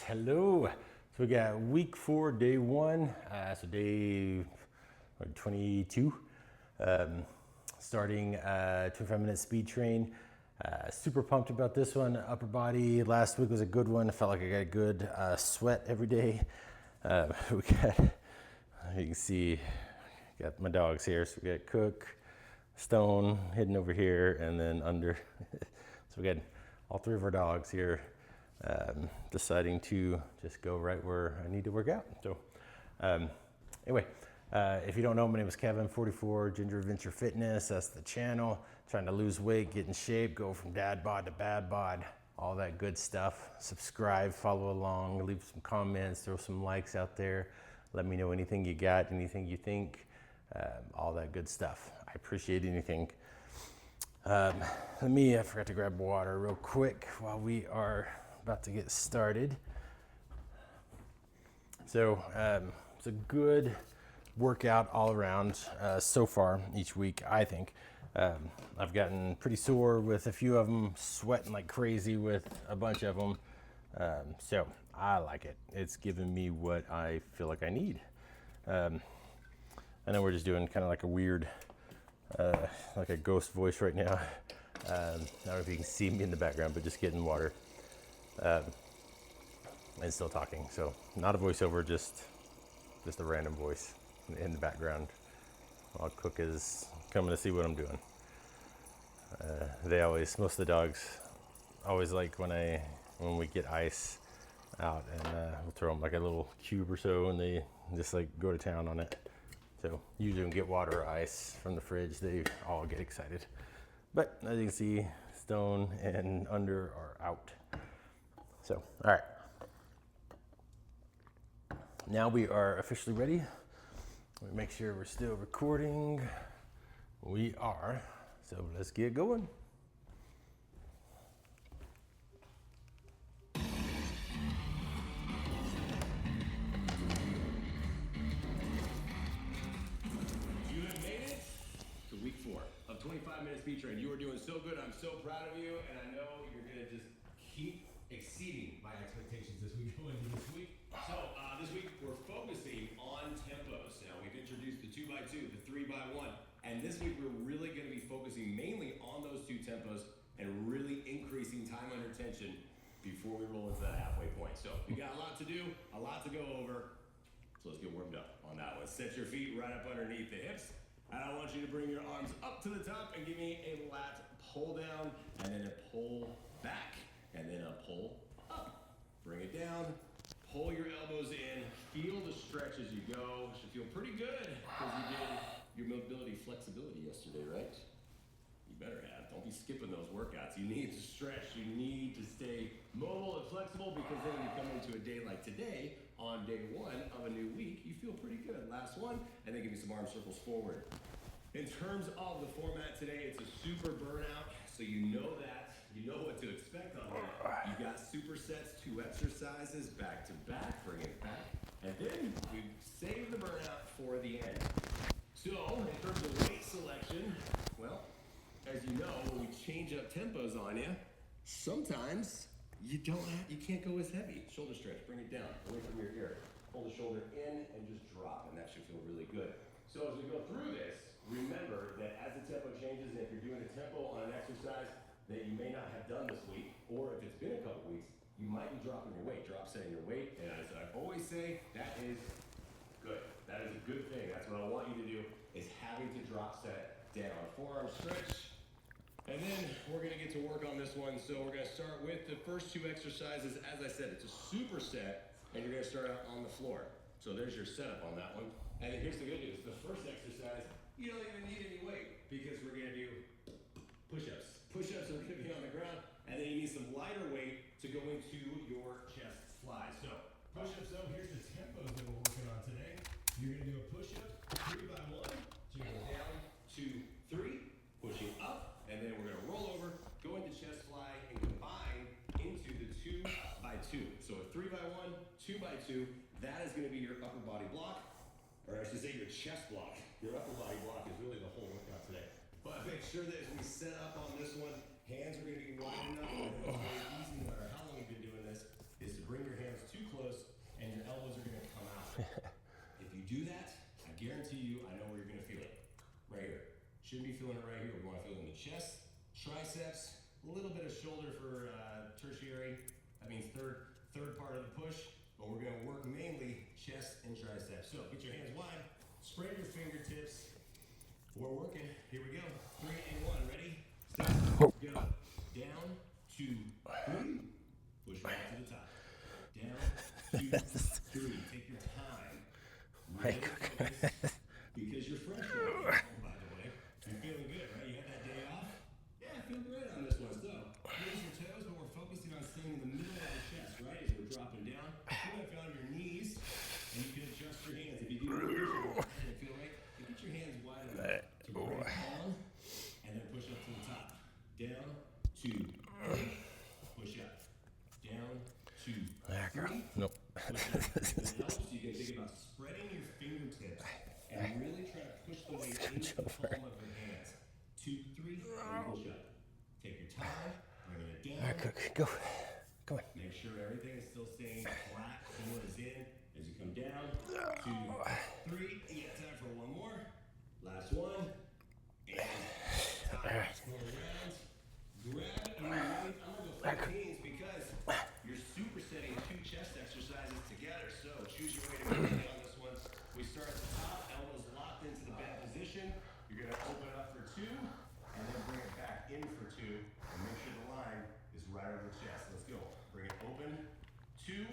Hello. So we got week 4, day 1. So day 22. Starting 25-minute speed train. Super pumped about this one. Upper body. Last week was a good one. I felt like I got a good sweat every day. We got, you can see, got my dogs here. So we got Cook, Stone hidden over here, and then under. So we got all 3 of our dogs here. Deciding to just go right where I need to work out. So anyway, if you don't know, my name is Kevin, 44, Ginger Adventure Fitness. That's the channel. Trying to lose weight, get in shape, go from dad bod to bad bod, all that good stuff. Subscribe, follow along, leave some comments, throw some likes out there. Let me know anything you got, anything you think, all that good stuff. I appreciate anything. I forgot to grab water real quick while we are about to get started. So it's a good workout all around so far each week, I think. I've gotten pretty sore with a few of them, sweating like crazy with a bunch of them. So I like it. It's giving me what I feel like I need. I know we're just doing kind of like a weird, like a ghost voice right now. I don't know if you can see me in the background, but just getting water. And still talking, so not a voiceover, just a random voice in the background while Cook is coming to see what I'm doing. Most of the dogs always like when we get ice out, and we'll throw them like a little cube or so, and they just like go to town on it. So usually when we get water or ice from the fridge, they all get excited. But as you can see, Stone and Under are out. So, all right. Now we are officially ready. Let me make sure we're still recording. We are. So let's get going. You have made it to week 4 of 25-minute speed train. You are doing so good. I'm so proud of you, and I know you're going to just keep exceeding my expectations as we go into this week. So this week we're focusing on tempos. Now we've introduced the 2x2, the 3x1, and this week we're really going to be focusing mainly on those 2 tempos and really increasing time under tension before we roll into that halfway point. So we got a lot to do, a lot to go over. So let's get warmed up on that one. Set your feet right up underneath the hips. And I want you to bring your arms up to the top and give me a lat pull down, and then a pull back, and then a pull up. Bring it down, pull your elbows in, feel the stretch as you go. Should feel pretty good because you did your mobility flexibility yesterday, right? You better have. Don't be skipping those workouts. You need to stretch. You need to stay mobile and flexible, because then when you come into a day like today, on day 1 of a new week, you feel pretty good. Last one, and then give me some arm circles forward. In terms of the format today, it's a super burnout, so you know that. You know what to expect on that. You got supersets, 2 exercises, back to back, bring it back. And then we save the burnout for the end. So, in terms of weight selection, well, as you know, when we change up tempos on you, sometimes you can't go as heavy. Shoulder stretch, bring it down, away from your ear. Pull the shoulder in and just drop, and that should feel really good. So as we go through this, remember that as the tempo changes, and if you're doing a tempo on an exercise that you may not have done this week, or if it's been a couple weeks, you might be dropping your weight, drop setting your weight. And as I always say, that is good. That is a good thing. That's what I want you to do, is having to drop set down. Forearm stretch. And then we're gonna get to work on this one. So we're gonna start with the first 2 exercises. As I said, it's a superset, and you're gonna start out on the floor. So there's your setup on that one. And then here's the good news. The first exercise, you don't even need any weight, because we're gonna do push-ups. Push-ups are gonna be on the ground, and then you need some lighter weight to go into your chest fly. So push-ups, though, here's the tempos that we're working on today. You're gonna do a push-up, 3x1. So you go down, 2, 3, pushing up, and then we're gonna roll over, go into chest fly, and combine into the 2x2. So a 3x1, 2x2, that is gonna be your upper body block, or I should say your chest block. Your upper body block is really the whole workout today. But make sure that as we set up on this one, hands are gonna be wide enough, and it's very easy, no matter how long you've been doing this, is to bring your hands to chest, triceps, a little bit of shoulder for tertiary. That means third part of the push, but we're gonna work mainly chest and triceps. So get your hands wide, spread your fingertips. We're working. Here we go. 3 and 1. Ready? Stop. Go. Down, 2, 3. Push right to the top. Down, 2, 3. Take your time. Really focus, because you're fresh right now, by the way. You're feeling good, right? You had that day off? Yeah, I feel great on this one. So, raise your toes, but we're focusing on staying in the middle of the chest, right? As we're dropping down. You're gonna feel on your knees, and you can adjust your hands. If you do it, feel right? You get your hands wide enough to bring it down, and then push up to the top. Down, 2, 3. Push up. Down, 2, 3. Nope. Push up. If it helps, you can think about spreading your fingertips and really try to push the weight into the palm of your hands. 2, 3, and push up. Take your time, bringing it down. All right, Cook, go. Come on. Make sure everything is still staying flat, core is in. As you come down, 2, 3. You got time for one more. Last one. And top. All right. Around. Grab and release. I'm gonna go 15s because you're supersetting 2 chest exercises together. So choose your way to go on this one. We start at the top, elbows locked into the bent position. You're gonna open up for 2, and then bring it back in for 2, and make sure the line is right over the chest. Let's go. Bring it open, 2,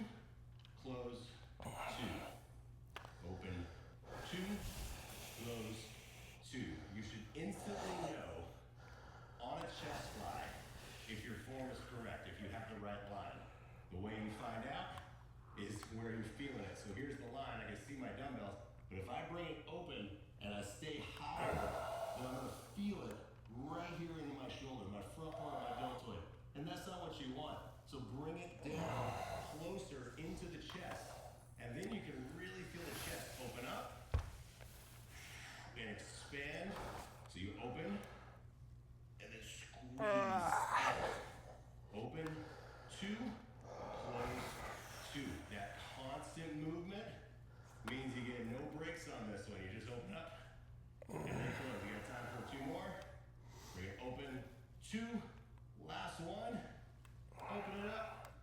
close, 2. Open, 2, close, 2. You should instantly know on a chest fly if your form is correct, if you have the right line. The way you find out is where you're feeling it. So here's the line. I can see my dumbbells, but if I bring it open and I stay higher, then I'm gonna feel it right here into my shoulder, my front part of my deltoid. And that's not what you want. So bring it down closer into the chest, and then you can really feel the chest open up and expand. So you open and then squeeze out. Open, 2, close, 2. That constant movement means you get no breaks on this one. You just open up and then close. You got time for 2 more. Bring it open, 2. Last one. Open it up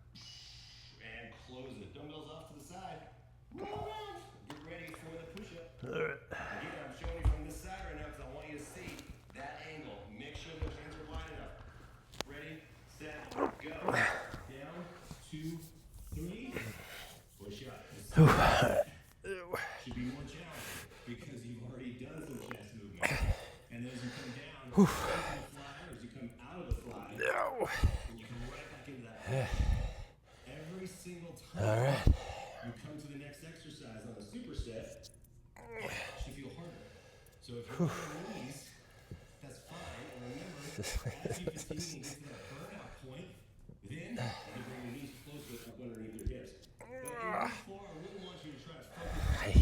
and close it. Dumbbells off to the side. Roll around. Get ready for the push-up. Again, I'm showing you from this side right now because I want you to see that angle. Make sure those hands are wide enough. Ready, set, go. Down, 2, 3. Push up. Should be more challenging because you've already done some chest movement. And then as you come down, into the fly, or as you come out of the fly, and you come right back into that. Every single time you come to the next exercise on a superset, it should feel harder. So if you're on your knees, that's fine. And remember, as you continue to get to that burnout point, then you bring your knees closer up underneath your hips. But in week 4, I really want you to try to focus on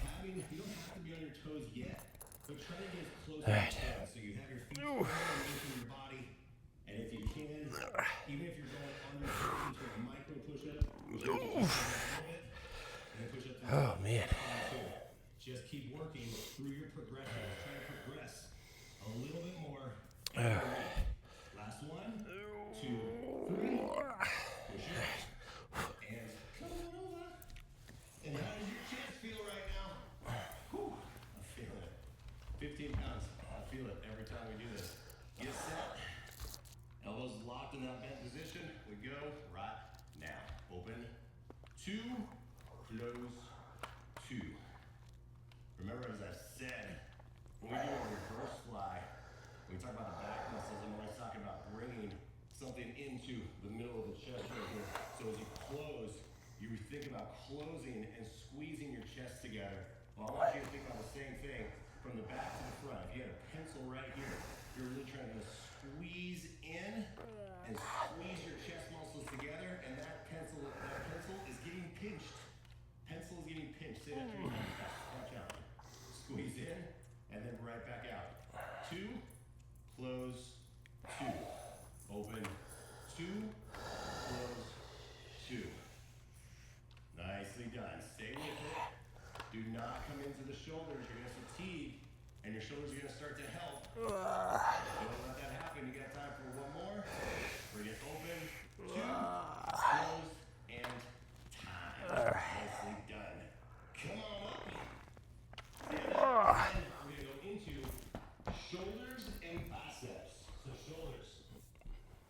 having, you don't have to be on your toes yet, but try to get as close as you can. So you have your feet away from your body, and if you can, even if you're going on your feet into a micro push-up, you can just push up a little bit, and then push up to the Oh, man. Just keep working through your progression. Try to progress a little bit more every week. Last one, 2, 3. Push it. And come on over. And how does your chest feel right now? Whew, I'm feeling it. 15 pounds. I feel it every time we do this. Get set. Elbows locked in that bent position. We go right now. Open. 2. Close. 2. Remember, as I've said, when we do a reverse fly, when we talk about the back muscles, I'm always talking about bringing something into the middle of the chest right here. So as you close, you think about closing and squeezing your chest together. Well, I want you to think about the same thing from the back to the front. If you had a pencil right here, you're really trying to squeeze in and squeeze your chest muscles together, and that pencil is getting pinched. Pencil is getting pinched. Say that 3 times fast. Watch out. Squeeze in, and then right back out. 2, close, 2. Open, 2, close, 2. Nicely done. Stay with it. Do not come into the shoulders. You're going to fatigue, and your shoulders are gonna start to help. Don't let that happen. You got time for one more. Bring it open, 2, close, and time. Nicely done. Come on up. Stand up. And we're gonna go into shoulders and biceps. So shoulders,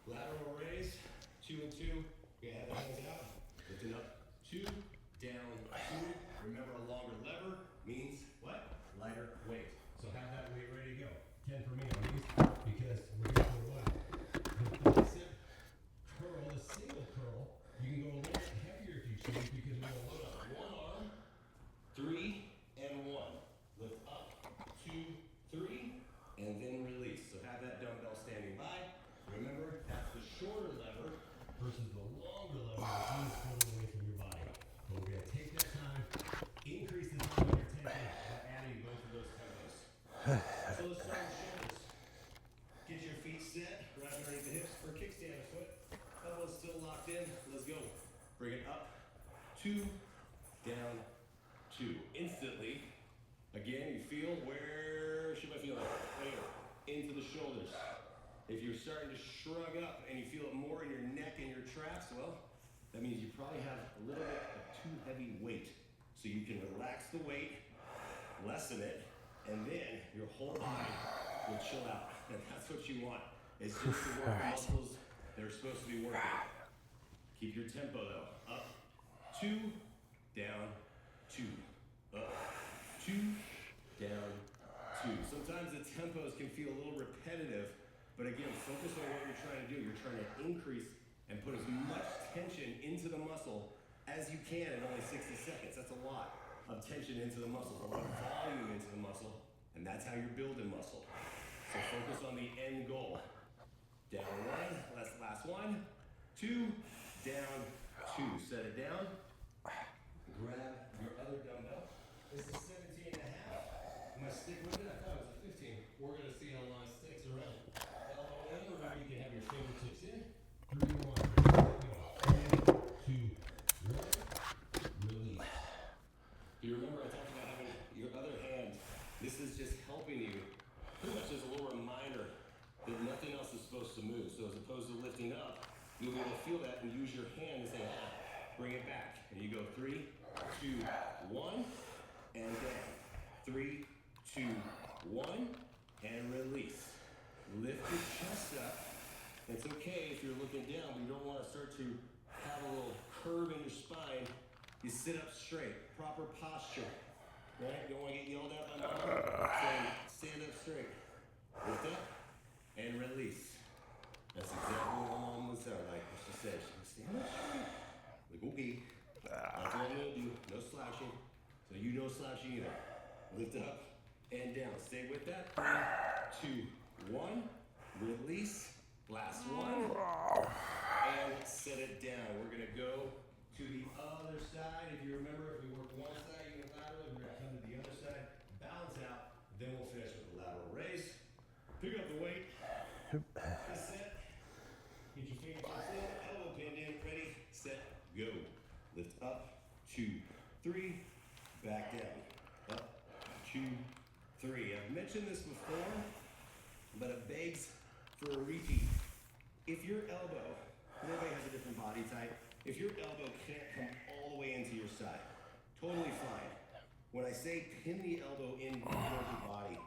lateral raise, 2 and 2. We're gonna have the hands out, lifting up, 2, down, 2. Remember, a longer lever means what? Lighter weight. So have that weight ready to go. 10 for me on these because we're going for what? The bicep curl, the single curl. You can go a little bit heavier if you choose because we're going to load up one arm, 3 and 1. Lift up, 2, 3, and then release. So have that dumbbell standing by. Remember, that's the shorter lever versus the longer lever that means pulling away from your body. But we're going to take that time, increase the time of your tension by adding both of those tempos. So let's start with shoulders. Get your feet set right underneath the hips for a kickstand foot. Elbows still locked in. Let's go. Bring it up, 2, down, 2. Instantly, again, you feel where should I feel it? Right here, into the shoulders. If you're starting to shrug up and you feel it more in your neck and your traps, well, that means you probably have a little bit of too heavy weight. So you can relax the weight, lessen it, and then your whole body will chill out. And that's what you want. It's just to work the muscles that are supposed to be working. Keep your tempo though. Up, 2, down, 2. Up, 2, down, 2. Sometimes the tempos can feel a little repetitive, but again, focus on what you're trying to do. You're trying to increase and put as much tension into the muscle as you can in only 60 seconds. That's a lot of tension into the muscle, a lot of volume into the muscle, and that's how you're building muscle. So focus on the end goal. Down 1, that's the last one. 2, down, 2. Set it down. Grab your other dumbbell. This is 17 and a half. Am I stick with it? I thought it was a 15. We're gonna see how long it sticks around. Elbow in, remember you can have your fingertips in. 3, 1, 2, release. Do you remember I talked about having your other hand? This is just helping you, pretty much as a little reminder that nothing else is supposed to move. So as opposed to lifting up, you'll be able to feel that and use your hand to say, bring it back. And you go 3, 2, 1, and down. 3, 2, 1, and release. Lift your chest up. It's okay if you're looking down, but you don't want to start to have a little curve in your spine. You sit up straight, proper posture, right? You don't want to get yelled at by mom. Stand up straight. Lift up and release. That's exactly what my mom would sound like. She said, stand up straight. Like, okay, that's what I'm going to do. No slouching. So you no slouching either. Lift up and down. Stay with that. 3, 2, 1. Release. Last one. And set it down. We're going to go to the other side. If you remember, if we work one side unilaterally, we're going to come to the other side, balance out, then we'll finish with the lateral raise. Pick up the weight. Get set. Get your fingertips in, elbow pinned in, ready, set, go. Lift up, 2, 3, back down. Up, 2, 3. I've mentioned this before, but it begs for a repeat. If your elbow, everybody has a different body type, if your elbow can't come all the way into your side, totally fine. When I say pin the elbow in towards your body,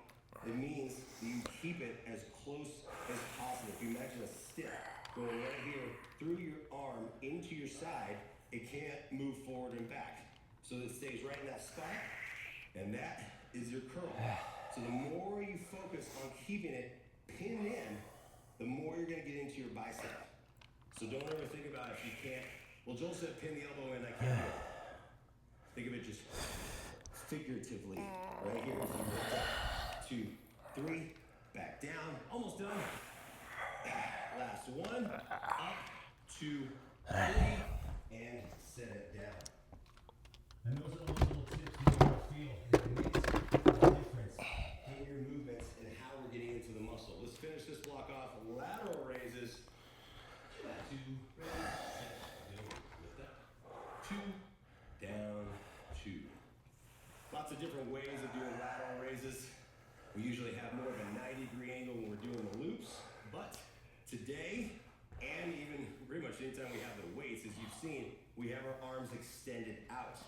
it means you keep it as close as possible. If you imagine a stick going right here through your arm into your side, it can't move forward and back. So it stays right in that spot, and that is your curl. So the more you focus on keeping it pinned in, the more you're gonna get into your bicep. So don't ever think about if you can't, well, Joel said pin the elbow in, I can't do it. Think of it just figuratively, right here. So lift up, 2, 3, back down, almost done. Last one, up, 2, 3, and set it down. And those are those little tips you want to feel, and it makes a difference in your movements and how we're getting into the muscle. Let's finish this block off. Lateral raises. 2, ready, set, go. Lift up. 2, down, 2. Lots of different ways of doing lateral raises. We usually have more of a 90-degree angle when we're doing the loops, but today, and even pretty much anytime we have the weights, as you've seen, we have our arms extended out.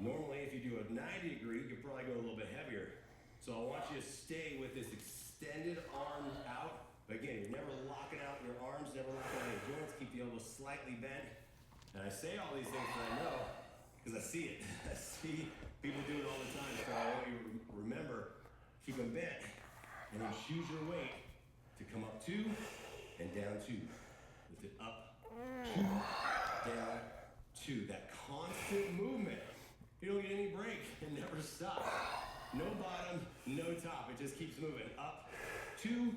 Normally, if you do a 90-degree, you probably go a little bit heavier. So I want you to stay with this extended arm out. But again, you're never locking out your arms, never locking out your joints. Keep the elbows slightly bent. And I say all these things that I know because I see it. I see people do it all the time. So I want you to remember, keep them bent, and then choose your weight to come up 2 and down 2. Lift it up, 2, down, 2. That constant movement. You don't get any break. It never stops. No bottom, no top. It just keeps moving. Up, 2,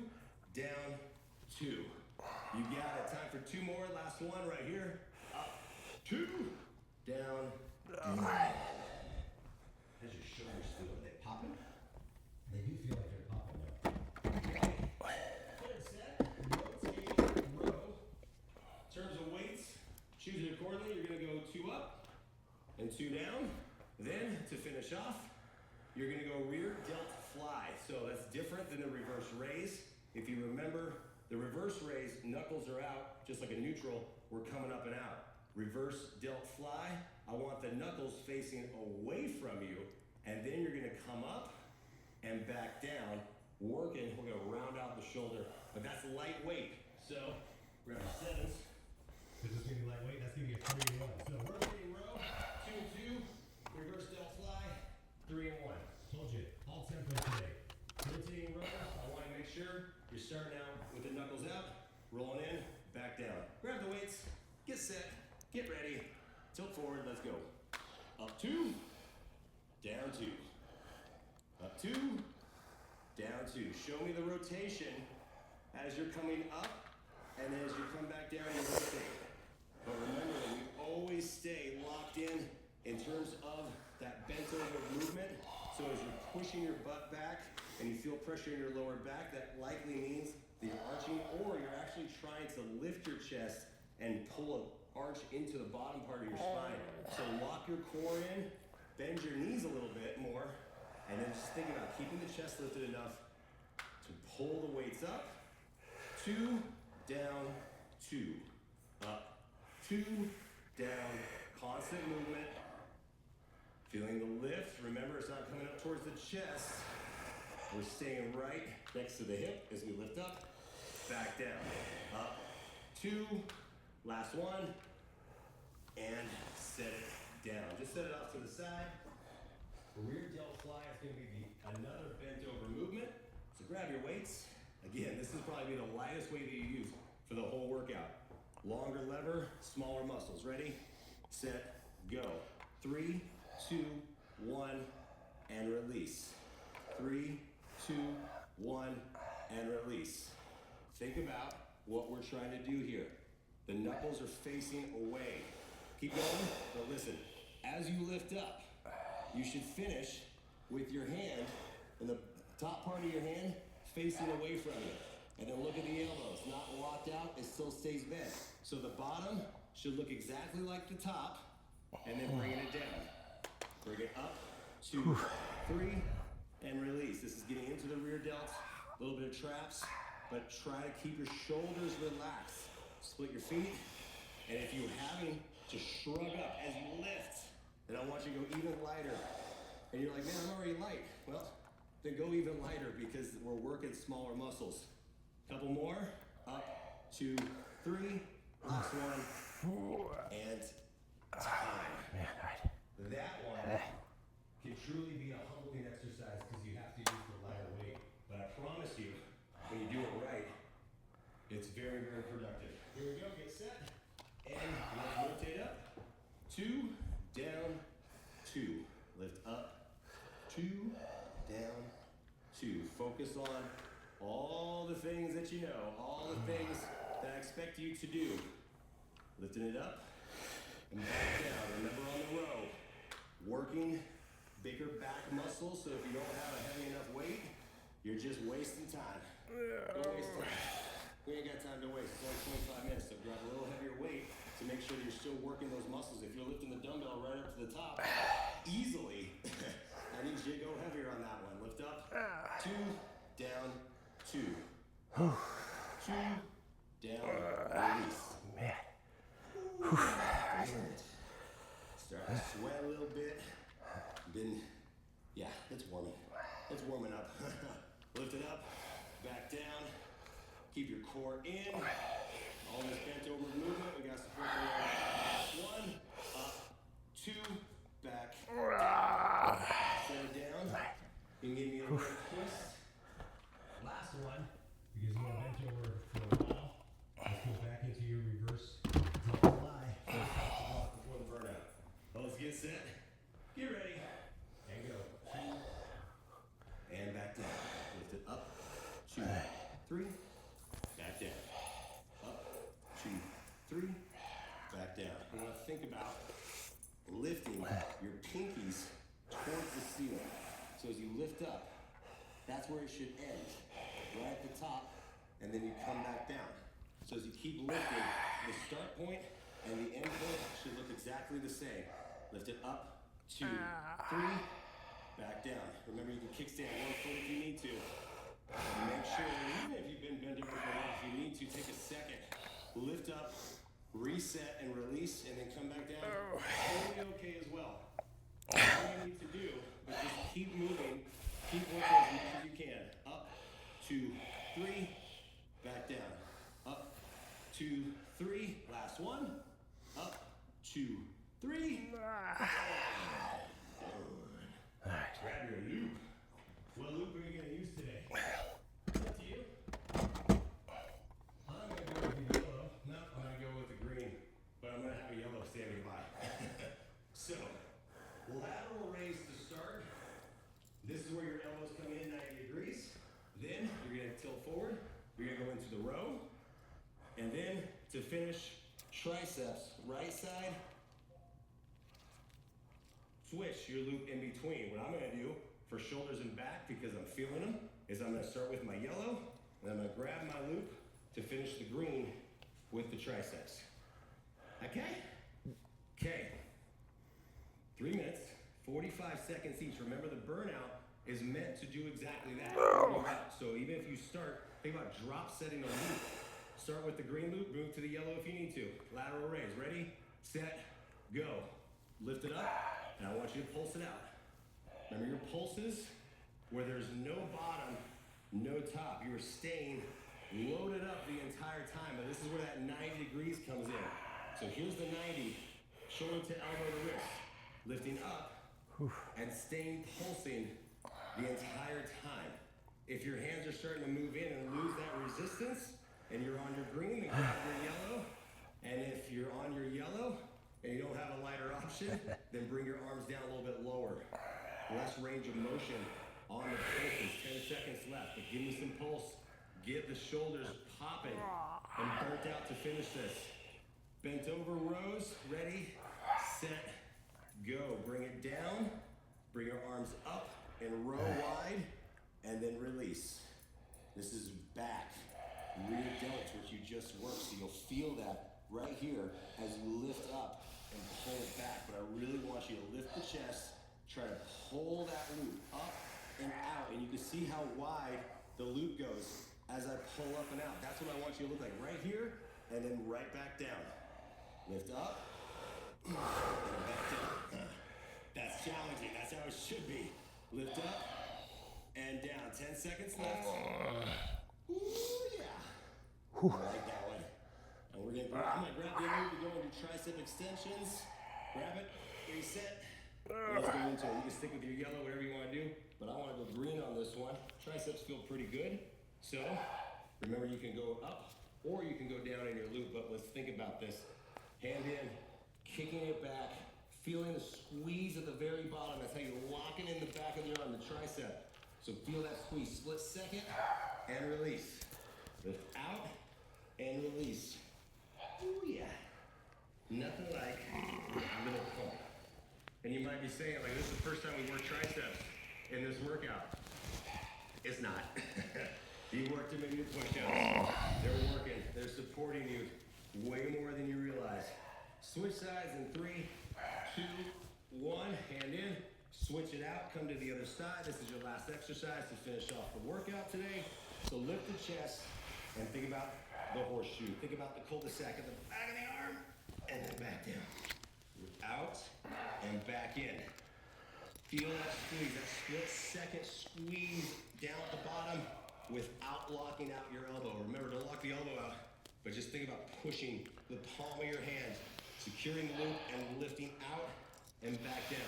down, 2. You got it. Time for 2 more. Last one right here. Up, 2, down, 2. How's your shoulders feel? Are they popping? They do feel like they're popping now. Okay. Good set. Rotate, row. In terms of weights, choose it accordingly. You're going to go 2 up and 2 down. Then, to finish off, you're going to go rear delt fly. So that's different than the reverse raise. If you remember, the reverse raise, knuckles are out, just like a neutral. We're coming up and out. Reverse delt fly, I want the knuckles facing away from you, and then you're going to come up and back down, working. We're going to round out the shoulder, but that's lightweight. So grab your 7s. This is going to be lightweight. That's going to be a 3 and 1. So rotating row, 2 and 2, reverse delt fly, 3 and 1. Told you, all tempo today. Rotating row, I want to make sure you're starting out with the knuckles out, rolling in, back down. Grab the weights, get set, get ready, tilt forward, let's go. Up 2, down 2. Up 2, down 2. Show me the rotation as you're coming up, and as you come back down, you rotate. But remember that we always stay locked in terms of that bent over movement. So as you're pushing your butt back and you feel pressure in your lower back, that likely means that you're arching, or you're actually trying to lift your chest and pull an arch into the bottom part of your spine. So lock your core in, bend your knees a little bit more, and then just think about keeping the chest lifted enough to pull the weights up. 2, down, 2. Up, 2, down, constant movement. Feeling the lift. Remember, it's not coming up towards the chest. We're staying right next to the hip as we lift up, back down. Up, 2, last one, and set it down. Just set it off to the side. Rear delt fly is going to be another bent over movement. So grab your weights. Again, this is probably the lightest weight that you use for the whole workout. Longer lever, smaller muscles. Ready, set, go. 3, 2, 1, and release. 3, 2, 1, and release. Think about what we're trying to do here. The knuckles are facing away. Keep going, but listen, as you lift up, you should finish with your hand, and the top part of your hand facing away from you. And then look at the elbows, not locked out, it still stays bent. So the bottom should look exactly like the top, and then bringing it down. Bring it up, 2, 3, and release. This is getting into the rear delts, a little bit of traps, but try to keep your shoulders relaxed. Split your feet, and if you're having to shrug up as you lift, then I want you to go even lighter. And you're like, man, I'm already light. Well, then go even lighter because we're working smaller muscles. Couple more, up, 2, 3, last one, and time. That one can truly be a humbling exercise because you have to use the lighter weight. But I promise you, when you do it right, it's very, very productive. Here we go, get set, and let's rotate up. 2, down, 2. Lift up, 2, down, 2. Focus on all the things that you know, all the things that I expect you to do. Lifting it up and back down. Remember on the row, working bigger back muscles, so if you don't have a heavy enough weight, you're just wasting time. Don't waste time. We ain't got time to waste. It's only 25 minutes, so grab a little heavier weight to make sure that you're still working those muscles. If you're lifting the dumbbell right up to the top, easily, I need you to go heavier on that one. Lift up, 2, two. Up, two. Down, release. Man. Good. Start to sweat a little bit. Then, yeah, it's warming. It's warming up. Lift it up, back down. Keep your core in. All this bent over movement. We got support there. One, up, two, back, down. Set it down. You can give me a little twist. Last one, because you want to bent over for a while. Let's go back into your reverse double fly. Before the burnout. Well, let's get set. Get ready. And go. Two. And back down. Lift it up. 2, 3. Back down. Up. 2, 3. Back down. You want to think about lifting your pinkies towards the ceiling. So as you lift up, that's where it should end. Right at the top, and then you come back down. So as you keep lifting, the start point and the end point should look exactly the same. Lift it up, 2, 3, back down. Remember, you can kickstand one foot if you need to. Make sure, even if you've been bent over for a while, if you need to, take a second. Lift up, reset and release, and then come back down. Totally okay as well. All you need to do is just keep moving, keep working as much as you can. Up, 2, 3, back down. Up, 2, 3, last one. Up, 2, 3. Grab your loop. What loop are you going to use today? Up to you. I'm going to go with the yellow. No, I'm going to go with the green. But I'm going to have a yellow standing by. So, lateral raise to start. This is where your elbows come in 90 degrees. Then you're going to tilt forward. You're going to go into the row. And then to finish, triceps, right side. Switch your loop in between. What I'm going to do for shoulders and back, because I'm feeling them, is I'm going to start with my yellow, and I'm going to grab my loop to finish the green with the triceps. Okay? Okay. 3 minutes, 45 seconds each. Remember, the burnout is meant to do exactly that. So even if you start, think about drop setting a loop. Start with the green loop, move to the yellow if you need to. Lateral raise. Ready, set, go. Lift it up, and I want you to pulse it out. Remember your pulses, where there's no bottom, no top. You're staying loaded up the entire time, but this is where that 90 degrees comes in. So here's the 90, shoulder to elbow to wrist. Lifting up and staying pulsing the entire time. If your hands are starting to move in and lose that resistance, and you're on your green, then grab your yellow. And if you're on your yellow and you don't have a lighter option, then bring your arms down a little bit lower. Less range of motion on the pulses. 10 seconds left, but give me some pulse. Get the shoulders popping and burnt out to finish this. Bent over rows, ready, set, go. Bring it down, bring your arms up and row wide, and then release. This is back, rear delts, which you just worked. So you'll feel that right here as you lift up and pull it back. But I really want you to lift the chest, try to pull that loop up and out. And you can see how wide the loop goes as I pull up and out. That's what I want you to look like right here, and then right back down. Lift up, and back down. That's challenging, that's how it should be. Lift up, and down. 10 seconds left. Ooh, yeah. I like that one. And I'm gonna grab the loop, we're going to tricep extensions. Grab it, reset. Let's go into it. You can stick with your yellow, whatever you want to do, but I want to go green on this one. Triceps feel pretty good. So, remember, you can go up or you can go down in your loop, but let's think about this. Hand in, kicking it back, feeling the squeeze at the very bottom. That's how you're locking in the back of your arm, the tricep. So feel that squeeze. Split second and release. Lift out and release. Ooh, yeah. Nothing like a little pump. And you might be saying, like, this is the first time we work triceps in this workout. It's not. You worked them in your push-ups. They're working. They're supporting you way more than you realize. Switch sides in 3, 2, 1. Hand in. Switch it out. Come to the other side. This is your last exercise to finish off the workout today. So So lift the chest and think about the horseshoe. Think about the cul-de-sac at the back of the arm and then back down. Out and back in. Feel that squeeze, that split-second squeeze down at the bottom without locking out your elbow. Remember, don't lock the elbow out, but just think about pushing the palm of your hand, securing the loop and lifting out and back down.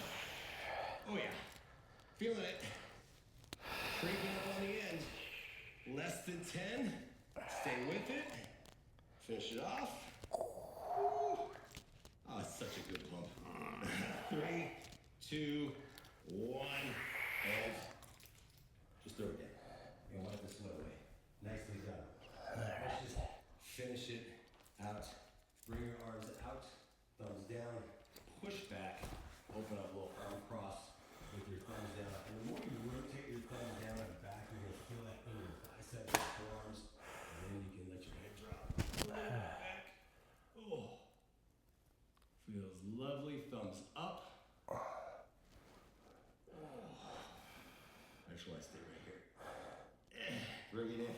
Oh yeah, feeling it. Cranking up on the end. Less than 10. Stay with it. Finish it off. Woo. Oh, it's such a good pump. 3, 2, 1, and just throw it down. And wipe the sweat away. Nicely done. Let's just finish it out. Bring your arms out, thumbs down, push back, open up a little arm cross with your thumbs down. And the more you rotate your thumbs down and back, you're gonna feel that in your biceps and forearms. And then you can let your head drop. Back. Oh. Feels lovely. Thumbs up. Oh. Actually, I stay right here. Bring it in.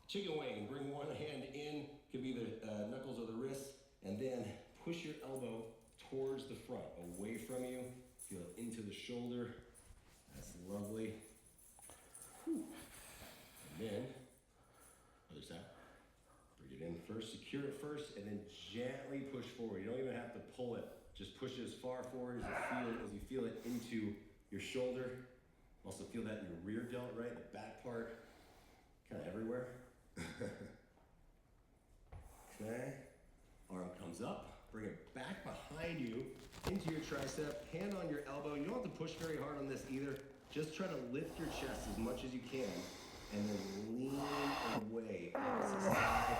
Chicken wing. Bring one hand in. Could be the knuckles or the wrist. And then push your elbow towards the front, away from you. Feel it into the shoulder. That's lovely. Whew. And then, other side. Bring it in first, secure it first, and then gently push forward. You don't even have to pull it. Just push it as far forward as you feel it into your shoulder. Also feel that in your rear delt, right? The back part, kind of everywhere. Okay. Arm comes up, bring it back behind you into your tricep, hand on your elbow. You don't have to push very hard on this either. Just try to lift your chest as much as you can and then lean away opposite side.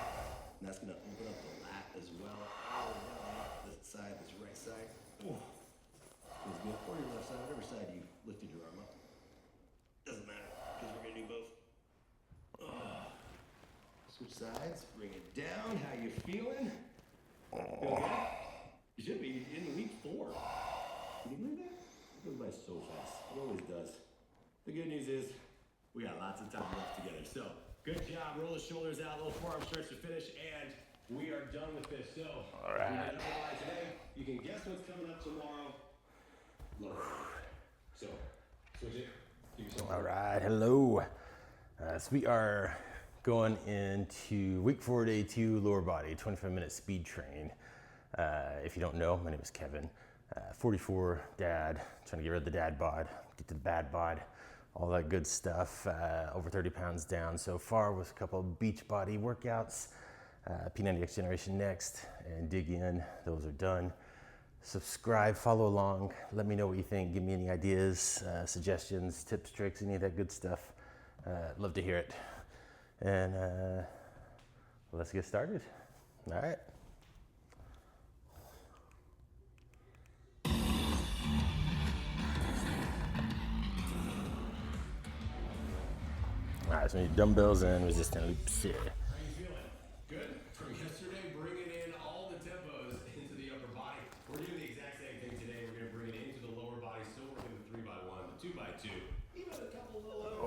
And that's gonna open up the lat as well. Oh, this side, this right side. Oh, feels good. Or your left side, whatever side you lifted your arm up. Doesn't matter, because we're gonna do both. Oh. Switch sides, bring it down. How you feeling? Feel good? You should be in week 4. Can you believe that? It goes by so fast. It always does. The good news is we got lots of time left together. So good job. Roll the shoulders out, little forearm stretch to finish, and we are done with this. So all right. We did upper body today. You can guess what's coming up tomorrow. Lower body. So switch it. Give yourself All right, hello. So we are going into week 4, day 2, lower body, 25-minute speed train. If you don't know, my name is Kevin, 44, dad, trying to get rid of the dad bod, get to the bad bod, all that good stuff. Over 30 pounds down so far with a couple of beach body workouts. P90X Generation next, and dig in. Those are done. Subscribe, follow along. Let me know what you think. Give me any ideas, suggestions, tips, tricks, any of that good stuff. Love to hear it. And let's get started. All right. All right, so we need dumbbells and resistant loops here. How you feeling? Good? From yesterday, bringing in all the tempos into the upper body. We're doing the exact same thing today. We're going to bring it into the lower body. Still working the 3x1, the 2x2. Even a couple little other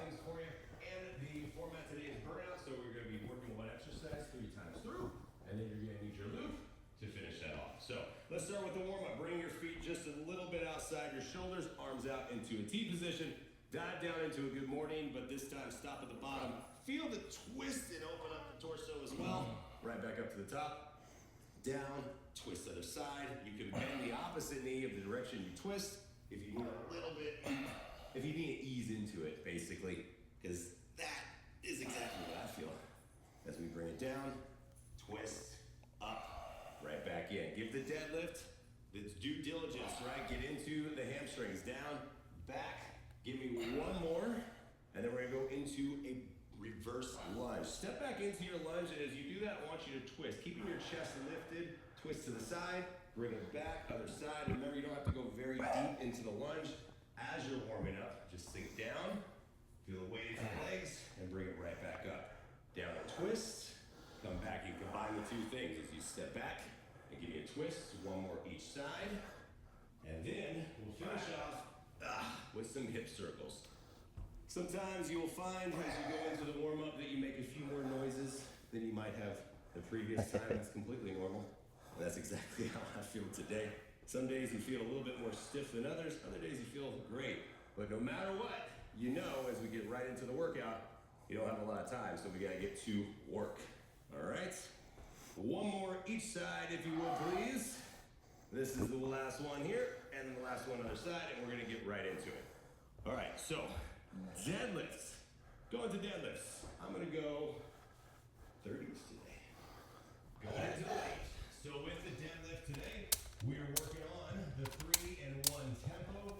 things for you. And the format today is burnout, so we're going to be working one exercise 3 times through. And then you're going to need your loop to finish that off. So let's start with the warm-up. Bring your feet just a little bit outside your shoulders, arms out into a T position. Dive down into a good morning, but this time stop at the bottom. Feel the twist and open up the torso as well. Right back up to the top. Down, twist other side. You can bend the opposite knee of the direction you twist. If you need a little bit, if you need to ease into it, basically, because that is exactly what I feel. As we bring it down, twist, up, right back in. Give the deadlift its due diligence, right? Get into the hamstrings, down, back. Give me one more, and then we're gonna go into a reverse lunge. Step back into your lunge, and as you do that, I want you to twist. Keeping your chest lifted, twist to the side, bring it back, other side. Remember, you don't have to go very deep into the lunge. As you're warming up, just sink down, feel the weight in your legs, and bring it right back up. Down and twist, come back. You combine the two things as you step back and give me a twist, one more each side, and then we'll finish off with some hip circles. Sometimes you will find as you go into the warm-up that you make a few more noises than you might have the previous time. That's completely normal. And that's exactly how I feel today. Some days you feel a little bit more stiff than others. Other days you feel great. But no matter what, you know, as we get right into the workout, you don't have a lot of time, so we gotta get to work. All right? One more each side, if you will, please. This is the last one here, and then the last one other side, and we're gonna get right into it. All right, so deadlifts. Going to deadlifts. I'm gonna go 30s today. Going into the weight. So with the deadlift today, we are working on the 3 and 1 tempo.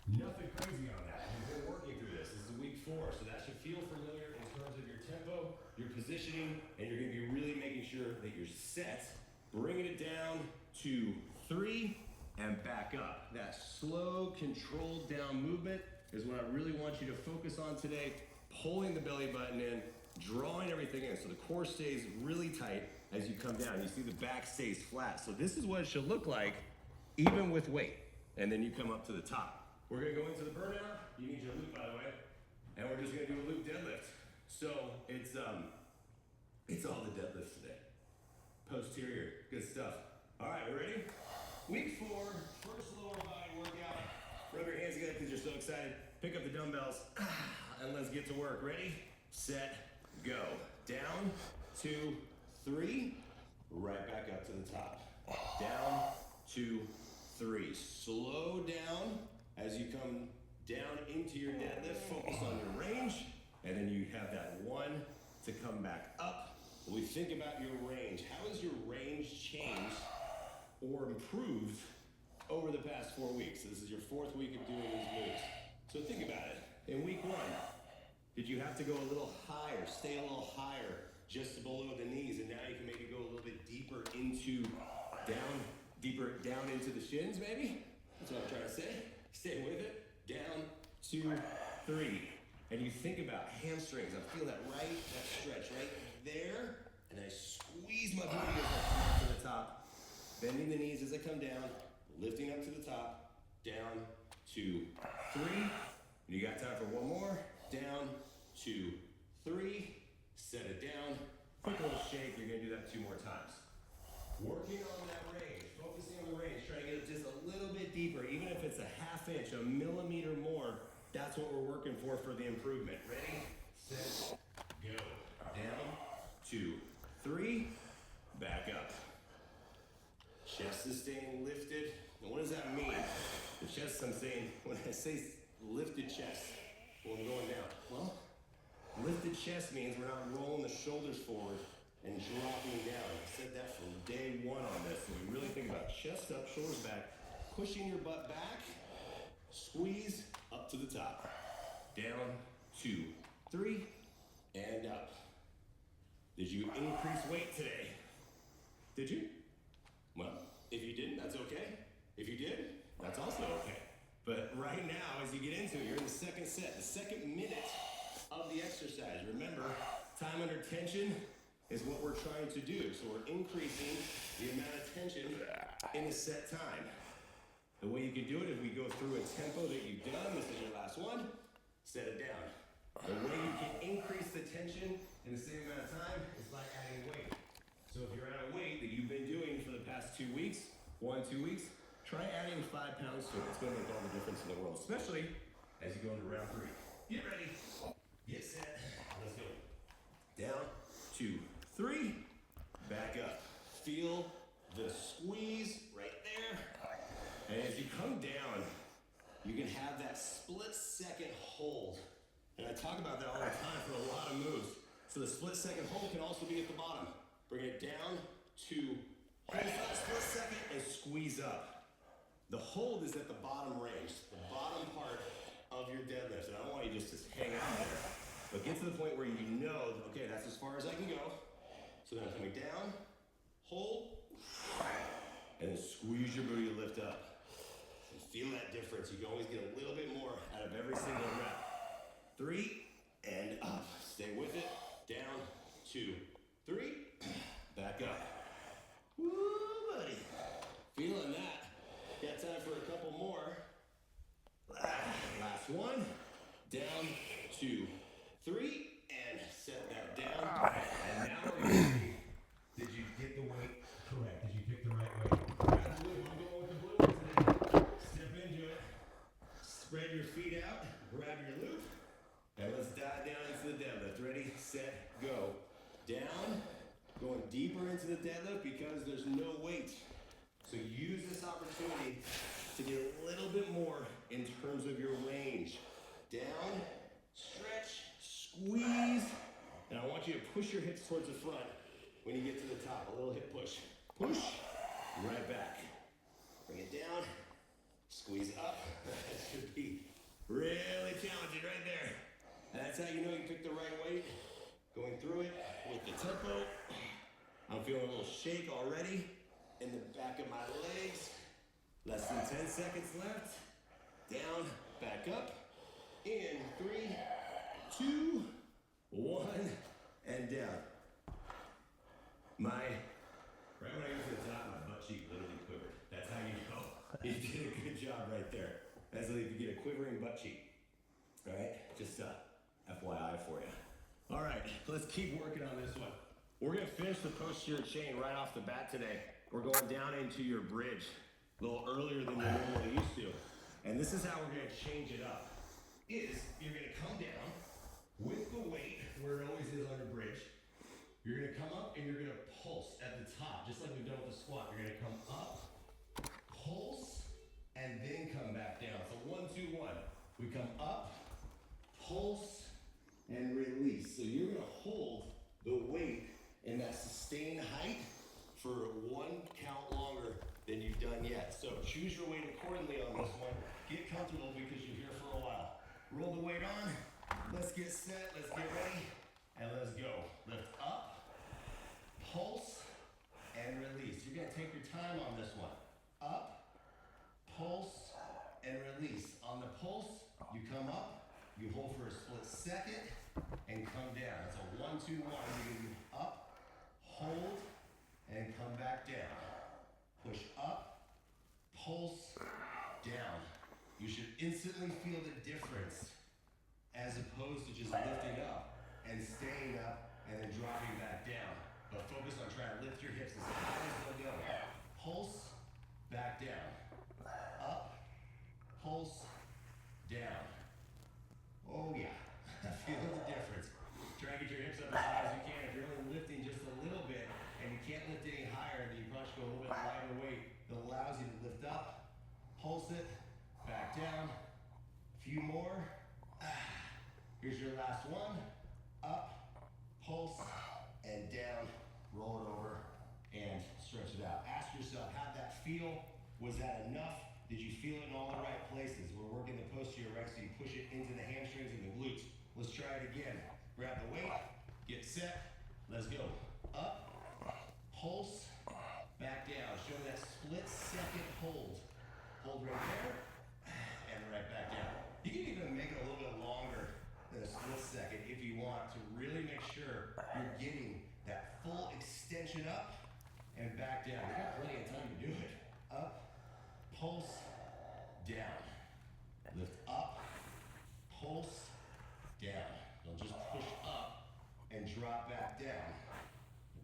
Nothing crazy on that. We've been working through this. This is week 4, so that should feel familiar in terms of your tempo, your positioning, and you're gonna be really making sure that you're set, bringing it down to 3 and back up. That slow, controlled down movement is what I really want you to focus on today. Pulling the belly button in, drawing everything in so the core stays really tight as you come down. You see the back stays flat. So this is what it should look like even with weight. And then you come up to the top. We're gonna go into the burnout. You need your loop, by the way. And we're just gonna do a loop deadlift. So it's all the deadlifts today. Posterior, good stuff. All right, we ready? Week 4, first lower body workout. Rub your hands together because you're so excited. Pick up the dumbbells and let's get to work. Ready, set, go. Down, 2, 3, right back up to the top. Down, 2, 3. Slow down as you come down into your deadlift. Focus on your range, and then you have that 1 to come back up. When we think about your range, how has your range changed or improved over the past 4 weeks? This is your 4th week of doing these moves. So think about it. In week 1, did you have to go a little higher, stay a little higher, just below the knees, and now you can maybe go a little bit deeper down into the shins, maybe? That's what I'm trying to say. Stay with it. Down, 2, 3. And you think about hamstrings. I feel that stretch right there, and I squeeze my booty as I come up to the top, bending the knees as I come down, lifting up to the top, down, 2, 3. And you got time for one more. Down, 2, 3. Set it down. Quick little shake. You're gonna do that 2 more times. Working on that range, focusing on the range, trying to get it just a little bit deeper, even if it's a ½ inch, a millimeter more. That's what we're working for the improvement. Ready, set, go. Down, 2, 3, back up. Chest is staying lifted. And what does that mean? The chest, I'm saying, when I say lifted chest, when I'm going down, well, lifted chest means we're not rolling the shoulders forward and dropping down. I said that from day 1 on this. So we really think about chest up, shoulders back, pushing your butt back, squeeze up to the top. Down, 2, 3, and up. Did you increase weight today? Did you? Well, if you didn't, that's okay. If you did, that's also okay. But right now, as you get into it, you're in the second set, the second minute of the exercise. Remember, time under tension is what we're trying to do. So we're increasing the amount of tension in a set time. The way you can do it is we go through a tempo that you've done. This is your last one. Set it down. The way you can increase the tension in the same amount of time is by adding weight. So if you're at a weight that you've been doing for the past 2 weeks, 1, 2 weeks, try adding 5 pounds to it. It's going to make all the difference in the world, especially as you go into round 3. Get ready. Get set. Let's go. Down, 2, 3. Back up. Feel the squeeze right there. And as you come down, you can have that split-second hold. And I talk about that all the time for a lot of moves. So the split-second hold can also be at the bottom. Bring it down to hold for that split second and squeeze up. The hold is at the bottom range, the bottom part of your deadlift. And I don't want you just to hang out there, but get to the point where you know, okay, that's as far as I can go. So then I'm coming down, hold, and then squeeze your booty to lift up. And feel that difference. You can always get a little bit more out of every single rep. 3, and up. Stay with it. Down, 2, 3. Back up. Woo, buddy. Feeling that. Got time for a couple more. Last one. Down, 2, 3, and set that down. And now we're gonna see, did you get the weight correct? Did you pick the right weight? Grab the blue. I'm going with the blue one today. Step into it. Spread your feet out. Grab your loop. And let's dive down into the deadlift. Ready, set, go. Down. Going deeper into the deadlift because there's no weight. So use this opportunity to get a little bit more in terms of your range. Down, stretch, squeeze. And I want you to push your hips towards the front when you get to the top. A little hip push. Push, right back. Bring it down, squeeze up. That should be really challenging right there. And that's how you know you picked the right weight. Going through it with the tempo. I'm feeling a little shake already in the back of my legs. Less than 10 seconds left. Down, back up. In 3, 2, 1, and down. Right when I get to the top, my butt cheek literally quivered. That's how you know. You did a good job right there. That's how you get a quivering butt cheek. All right, just FYI for you. All right, let's keep working on this one. We're gonna finish the posterior chain right off the bat today. We're going down into your bridge a little earlier than you're normally used to. And this is how we're gonna change it up. You're gonna come down with the weight where it always is on your bridge. You're gonna come up and you're gonna pulse at the top, just like we've done with the squat. You're gonna come up, pulse, and then come back down. So 1, 2, 1. We come up, pulse, and release. So you're gonna hold the weight in that sustained height for 1 count longer than you've done yet. So choose your weight accordingly on this one. Get comfortable because you're here for a while. Roll the weight on. Let's get set. Let's get ready. And let's go. Lift up, pulse, and release. You're gonna take your time on this one. Up, pulse, and release. On the pulse, you come up, you hold for a split second, and come down. It's a 1, 2, 1. You're gonna move up, hold, and come back down. Push up, pulse, down. You should instantly feel the difference as opposed to just lifting up and staying up and then dropping back down. But focus on trying to lift your hips as high as they'll go. Pulse, back down. Up, pulse, down. Oh yeah, feel the difference. Try to get your hips up as high as you can. If you're only lifting just a little bit and you can't lift any higher, then you probably should go a little bit lighter weight that allows you to lift up, pulse it, back down. A few more. Here's your last one. Up, pulse, and down. Roll it over and stretch it out. Ask yourself, how'd that feel? Was that enough? Did you feel it in all the right places? We're working the posterior, right? So you push it into the hamstrings and the glutes. Let's try it again. Grab the weight, get set, let's go. Up, pulse, back down. Show that split second hold. Hold right there, and right back down. You can even make it a little bit longer than a split second if you want to really make sure you're getting that full extension up and back down. You got plenty of time to do it. Up, pulse, down. Lift up, pulse, down. Don't just push up and drop back down.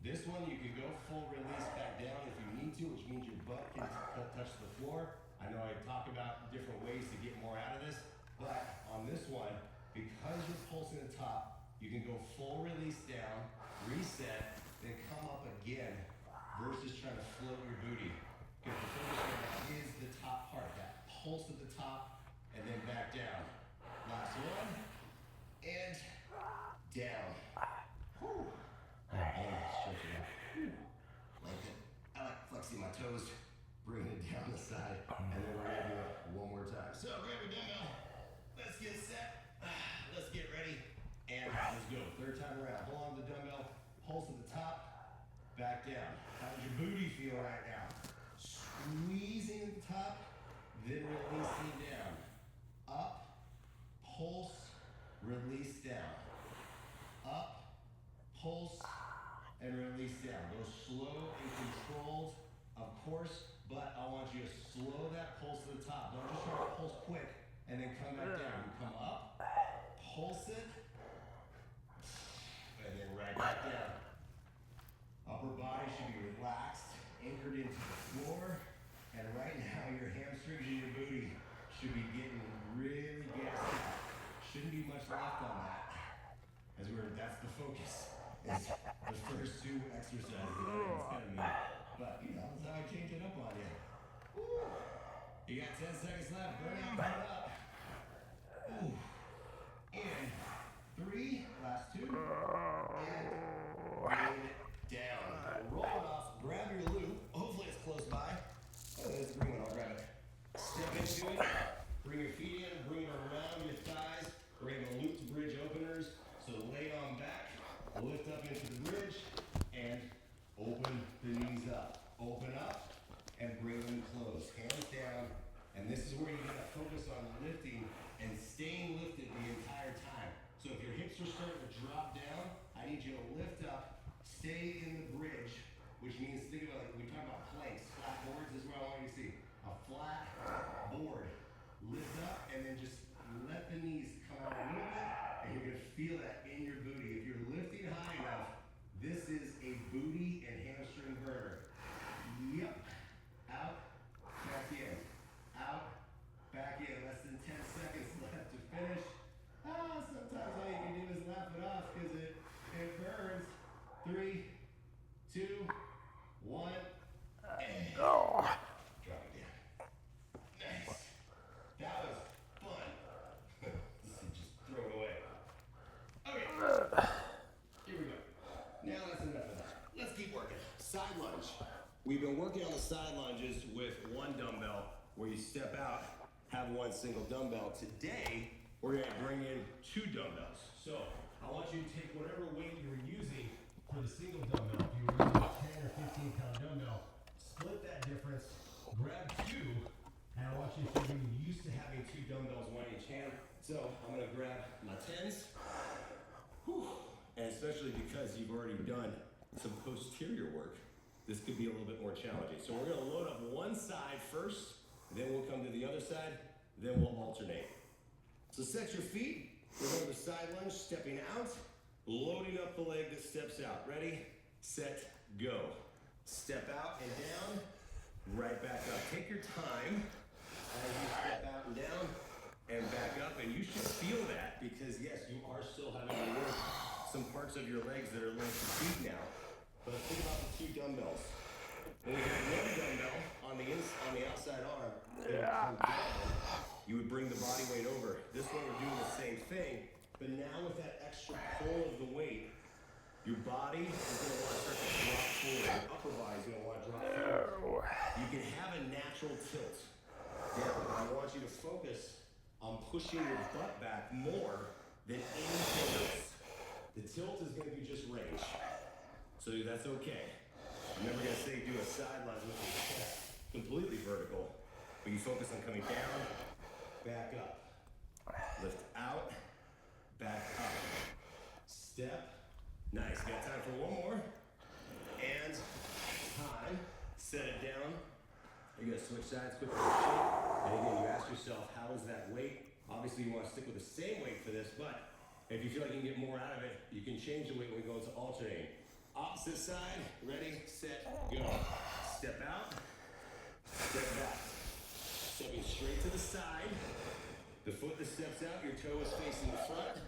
This one you can go full release back down if you need to, which means your butt can touch the floor. I know I talk about different ways to get more out of this, but on this one, because you're pulsing the top, you can go full release down, reset, then come up again versus trying to float your booty. Because the focus right now is the top part, that pulse at the top, and then back down. Last one, and down. Whew. Stretch it out. Like it. I like flexing my toes, bringing it down the side, and then we're gonna do it one more time. So grab your dumbbell. Let's get set. Let's get ready, and let's go. Third time around. Hold on to the dumbbell. Pulse at the top. Back down. How does your booty feel right now? Squeezing at the top, then releasing down. Up, pulse, release down. Up, pulse, and release down. Go slow and controlled, of course, but I want you to slow that pulse to the top. Don't just try to pulse quick and then come back down. You come up, pulse it, and then right back down. Upper body should be relaxed, anchored into the floor, and right now your hamstrings and your booty should be getting really gassed out. Shouldn't be much left on that. That's the focus. Is the first two exercises. It's kind of mean. But you know, that's how I change it up on you. Woo. You got 10 seconds left. Burn out, burn up. Ooh. In 3, last 2, and bring it down. Roll it off, grab your loop. Hopefully it's close by. Oh, there's the green one, I'll grab it. Step into it, bring your feet in, bring it around your thighs. We're gonna go loop to bridge openers. So lay on back, lift up into the bridge, and open the knees up. Open up, and bring them close. Hands down, and this is where you gotta focus on lifting and staying lifted the entire time. So if your hips are starting to drop down, I need you to lift up, stay in the bridge, which means think about, like we talk about planks, flat boards. This is what I want you to see. A flat board. Lift up and then just let the knees come out a little bit, and you're gonna feel that in your booty. If you're lifting high enough, this is a booty and hamstring burner. Yep. Out, back in. Out, back in. Less than 10 seconds left to finish. Sometimes all you can do is laugh it off because it burns. 3, 2, 1, and drop it down. Nice. That was fun. Just throw it away. Okay. Here we go. Now that's enough of that. Let's keep working. Side lunge. We've been working on the side lunges with one dumbbell where you step out, have one single dumbbell. Today, we're gonna bring in 2 dumbbells. So I want you to take whatever weight you're using for the single dumbbell. If you were using a 10 or 15 pound dumbbell, split that difference, grab 2, and I want you to get used to having 2 dumbbells, 1 in each hand. So I'm gonna grab my 10s, and especially because you've already done some posterior work, this could be a little bit more challenging. So we're gonna load up one side first, then we'll come to the other side, then we'll alternate. So set your feet, we're going to side lunge, stepping out, loading up the leg that steps out. Ready, set, go. Step out and down, right back up. Take your time as you step out and down and back up, and you should feel that because yes, you are still having to work some parts of your legs that are a little fatigued now. But think about the 2 dumbbells. When we have one dumbbell on the outside arm, you would bring the body weight over. This one we're doing the same thing, but now with that extra pull of the weight, your body is going to want to start to drop forward. Your upper body is going to want to drop forward. You can have a natural tilt down. I want you to focus on pushing your butt back more than anything else. The tilt is going to be just range, so that's okay. I'm never going to say do a side lunge with your chest completely vertical, but you focus on coming down, back up, lift out, back up, step, nice, got time for one more, and time, set it down, you're gonna switch sides quickly, and again, you ask yourself, how is that weight? Obviously you wanna stick with the same weight for this, but if you feel like you can get more out of it, you can change the weight when we go into alternating. Opposite side, ready, set, go. Step out, step back. Stepping straight to the side. The foot that steps out, your toe is facing the front.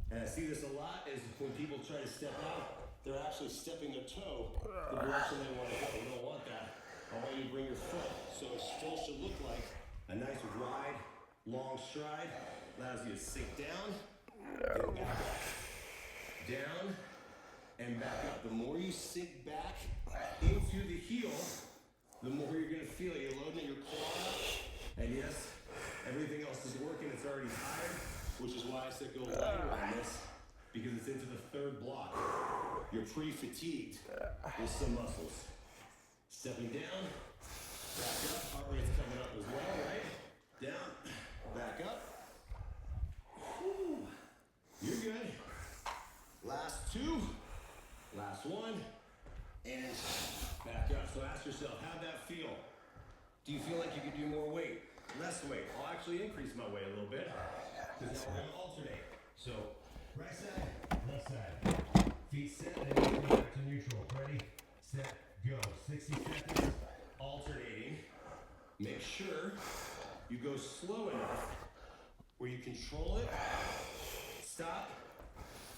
And I see this a lot is when people try to step out, they're actually stepping their toe the direction they want to go. You don't want that. I want you to bring your foot so it still should look like a nice wide, long stride. Allows you to sink down and back up. Down and back up. The more you sink back into the heel, the more you're going to feel it. You're loading your quad up, and yes, everything else is working. It's already tired, which is why I said go lighter on this, because it's into the 3rd block. You're pre-fatigued with some muscles. Stepping down, back up. Heart rate's coming up as well, right? Down, back up. Whew. You're good. Last 2, last 1, and back up. So ask yourself, how'd that feel? Do you feel like you could do more weight? Less weight? I'll actually increase my weight a little bit, because now we're gonna alternate. So, right side, left side. Feet set, and then come back to neutral. Ready, set, go. 60 seconds, alternating. Make sure you go slow enough where you control it, stop,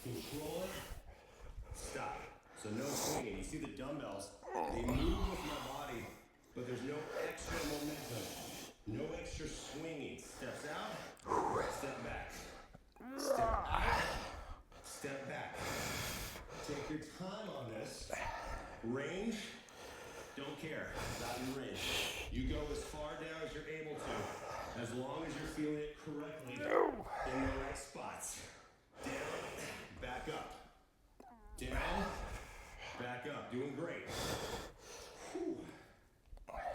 control it, stop. So no swinging. You see the dumbbells, they move with my body, but there's no extra momentum, no extra swinging. Steps out, step back, step out, step back. Take your time on this. Range, don't care, not in range. You go as far down as you're able to, as long as you're feeling it correctly in the right spots. Down, back up. Down, back up. Doing great. Whew.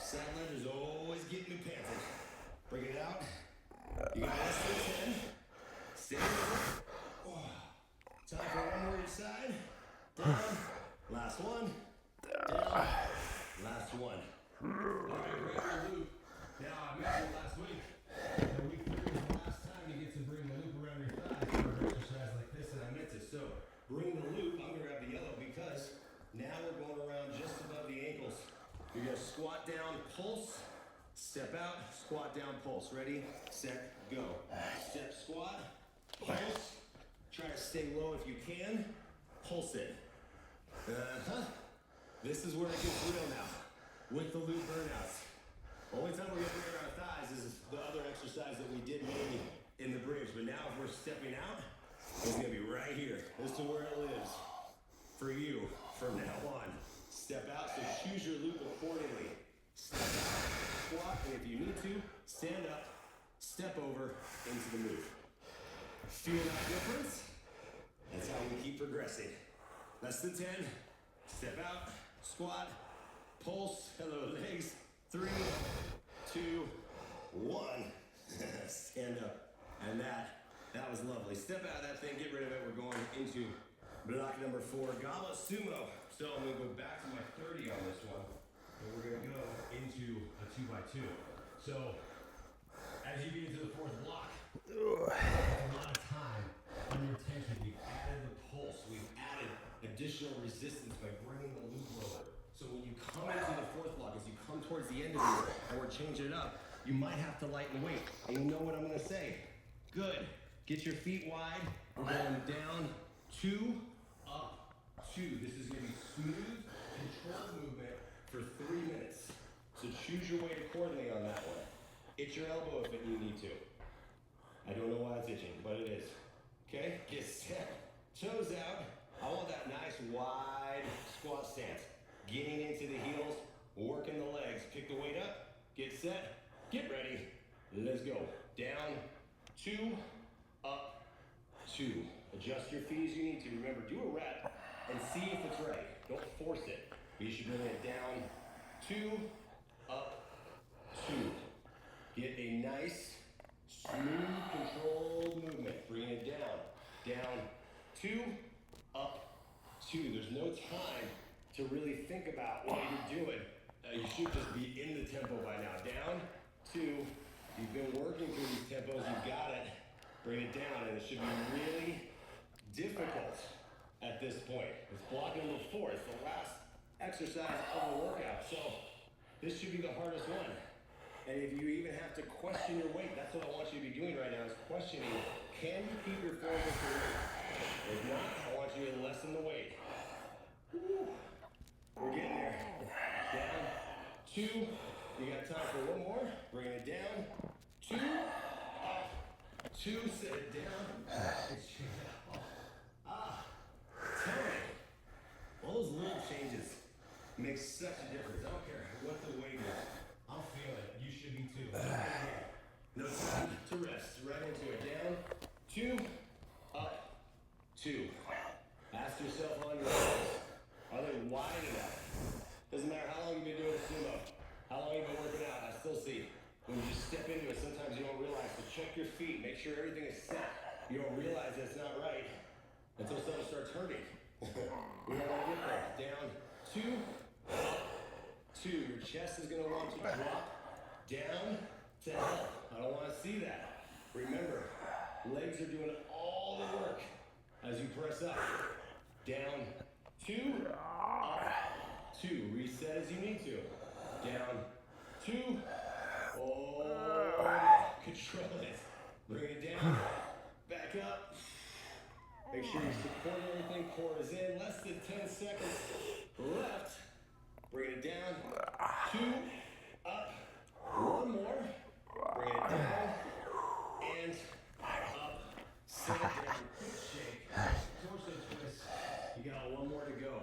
Side ledge is always getting me panting. Bring it out. You got less than 10. Stay with it. Oh. Time for one more each side. Down. Last one. Down. Last one. All right, great loop. Now, I mentioned last week, that week 3 is the last time you get to bring the loop around your thighs for an exercise like this, and I meant to. So, bring the loop. I'm going to grab the yellow because now we're going around just above the ankles. You're going to squat down, pulse, step out, squat down, pulse. Ready, set, go. Step, squat, pulse. Try to stay low if you can. Pulse it. This is where it gets real now, with the loop burnouts. Only time we're gonna bring our thighs is the other exercise that we did maybe in the bridge, but now if we're stepping out, it's gonna be right here. This is where it lives for you from now on. Step out, so choose your loop accordingly. Step out, squat, and if you need to, stand up, step over into the move. Feel that difference? That's how we keep progressing. Less than 10, step out, squat, pulse, hello legs, 3, 2, 1. Stand up. And that was lovely. Step out of that thing, get rid of it. We're going into block number 4, goblet sumo. So I'm gonna go back to my 30 on this one, and we're gonna go into a 2x2. So as you get into the 4th block, a lot of time under tension. We've added the pulse. We've added additional resistance by bringing the loop lower. So when you come into the 4th block, as you come towards the end of these, and we're changing it up, you might have to lighten weight. And you know what I'm gonna say? Good. Get your feet wide. We're going down, 2, up, 2. This is gonna be smooth, controlled movement for 3 minutes. So choose your weight accordingly on that one. Itch your elbow if you need to. I don't know why it's itching, but it is. Okay, get set. Toes out. I want that nice wide squat stance. Getting into the heels, working the legs. Pick the weight up, get set, get ready. Let's go. Down, 2, up, 2. Adjust your feet as you need to. Remember, do a rep and see if it's right. Don't force it. You should bring it down, 2, up, 2. Get a nice, smooth, controlled movement. Bring it down. Down, 2, up, 2. There's no time to really think about what you're doing. You should just be in the tempo by now. Down, 2. You've been working through these tempos. You've got it. Bring it down, and it should be really difficult at this point. It's block number 4. It's the last exercise of the workout. So this should be the hardest one. And if you even have to question your weight, that's what I want you to be doing right now, is questioning, can you keep your form with your weight? If not, I want you to lessen the weight. Woo. We're getting there. Down, 2. You got time for one more. Bring it down. 2, up, 2. Set it down. Tell me. All those little changes make such a difference. I don't care what the weight is. I'll feel it. You should be too. No time to rest. Right into it. Down, 2, up, 2. Ask yourself on your legs, are they wide enough? Doesn't matter how long you've been doing sumo, how long you've been working out. I still see when you just step into it, sometimes you don't realize. So check your feet. Make sure everything is set. You don't realize that's not right until something starts hurting. We don't want to get there. Down, 2, up, 2. Your chest is going to want to drop down to hell. I don't want to see that. Remember, legs are doing all the work. As you press up, down, 2, up, 2. Reset as you need to. Down, 2. Oh, control it. Bring it down, back up. Make sure you support everything. Core is in. Less than 10 seconds left. Bring it down, 2, up, 1 more. Bring it down, and up. Set it down, quick shake. Torso twist. You got 1 more to go.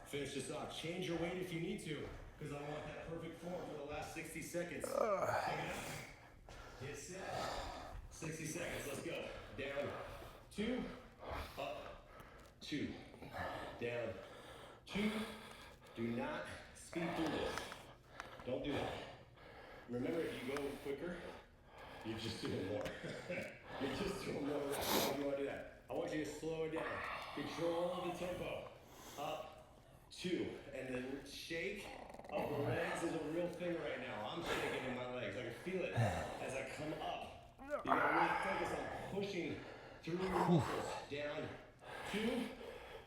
Finish this off. Change your weight if you need to, because I want that perfect form for the last 60 seconds. Pick it up. Get set. 60 seconds. Let's go. Down, 2, up, 2. Down, 2. Do not speed through this. Don't do that. Remember, if you go quicker, you're just doing more. You're just doing more. Why do you want to do that? I want you to slow it down. Control the tempo. Up, 2. And then shake of the legs is a real thing right now. I'm shaking in my legs. I can feel it as I come up. You gotta really focus on pushing through your muscles. Down, 2,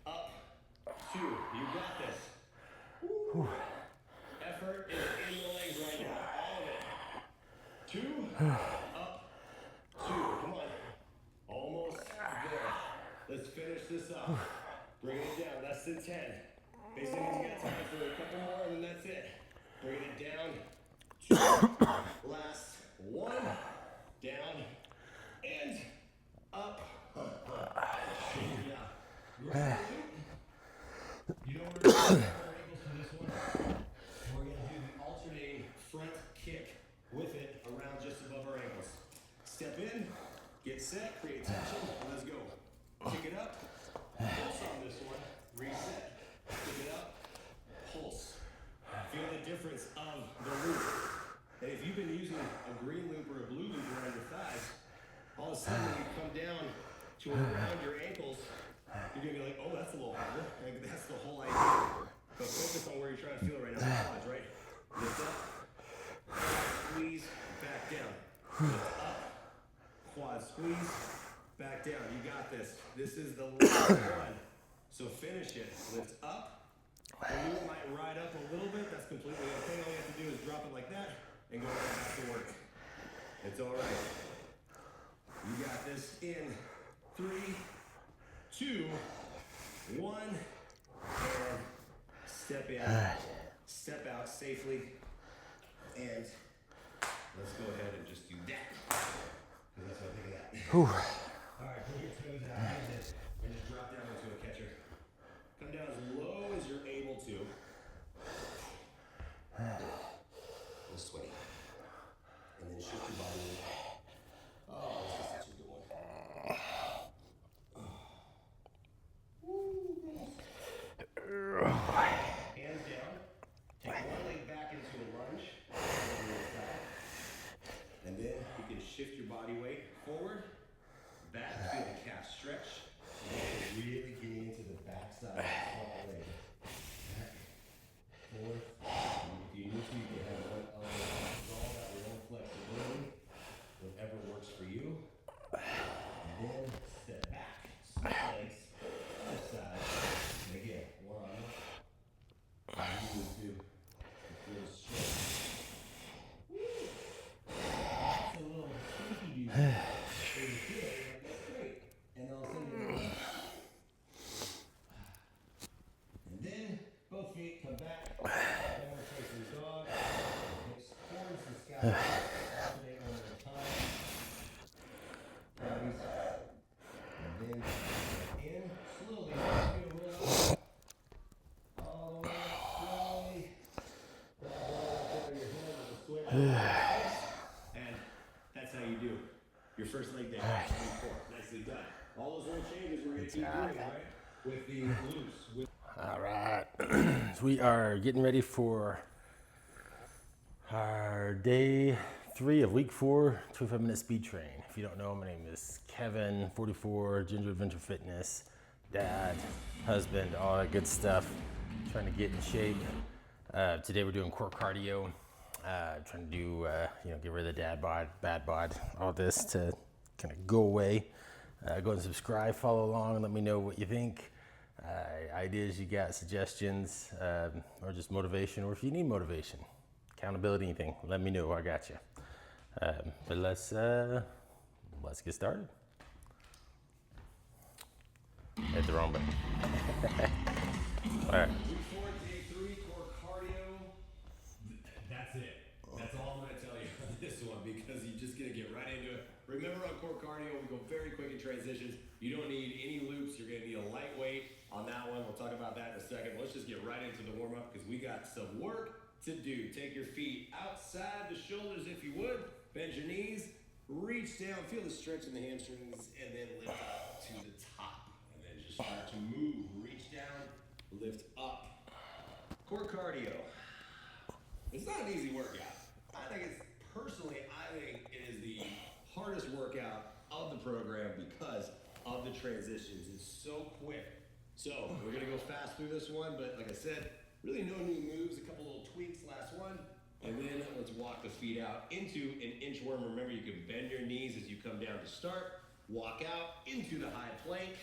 up, 2. You got this. Woo. Effort is in the legs right now. All of it. 2, up, 2. Come on. Almost there. Let's finish this up. Bring it down. Less than 10. Basically, you got time for a couple more, and then that's it. Bring it down. 2. Last 1. Down. And up. Shake it out. You know what we're going to do for ankles for this one? We're going to do the alternating front kick with it around just above our ankles. Step in, get set, create tension, and let's go. Kick it up, pulse on this one, reset, kick it up, pulse. Feel the difference of the loop. And if you've been using a green loop or a blue loop around your thighs, all of a sudden when you come down to around your ankles, you're gonna be like, oh, that's a little harder. Like, that's the whole idea. But focus on where you're trying to feel right now. Quads, right? Lift up, squeeze, back down. Lift up, quad squeeze, back down. You got this. This is the last one. So finish it. Lift up. The loop might ride up a little bit. That's completely okay. All you have to do is drop it like that and go right back to work. It's all right. You got this in 3, 2, 1, and step in, step out safely, and let's go ahead and just do that. That's what I think of that. All right, put your toes out and just drop down into a catcher. Come down as low as you're able to. A little sweaty. And then shift your body. Oh, this is such a good one. Hands down. Take one leg back into a lunge. And then you can shift your body weight forward, back, feel the calf stretch. And really getting into the backside of the front leg. Back, forward. If you need to, you can have one elbow all that your own flexibility. Whatever works for you. And then step back. Switch legs. Other side. And again, one. You need to feel straight. Woo! That's a little sneaky dude. So you feel it, like that's great. And all of a sudden you're like, and then both feet come back. Downward facing dog. Hips towards the sky. Alternate one at a time. Bodies. And then in slowly. Roll up. All the way up slowly. That ball up over your head with a switch. And that's how you do your first leg day. 4. Nicely done. All those little changes we're going to keep doing, right? With the loops. All right. So we are getting ready for our day 3 of week 4, 25-minute speed train. If you don't know, my name is Kevin, 44, Ginger Adventure Fitness, dad, husband, all that good stuff. Trying to get in shape. Today we're doing core cardio. Trying to do, get rid of the dad bod, bad bod, all this to kind of go away. Go and subscribe, follow along, and let me know what you think. Ideas you got, suggestions, or just motivation, or if you need motivation, accountability, anything, let me know. I got you. But let's get started. Hit the wrong button. All right. Week 4, day 3, core cardio. That's it. That's all I'm going to tell you on this one because you're just going to get right into it. Remember on core cardio, we go very quick in transitions. You don't need any loops. You're going to need a lightweight on that one. We'll talk about that in a second. Let's just get right into the warm-up because we got some work to do. Take your feet outside the shoulders if you would. Bend your knees. Reach down. Feel the stretch in the hamstrings and then lift up to the top. And then just start to move. Reach down. Lift up. Core cardio. It's not an easy workout. I think it is the hardest workout of the program because of the transitions. It's so quick. So we're gonna go fast through this one, but like I said, really no new moves, a couple little tweaks last one. And then let's walk the feet out into an inchworm. Remember, you can bend your knees as you come down to start. Walk out into the high plank.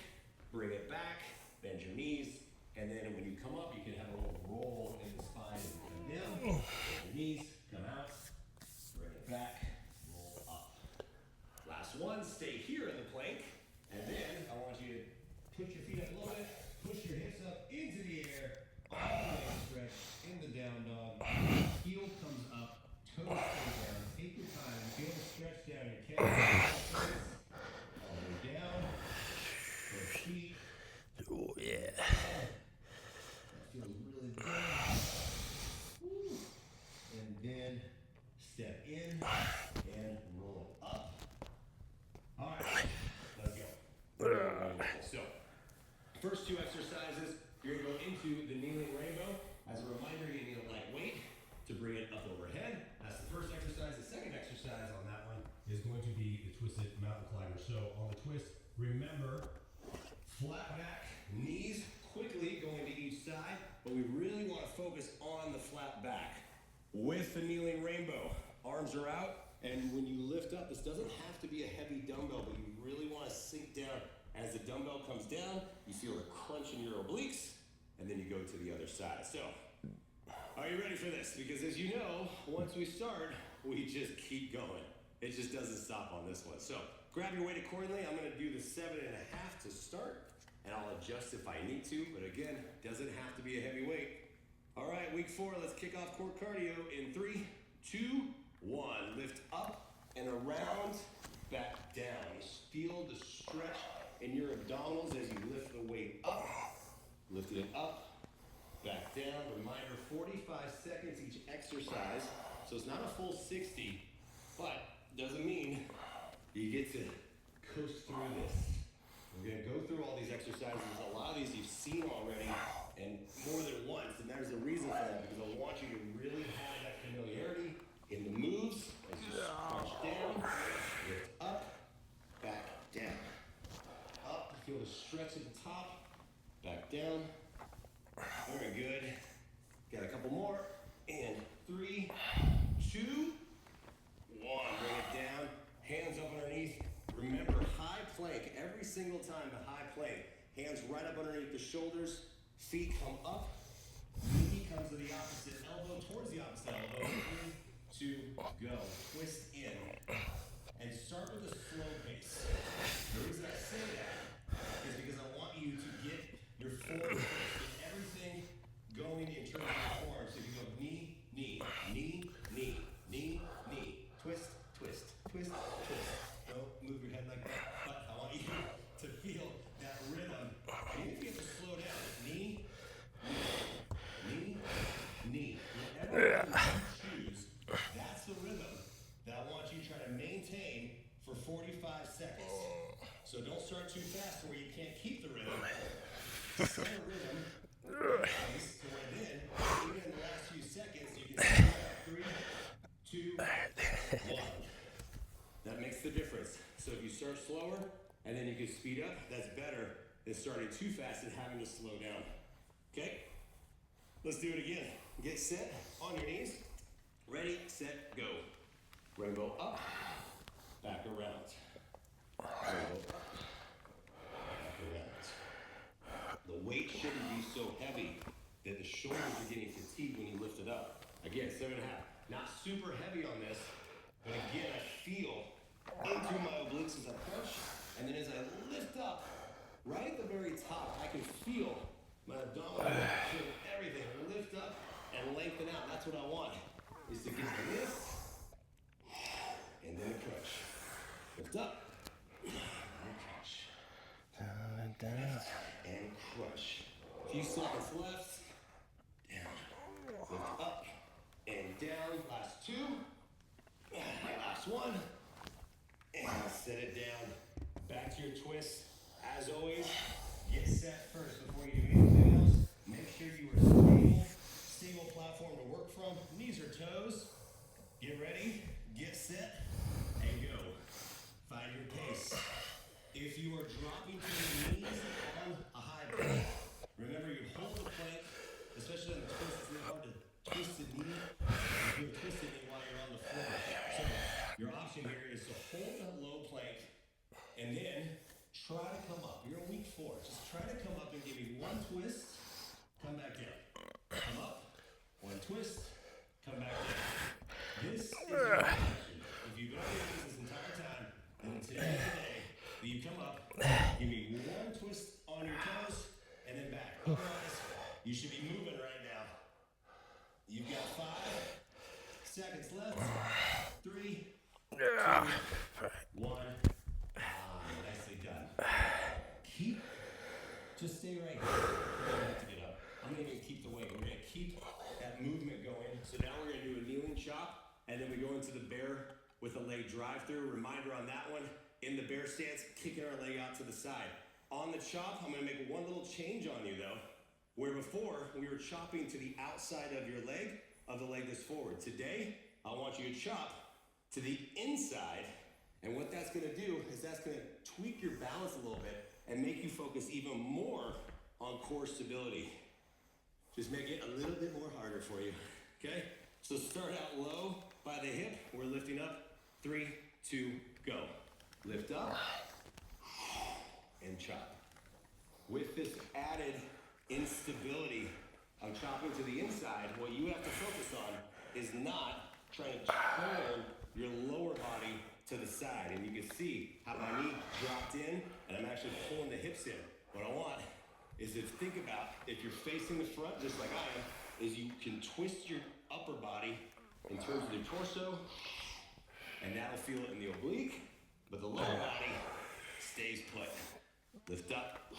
Bring it back. Bend your knees. And then when you come up, you can have a little roll in the spine and come down. Bend your knees, come out. Bring it back. Roll up. Last one, stay here in the plank. And then I want you to push your feet up a little bit. Push your hips up into the air. All the way stretch in the down dog. Heel comes up, toes stay down. Take your time. Feel the stretch down your calves. All the way down. Push feet. Oh yeah. That feels really good. Woo. And then step in and roll up. All right, let's go. So, first two exercises, you're gonna go into the kneeling rainbow. As a reminder, you need a light weight to bring it up overhead. That's the first exercise. The second exercise on that one is going to be the twisted mountain climber. So on the twist, remember, flat back, knees quickly going to each side, but we really want to focus on the flat back. With the kneeling rainbow, arms are out, and when you lift up, this doesn't have to be a heavy dumbbell, but you really want to sink down. As the dumbbell comes down, you feel a crunch in your obliques, and then you go to the other side. So, are you ready for this? Because as you know, once we start, we just keep going. It just doesn't stop on this one. So, grab your weight accordingly. I'm gonna do the 7.5 to start, and I'll adjust if I need to, but again, doesn't have to be a heavy weight. All right, week 4, let's kick off core cardio in 3, 2, 1. Lift up and around, back down. Feel the stretch in your abdominals as you lift the weight up. Lift it up, back down. Reminder, 45 seconds each exercise. So it's not a full 60, but doesn't mean you get to coast through this. We're gonna go through all these exercises. A lot of these you've seen already and more than once, and there's a reason for that because I want you to really have that familiarity in the moves as you scrunch down, lift up, back down. Up, feel the stretch at the top, back down. Very good. Got a couple more. And 3, 2, 1. Bring it down. Hands up underneath. Remember, high plank. Every single time the high plank. Hands right up underneath the shoulders. Feet come up. Knee comes to the opposite elbow, towards the opposite elbow. 3, 2, go. Twist in. And start with a slow pace. The reason I say that is because I want you to get your form first. Get everything going in terms of your form. So you go knee, knee, knee, knee, knee, knee. Twist, twist, twist, twist. Don't move your head like that. But I want you to feel that rhythm. And even if you have to slow down, knee, knee, knee, knee. Whatever you choose, that's the rhythm that I want you to try to maintain for 45 seconds. So don't start too fast where you can't keep the rhythm. Set a rhythm. So then, even in the last few seconds, you can see 3, 2, 1. That makes the difference. So if you start slower and then you can speed up, that's better than starting too fast and having to slow down. Okay? Let's do it again. Get set on your knees. Ready, set, go. Rainbow up, back around. Rainbow up, Again, 7.5. Not super heavy on this, but again, I feel into my obliques as I push, and then as I lift up, right at the very top, I can feel my abdominal, feel everything lift up and lengthen out. That's what I want, is to get the lift, and then a crunch. Lift up, and crunch. Lift and crush. A few seconds left. Down. Lift up and down. Last two. Last one. And set it down. Back to your twist. As always, get set first before you do anything else. Make sure you are stable. Stable platform to work from. Knees or toes. Get ready. Get set. And go. Find your pace. If you are dropping to your knees on a high plank, remember you hold the plank, especially on the twist. It's really hard to twist the knee. You do a twisted knee while you're on the floor. So your option here is to hold that low plank and then try to come up. You're in week 4. Just try to come up and give me one twist, come back down. Come up, one twist, come back down. This is your option. If you've been on your knees this entire time, then today is the day that you come up, give me one twist on your toes, and then back. Otherwise, you should be moving right now. You've got 5 seconds left. 3, 2, 1. Nicely done. Just stay right here. We're gonna have to get up. I'm gonna keep the weight. We're gonna keep that movement going. So now we're gonna do a kneeling chop, and then we go into the bear with a leg drive through. Reminder on that one, in the bear stance, kicking our leg out to the side. On the chop, I'm gonna make one little change on you though, where before we were chopping to the outside of your leg, of the leg that's forward. Today, I want you to chop to the inside, and what that's gonna do is that's gonna tweak your balance a little bit and make you focus even more on core stability. Just make it a little bit more harder for you, okay? So start out low by the hip. We're lifting up. 3, 2, go. Lift up and chop. With this added instability of chopping to the inside, what you have to focus on is not trying to turn your lower body to the side. And you can see how my knee dropped in and I'm actually pulling the hips in. What I want is to think about, if you're facing the front just like I am, is you can twist your upper body in terms of the torso, and that'll feel it in the oblique, but the lower body stays put. Lift up.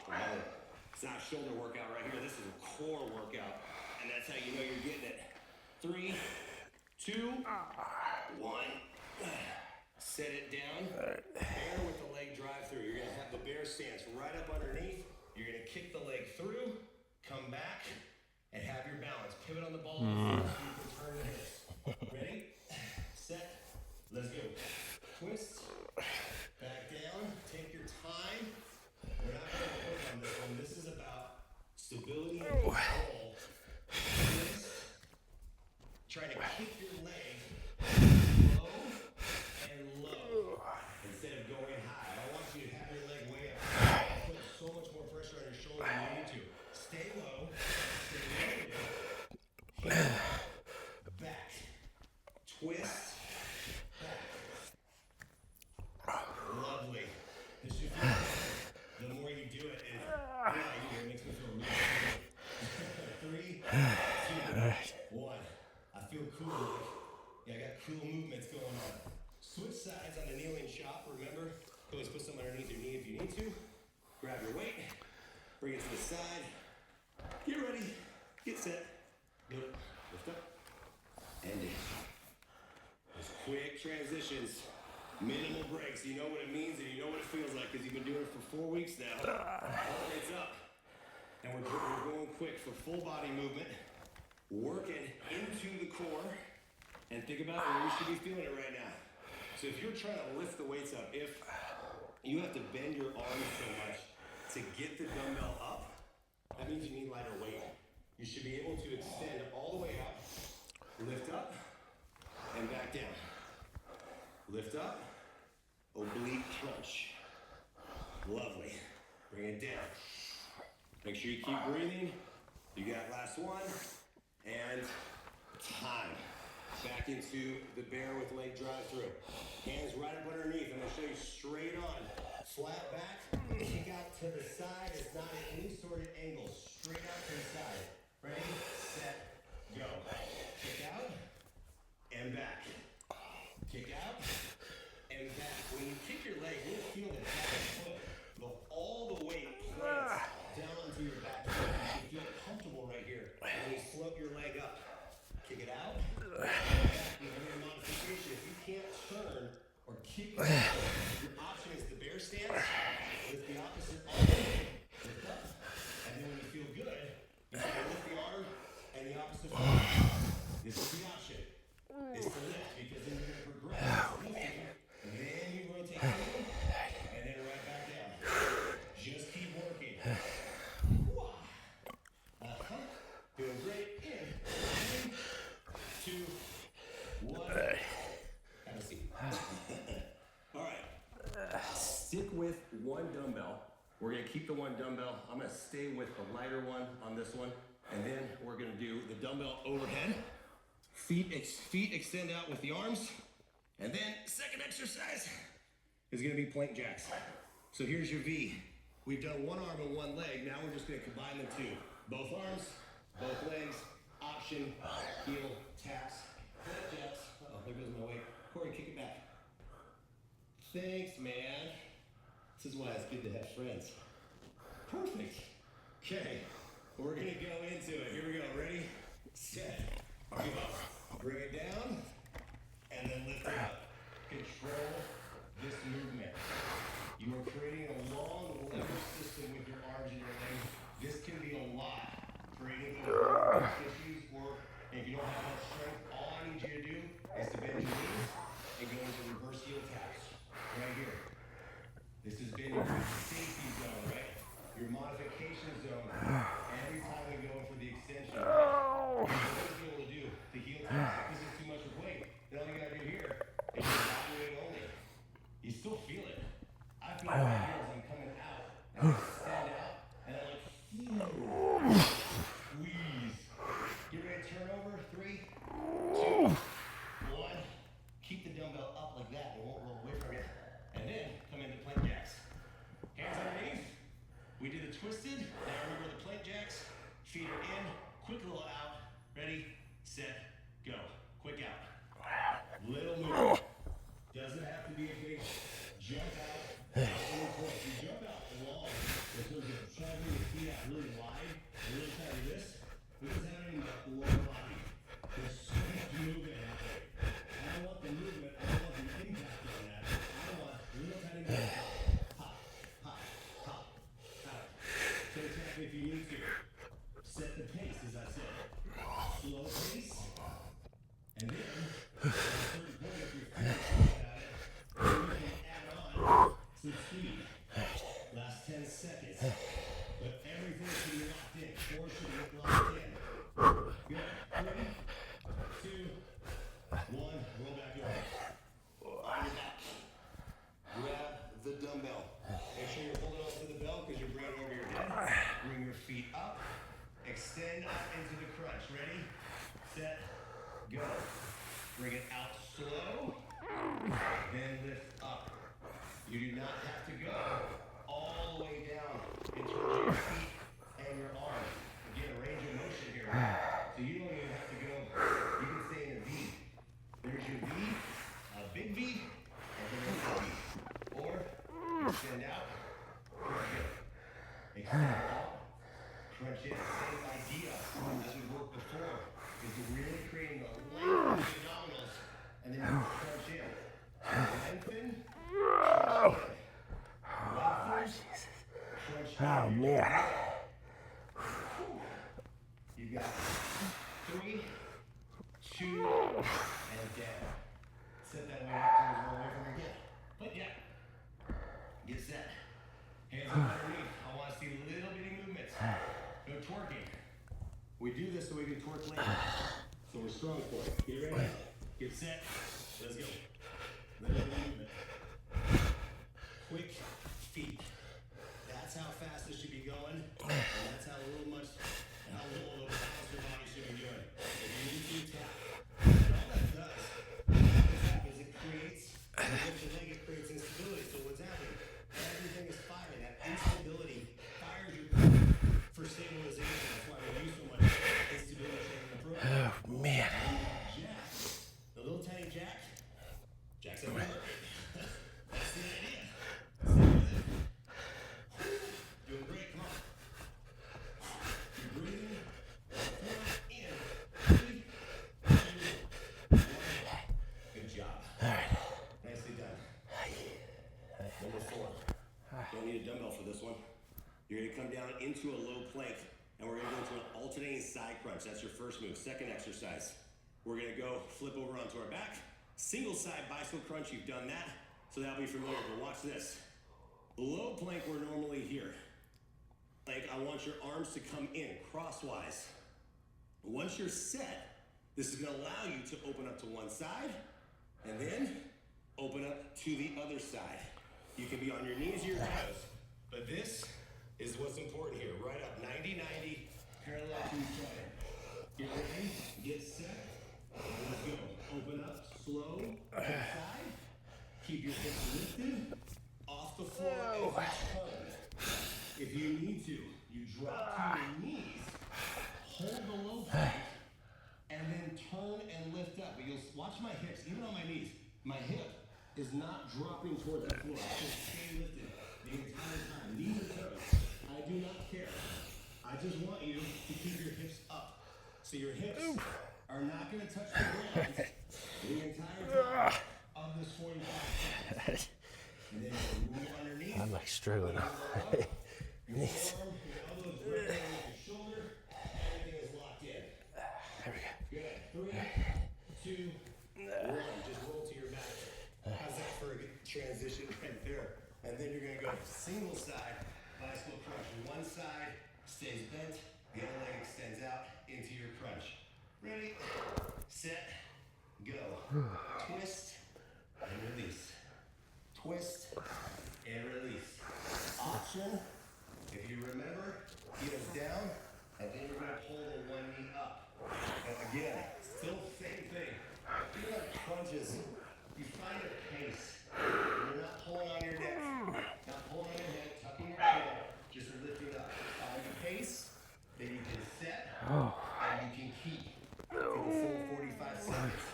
Remember, it's not a shoulder workout right here. This is a core workout, and that's how you know you're getting it. 3, 2, 1. Set it down. Bear with the leg drive through. You're gonna have the bear stance right up underneath. You're gonna kick the leg through, come back, and have your balance. Pivot on the ball so you can turn the hips. Ready? Set. Let's go. Twist. Back down. Take your time. We're not going to work on this one. This is about stability and control. Twist. Try to kick your leg low and low instead of going high. I don't want you to have your leg way up. Put so much more pressure on your shoulder than you need to. Stay low. Stay low. Hip. Back. Twist. Lovely. This should feel good. The more you do it, it makes me feel really good. 3, 2, 1. I feel cool. Yeah, I got cool movements going on. Switch sides on the kneeling chop. Remember, always put something underneath your knee if you need to. Grab your weight. Bring it to the side. Get ready. Get set. Good. Lift up. And in. Those quick transitions. Minimal breaks. You know what it means and you know what it feels like because you've been doing it for 4 weeks now. Heart rate's up. And we're going quick for full body movement. Working into the core. And think about where you should be feeling it right now. So if you're trying to lift the weights up, if you have to bend your arms so much to get the dumbbell up, that means you need lighter weight. You should be able to extend all the way up. Lift up and back down. Lift up, oblique crunch. Lovely. Bring it down. Make sure you keep breathing. You got last 1 and time. Back into the bear with leg drive through. Hands right up underneath. I'm gonna show you straight on. Flat back, kick out to the side. It's not at any sort of angle. Straight out to the side. Ready, set, go. Kick out and back. Kick out and back. When you kick your leg, you'll feel the back foot go all the way plants down onto your back foot. You feel comfortable right here. And you float your leg up. Kick it out. And back. You have a modification. If you can't turn or kick your option is the bear stance with the opposite arm. Lift up. And then when you feel good, you can lift the arm and the opposite foot. This is the option. Is to lift because then you're going to progress. Lifting, and then you rotate forward, and then right back down. Just keep working. Doing great. In 3, 2, 1. Have a seat. All right. Stick with one dumbbell. We're going to keep the one dumbbell. I'm going to stay with the lighter one on this one, and then we're going to do the dumbbell overhead. Feet extend out with the arms. And then second exercise is gonna be plank jacks. So here's your V. We've done one arm and one leg. Now we're just gonna combine the two. Both arms, both legs, option, heel, taps, plank jacks. Uh-oh, there goes my weight. Corey, kick it back. Thanks, man. This is why it's good to have friends. Perfect. Okay, we're gonna go into it. Here we go, ready, set. Give up. Bring it down, and then lift it up. Control this movement. You are creating a long lever system with your arms and your legs. This can be a lot for any of the issues, or if you don't have much strength, all I need you to do is to bend your knees and go into reverse heel taps. Right here. This has been your safety zone, right? Your modification zone. Every time we go for the extension, this is too much of weight. Then all you gotta do here is just body weight only. You still feel it. I feel it right here as I'm coming out. And I stand out. And I'm like, squeeze. Get ready to turn over. 3, 2, 1. Keep the dumbbell up like that. It won't roll away from you. And then come into plank jacks. Hands underneath. We did a twisted. Now remember the plank jacks. Feet are in. Quick little out. Ready, set, go. Quick out. Little movement. Doesn't have to be a big jump out. You jump out long in terms of traveling your feet out really wide, really tight of this. We just have it in the lower body. There's so much movement happening. I don't want the movement. I don't want the impact on that. I want little tiny movement. Hop, hop, hop, out. Take tap if you need to. Set the pace, as I said. Slow pace. And then, at a certain point, if you're feeling good about it, then you can add on some speed. Last 10 seconds. But everything should be locked in. Core should be locked in. Good. 3, 2, 1. Roll back your arms. On your back. Grab the dumbbell. Make sure you're holding on to the bell because you're bringing it over your head. Bring your feet up. Extend up into the crunch. Ready, set, go. Bring it out slow, then lift up. You do not have to go all the way down in terms of your feet and your arms. Again, a range of motion here. So you don't even have to go. You can stay in a V. There's your V, a big V, and then a little V. Or extend out, crunch in. Extend out, crunch in. Same idea as we worked before. Is you're really creating the length of the abdominals, and then you crunch in. Lengthen, crunch in. Lengthen, crunch in. Oh, man. You got 3, 2, and down. Set that way up so there's no way from your hip. But yeah, get set. Hands up underneath. I want to see little bitty movements. No twerking. We do this so we can twerk later. So we're strong for it. Get ready. Get set. Let's go. Little bitty movement. Quick feet. That's how fast this should be going. And that's how little of the balance your body should be doing. If you need to tap. you lift your leg, it creates instability. So what's happening? Everything is firing. That instability fires your core for stabilization. That's why we use so much instability training in the program. Oh, man. Jack, the little tiny Jack, Jack's a brother. That's the idea. Stay with it. Doing great. Come on. You're breathing. In. 3, 2, 1. Good job. All right. Nicely done. Number 4. Don't need a dumbbell for this one. You're going to come down into a low plank, and we're going to go into an alternating side crunch. That's your first move. Second exercise. We're going to go flip over onto our back. Single side bicycle crunch. You've done that, so that'll be familiar. But watch this. Low plank, we're normally here. Like, I want your arms to come in crosswise. Once you're set, this is going to allow you to open up to one side, and then open up to the other side. You can be on your knees or your toes, but this is what's important here. Right up, 90-90, parallel to each other. Get ready, get set, let's go. Open up, slow, to the side. Keep your hips lifted, off the floor, and turn. If you need to, you drop to your knees, hold the low plank, and then turn and lift up. But you'll watch my hips, even on my knees. My hip is not dropping towards the floor. I just stay lifted the entire time. Knees or toes. I do not care. I just want you to keep your hips up. So your hips are not going to touch the ground the entire time of this 45 seconds. And then you move underneath. I'm like struggling. Your forearm, your elbows right there with your shoulder. Everything is locked in. There we go. Good. 3, 2, 1. Just roll to your back. How's that for a good transition right there? And then you're going to go single side bicycle crunch. One side stays bent, the other leg extends out into your crunch. Ready, set, go. Twist and release. Twist and release. Option, if you remember, heels down, and then you're going to pull the one knee up. And again, still same thing. Feel like crunches. You find a pace. You're not pulling on your neck, not pulling on your head, tucking your chin, just lifting up. Find a pace that you can set and you can keep for the full 45 seconds.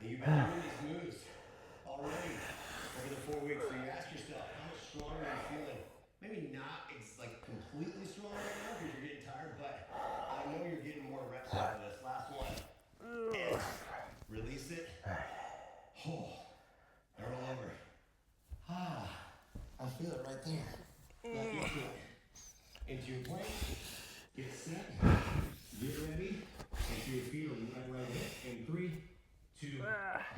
And you've been doing these moves already over the 4 weeks, so you ask yourself, how much stronger are you feeling? Maybe not like completely strong right now because you're getting tired, but I know you're getting more reps out of this. Last one. And release it. Oh, and roll over. I feel it right there. Back into it. Into your plank. Get set. Get ready. Make sure your feet are right hip. In 3, 2,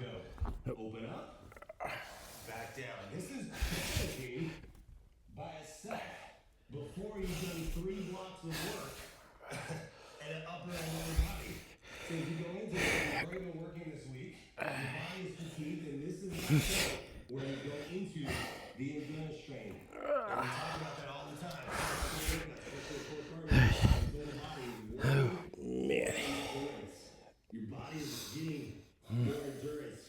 go. Open up. Back down. This is technically by itself before you've done 3 blocks of work and an upper and lower body. So if you go into it, you've already been working this week, your body is fatigued, and this is the show where you go into the endurance training. And we talk about that all the time. Oh, man. Your body is getting more endurance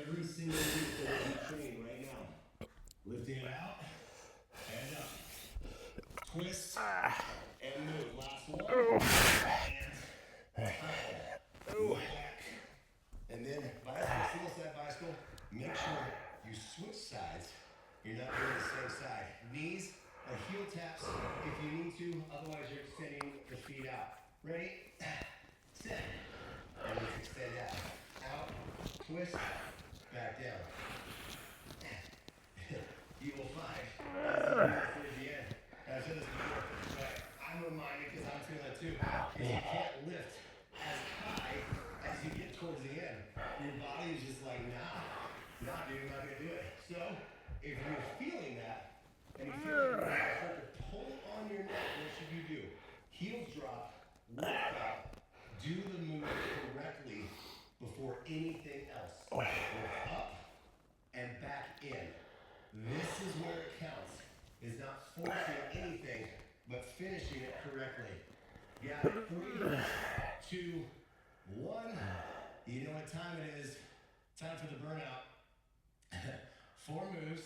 every single week that you train right now. Lifting it out and up. Twist and move. Last one. And back. And then bicycle, single side bicycle. Make sure you switch sides. You're not doing the same side. Knees or heel taps if you need to. Otherwise, you're extending the feet out. Ready? Set. And we extend out. Out. Twist. Back down. You will find towards the end. I've said this before, but I'm reminded because I'm feeling it too. Is you can't lift as high as you get towards the end. Your body is just like, nah, dude, you're not gonna do it. So if you're feeling that and you feel like you're start to pull on your neck, what should you do? Heels drop, lift up, do the move correctly before anything else. Lift up and back in. This is where it counts. Is not forcing anything, but finishing it correctly. Got it. 3, 2, 1. You know what time it is. Time for the burnout. 4 moves.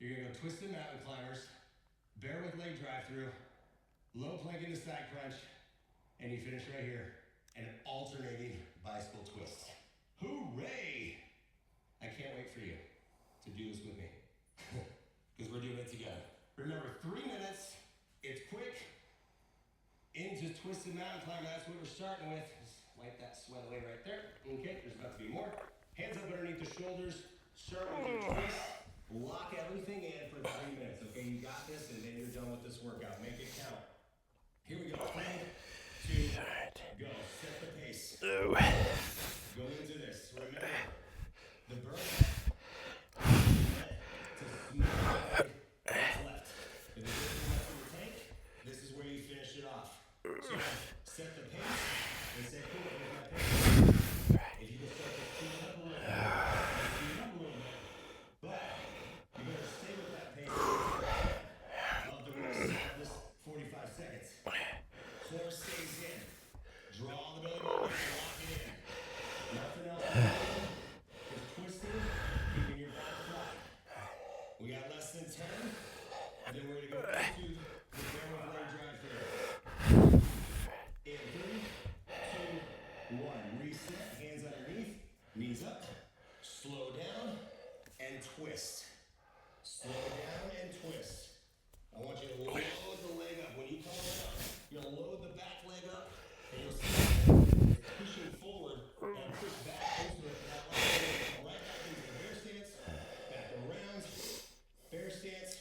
You're gonna go twisted mountain climbers, bear with leg drive through, low plank into side crunch, and you finish right here. An alternating bicycle twist. Hooray! I can't wait for you to do this with me. Because we're doing it together. Remember, 3 minutes, it's quick. Into twisted mountain climber, that's what we're starting with. Just wipe that sweat away right there. Okay, there's about to be more. Hands up underneath the shoulders. Start with your twist. Lock everything in for 3 minutes. Okay, you got this, and then you're done with this workout. Make it count. Here we go. 3, 2, go. Set the pace. Go into this. Remember, the burn to smooth that's left. If it doesn't left in your tank, this is where you finish it off. So set the pace and say, cool, here's my pace. If you can start to speed up a little bit, but you better stay with that pace of the rest of this 45 seconds. Core stays in. Draw the belly button and lock it in. Nothing else to do. Just twisting, keeping your back flat. We got less than 10, and then we're going to go into the bear with leg drive through. In 3, 2, 1. Reset, hands underneath, knees up, slow down, and twist. Slow down and twist. I want you to load the leg up. When you come up, you'll load the back leg up, and you'll see it's pushing forward and push back into it. That last leg come right back into the bear stance, back around, bear stance,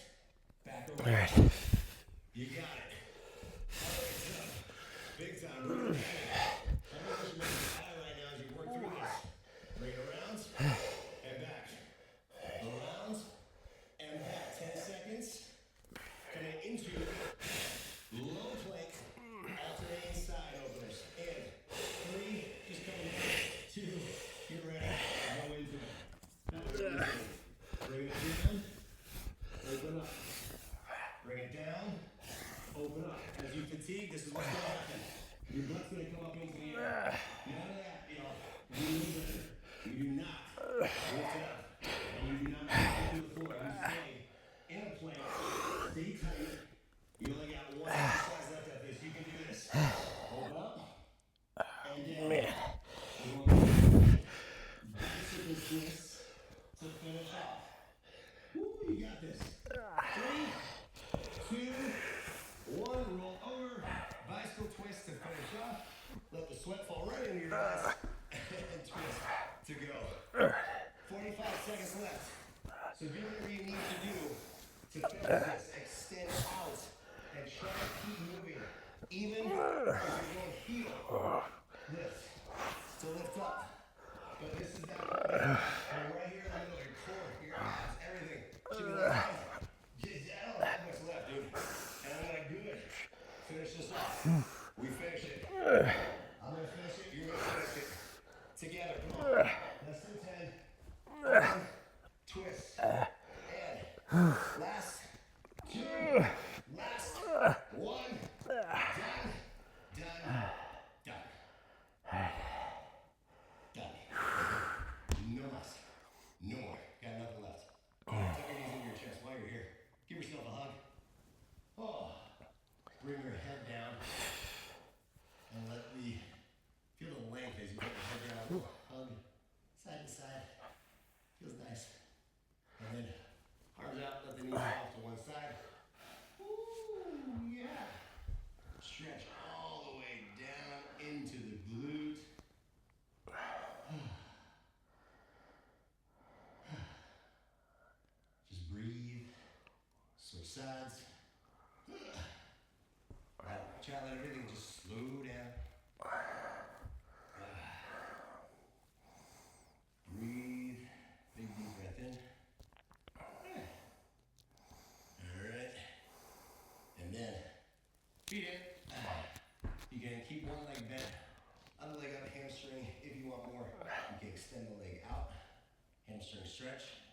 back around. All right. You got it. All right, so big time. Really high right now as you work through this. Bring it around and back. Around and back. 10 seconds. Coming into low plank, alternating side openers. In 3, just coming down. 2, get ready. Go into it. Bring it down. Open up. Bring it down. Open up. As you fatigue, this is what's going to happen. Your butt's going to come up into the air. None of that, you do not lift it up. And you do not go to the floor. You stay in a plank. Stay tight. You only got 1 exercise left of this. You can do this. Hold up. And down. You want to bicycle twists to finish off. Woo, you got this. 3, 2, 1. Roll over. Bicycle twist to finish off. Let the sweat fall right into your eyes. And twist to go. 45 seconds left. So do whatever you need to do to finish this. Extend out and try to keep moving. Even if you're going heel, lift to lift up. But this is that point. And right here in the middle, your core, your abs, everything. Should be like, I don't have much left, dude. And I'm like, good. Finish this off. We finish it. I'm going to finish it. You're going to finish it. Together. Come on. Less than 10. 1. Twist. And last 2. Last 1. Done. Done. Done. Done. No less. No more. Got nothing left. Tuck your knees into your chest while you're here. Give yourself a hug. Oh. Bring your head down. And let me feel the length as you put your head down. Hug. Side to side. Feels nice. And then arms out, let the knees off to one side. Ooh, yeah. Stretch all the way down into the glute. Just breathe. Switch sides. Try to let everything just slow down. Breathe. Big deep breath in. Alright. And then feet in. You can keep one leg bent. Other leg up, hamstring. If you want more, you can extend the leg out. Hamstring stretch.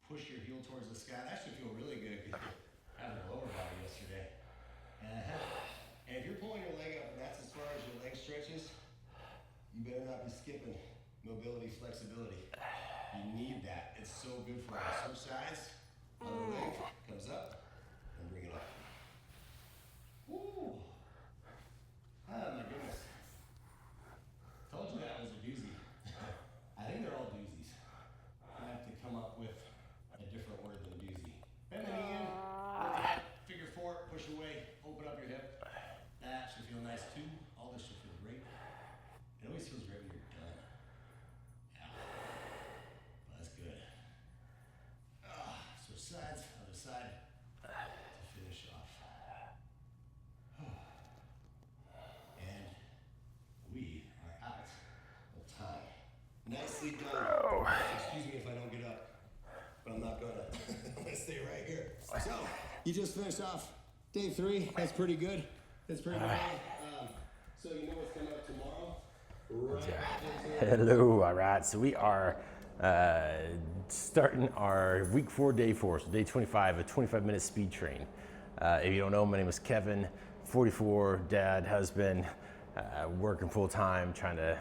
Push your heel towards the sky. That should feel really good because you had a lower body yesterday. And if you're pulling your leg up and that's as far as your leg stretches, you better not be skipping mobility, flexibility. You need that. It's so good for us. Switch sides. Other leg comes up and bring it up. Woo! Oh my goodness. Told you that was a doozy. I think they're all doozies. I have to come up with a different word than doozy. Bend the knee in, figure four, push away, open up your hip. That should feel nice too. All this should feel great. It always feels great when you're done. Yeah. Well, that's good. Switch sides, other side to finish off. And we are out of time. Nicely done. Excuse me if I don't get up, but I'm not gonna. I'm gonna stay right here. So, you just finished off day 3. That's pretty good. That's pretty good. So you know what's coming up tomorrow? Right. Hello, all right. So we are starting our week 4, day 4, so day 25, a 25-minute speed train. If you don't know, my name is Kevin, 44, dad, husband, working full time, trying to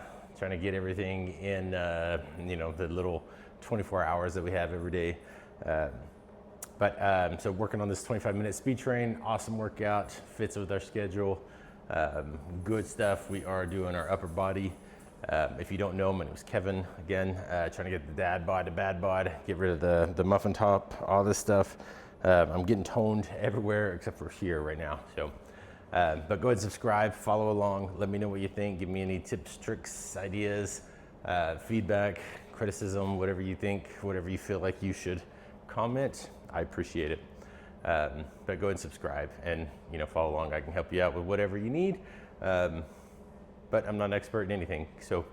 get everything in, the little 24 hours that we have every day. So working on this 25-minute speed train, awesome workout, fits with our schedule. Good stuff. We are doing our upper body. If you don't know, my name is Kevin. Again, trying to get the dad bod to bad bod, get rid of the muffin top, all this stuff. I'm getting toned everywhere except for here right now. So, but go ahead and subscribe, follow along. Let me know what you think. Give me any tips, tricks, ideas, feedback, criticism, whatever you think, whatever you feel like you should comment. I appreciate it. But go ahead and subscribe and follow along. I can help you out with whatever you need. But I'm not an expert in anything, so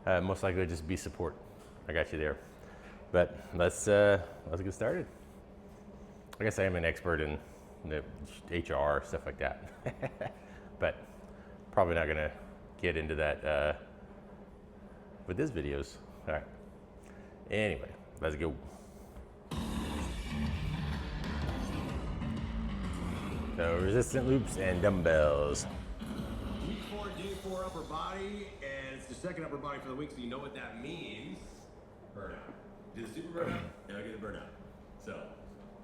most likely just be support. I got you there. But let's get started. I guess I am an expert in the HR stuff like that, but probably not gonna get into that with this videos. All right. Anyway, let's go. So resistant loops and dumbbells. Week 4, day 4 upper body, and it's the second upper body for the week, so you know what that means. Burnout. Do the super burnout, and I get the burnout. So,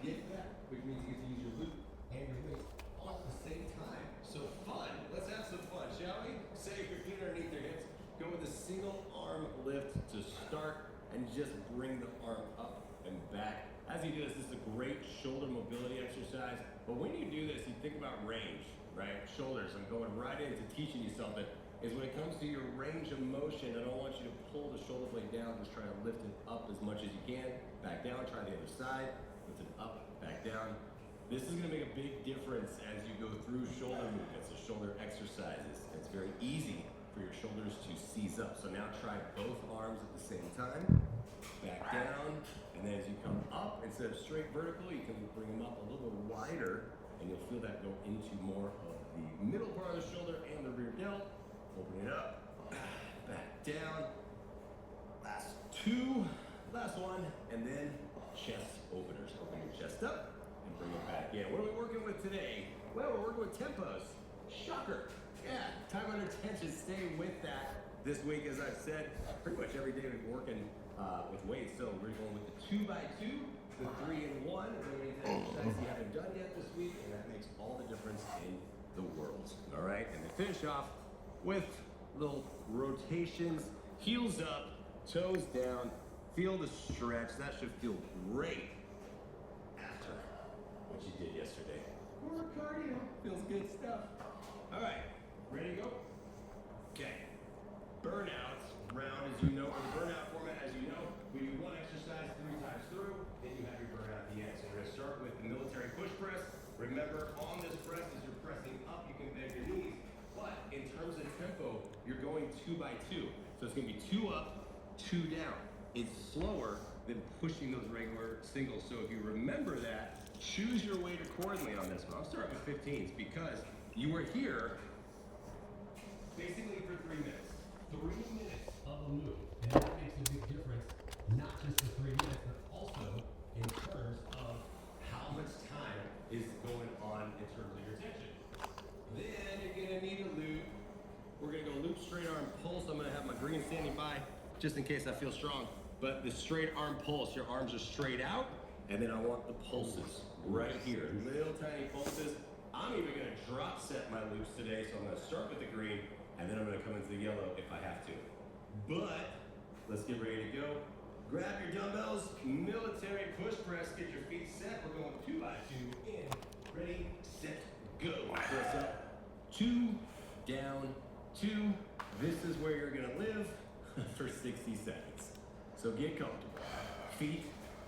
get that, which means you get to use your loop and your weight all at the same time. So fun. Let's have some fun, shall we? Save your feet underneath your hips. Go with a single arm lift to start, and just bring the arm up and back. As you do this, this is a great shoulder mobility exercise. But when you do this, you think about range, right? Shoulders, I'm going right into teaching you something, is when it comes to your range of motion, I don't want you to pull the shoulder blade down, just try to lift it up as much as you can. Back down, try the other side, lift it up, back down. This is gonna make a big difference as you go through shoulder movements, the shoulder exercises. It's very easy for your shoulders to seize up. So now try both arms at the same time, back down, and then as you come up, instead of straight vertical, you can bring them up a little bit wider, and you'll feel that go into more of the middle part of the shoulder and the rear delt. Open it up, back down. Last 2, last one, and then chest openers. Open your chest up and bring it back in. What are we working with today? Well, we're working with tempos. Shocker. Yeah, time under tension. Stay with that this week. As I've said, pretty much every day we've been working with weights. So we're going with the 2x2, the 3-in-1, and then we need to exercise you haven't done yet this week, and that makes all the difference in the world. All right, and then finish off with little rotations, heels up, toes down. Feel the stretch. That should feel great after what you did yesterday. More cardio. Feels good stuff. All right, ready to go? Okay. Burnout round, as you know, or the burnout format, as you know, we do one exercise 3 times through, then you have your burnout at the end. So we're gonna start with the military push press. Remember, on this press, as you're pressing up, you can bend your knees. But in terms of tempo, you're going 2x2. So it's gonna be 2 up, 2 down. It's slower than pushing those regular singles. So if you remember that, choose your weight accordingly on this one. I'll start with 15s because you were here basically for 3 minutes. 3 minutes of a move. And that makes a big difference, not just for 3 minutes, but also in terms of how much time is going on in terms of your tension. Then you're gonna need a loop. We're gonna go loop, straight arm pulse. I'm gonna have my green standing by just in case I feel strong. But the straight arm pulse, your arms are straight out And then I want the pulses right here, little tiny pulses. I'm even gonna drop set my loops today, so I'm gonna start with the green, and then I'm gonna come into the yellow if I have to. But let's get ready to go. Grab your dumbbells, military push press, get your feet set. We're going 2 by 2 in, ready, set, go. Press up, 2, down, 2. This is where you're gonna live for 60 seconds. So get comfortable. Feet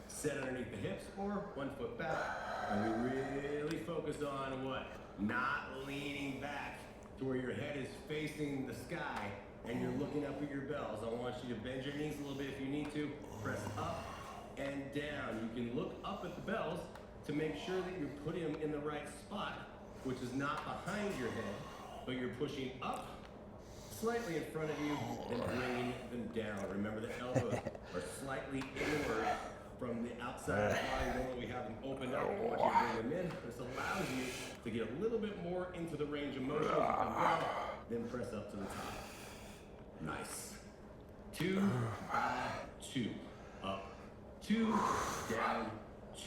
set underneath the hips or 1 foot back. And we really focus on what? Not leaning back to where your head is facing the sky and you're looking up at your bells. I want you to bend your knees a little bit if you need to. Press up and down. You can look up at the bells to make sure that you're putting them in the right spot, which is not behind your head, but you're pushing up slightly in front of you and bringing them down. Remember, the elbows are slightly inward from the outside of the body. Normally we have them open up. I want you to bring them in. This allows you to get a little bit more into the range of motion. Come down, then press up to the top. Nice. 2 by 2. Up. 2, down,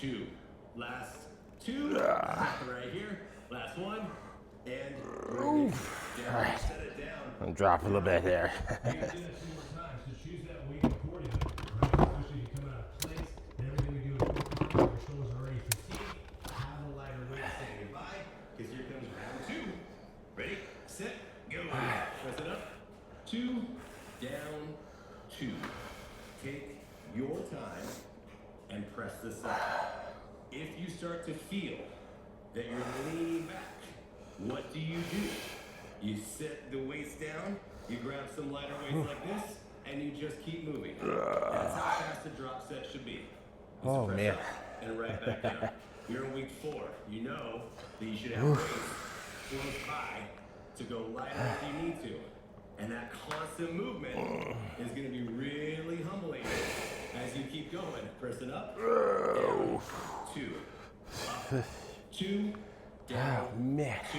2. Last 2. Right here. Last 1. And bring it down. Right. Set it down. I'm dropping a little bit there. You can do that 2 more times. Just choose that weight accordingly, right? Especially if you come out of place and everything we do is working, your shoulders are already fatigued. Have a lighter weight standing by, because here comes round 2. Ready, set, go. Press it up. 2, down, 2. Take your time and press this up. If you start to feel that you're leaning back, what do? You set the weights down, you grab some lighter weights like this, and you just keep moving. That's how fast the drop set should be. Just Oh, press man. up and right back down. You're in week 4. You know that you should have weights close by to go lighter if you need to. And that constant movement is going to be really humbling as you keep going. Press it up, down, 2, up, 2, down, Oh, man. 2.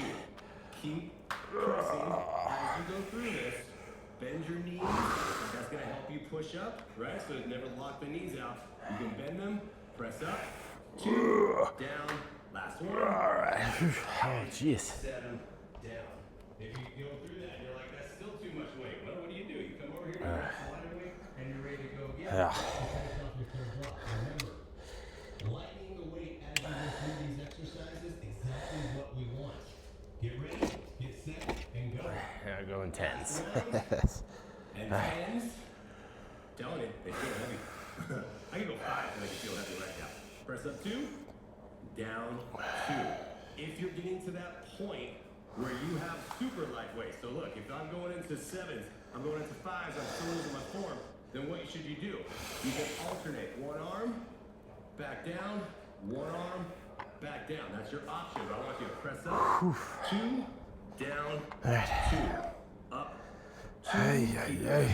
Keep pressing as you go through this. Bend your knees. That's going to help you push up, right? So never lock the knees out. You can bend them, press up, 2, down, last 1. All right. Oh, jeez. Set them down. If you go through that and you're like, that's still too much weight, well, what do? You come over here, you grab some lighter weight, and you're ready to go again. Yeah. Remember, lightening the weight as you go through these exercises is exactly what we want. Get ready, get set, and go. Yeah, I'm going 10s. And 10s, telling you, they feel heavy. I can go 5 and they can feel heavy right now. Press up 2, down 2. If you're getting to that point where you have super lightweight, so look, if I'm going into 7s, I'm going into 5s, I'm still losing my form, then what should you do? You can alternate. One arm, back down, one arm, back down. That's your option, but I want you to press up, 2, down, 2, up, 2, down,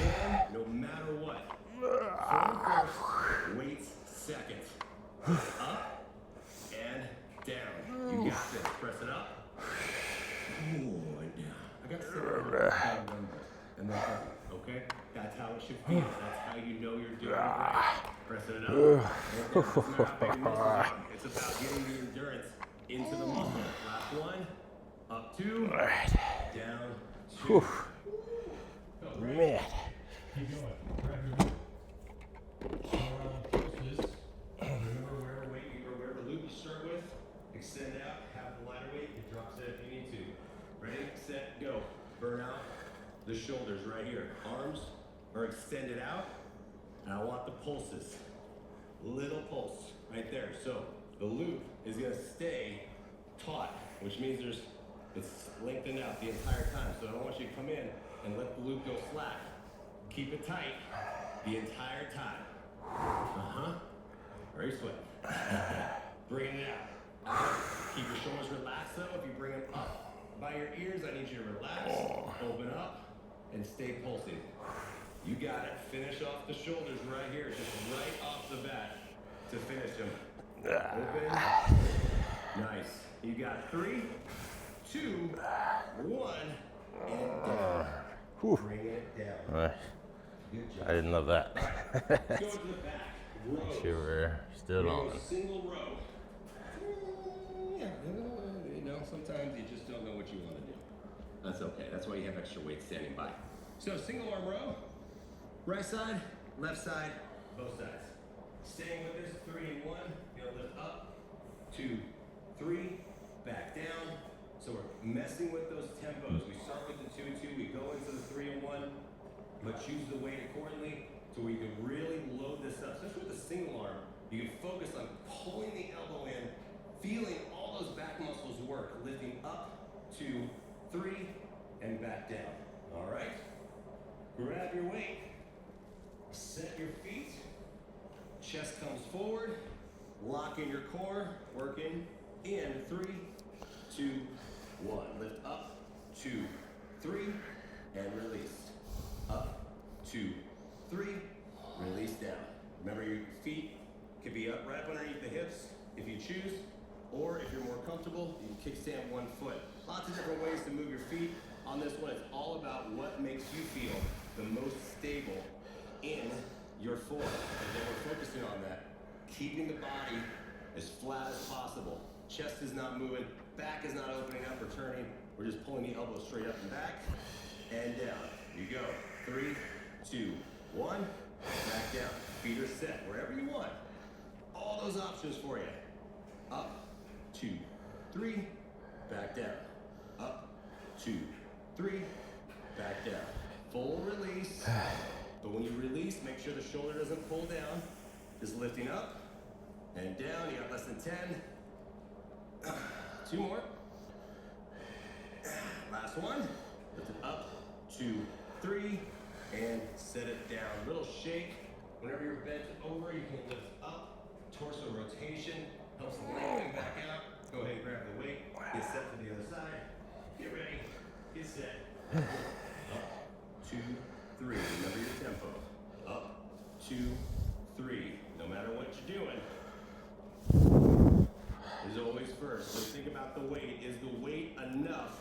no matter what. Form first, weights second. Up and down. You got this. Press it up. Ooh, and down. I got 7 and then okay? That's how it should feel. That's how you know you're doing it right. Pressing it up. It's about getting the endurance into the muscle. Last 1. Up 2. Down 2. Man. Keep going. Grab your loop. Go around the pulses. Remember wherever loop you start with, extend out, have the lighter weight, you drop set if you need to. Ready, set, go. Burn out the shoulders right here. Arms are extended out, and I want the pulses. Little pulse right there. So the loop is gonna stay taut, which means it's lengthened out the entire time. So I don't want you to come in and let the loop go slack. Keep it tight the entire time. Very sweaty. Bring it out. Keep your shoulders relaxed though. If you bring them up by your ears, I need you to relax, open up, and stay pulsing. You got it. Finish off the shoulders right here, just right off the bat to finish them. Open. Nice. You got 3, 2, 1, and down. Bring it down. All right. Good job. I didn't love that. Go to the back. rows. Sure, we're still We're gonna on. go single row. Yeah, you know, sometimes you just don't know what you want to do. That's okay. That's why you have extra weight standing by. So single arm row, right side, left side, both sides. Staying with this, 3 and 1. You're gonna lift up, 2, 3, back down. So we're messing with those tempos. We start with the 2-2, we go into the 3 and 1, but choose the weight accordingly so we can really load this up. Especially with the single arm, you can focus on pulling the elbow in, feeling all those back muscles work, lifting up, 2, 3, and back down. All right? Grab your weight, set your feet, chest comes forward, lock in your core, working in 3, 2, 1. Lift up, 2, 3, and release. Up, 2, 3, release down. Remember your feet could be up right underneath the hips if you choose, or if you're more comfortable, you can kickstand one foot. Lots of different ways to move your feet. On this one, it's all about what makes you feel the most stable in your form. And then we're focusing on that, keeping the body as flat as possible. Chest is not moving, back is not opening up or turning. We're just pulling the elbows straight up and back and down. You go. 3, 2, 1. Back down. Feet are set wherever you want. All those options for you. Up, 2, 3, back down. Up, 2, 3, back down. Full release. But when you release, make sure the shoulder doesn't pull down. Just lifting up and down. You got less than 10. 2 more. Last one. Lift it up, 2, 3, and set it down. Little shake. Whenever you're bent over, you can lift up. Torso rotation helps lengthen back out. Go ahead and grab the weight. Get set to the other side. Get ready. Get set. Up, 2, 3. Remember your tempo. Up, 2, 3. No matter what you're doing, is always first. So think about the weight. Is the weight enough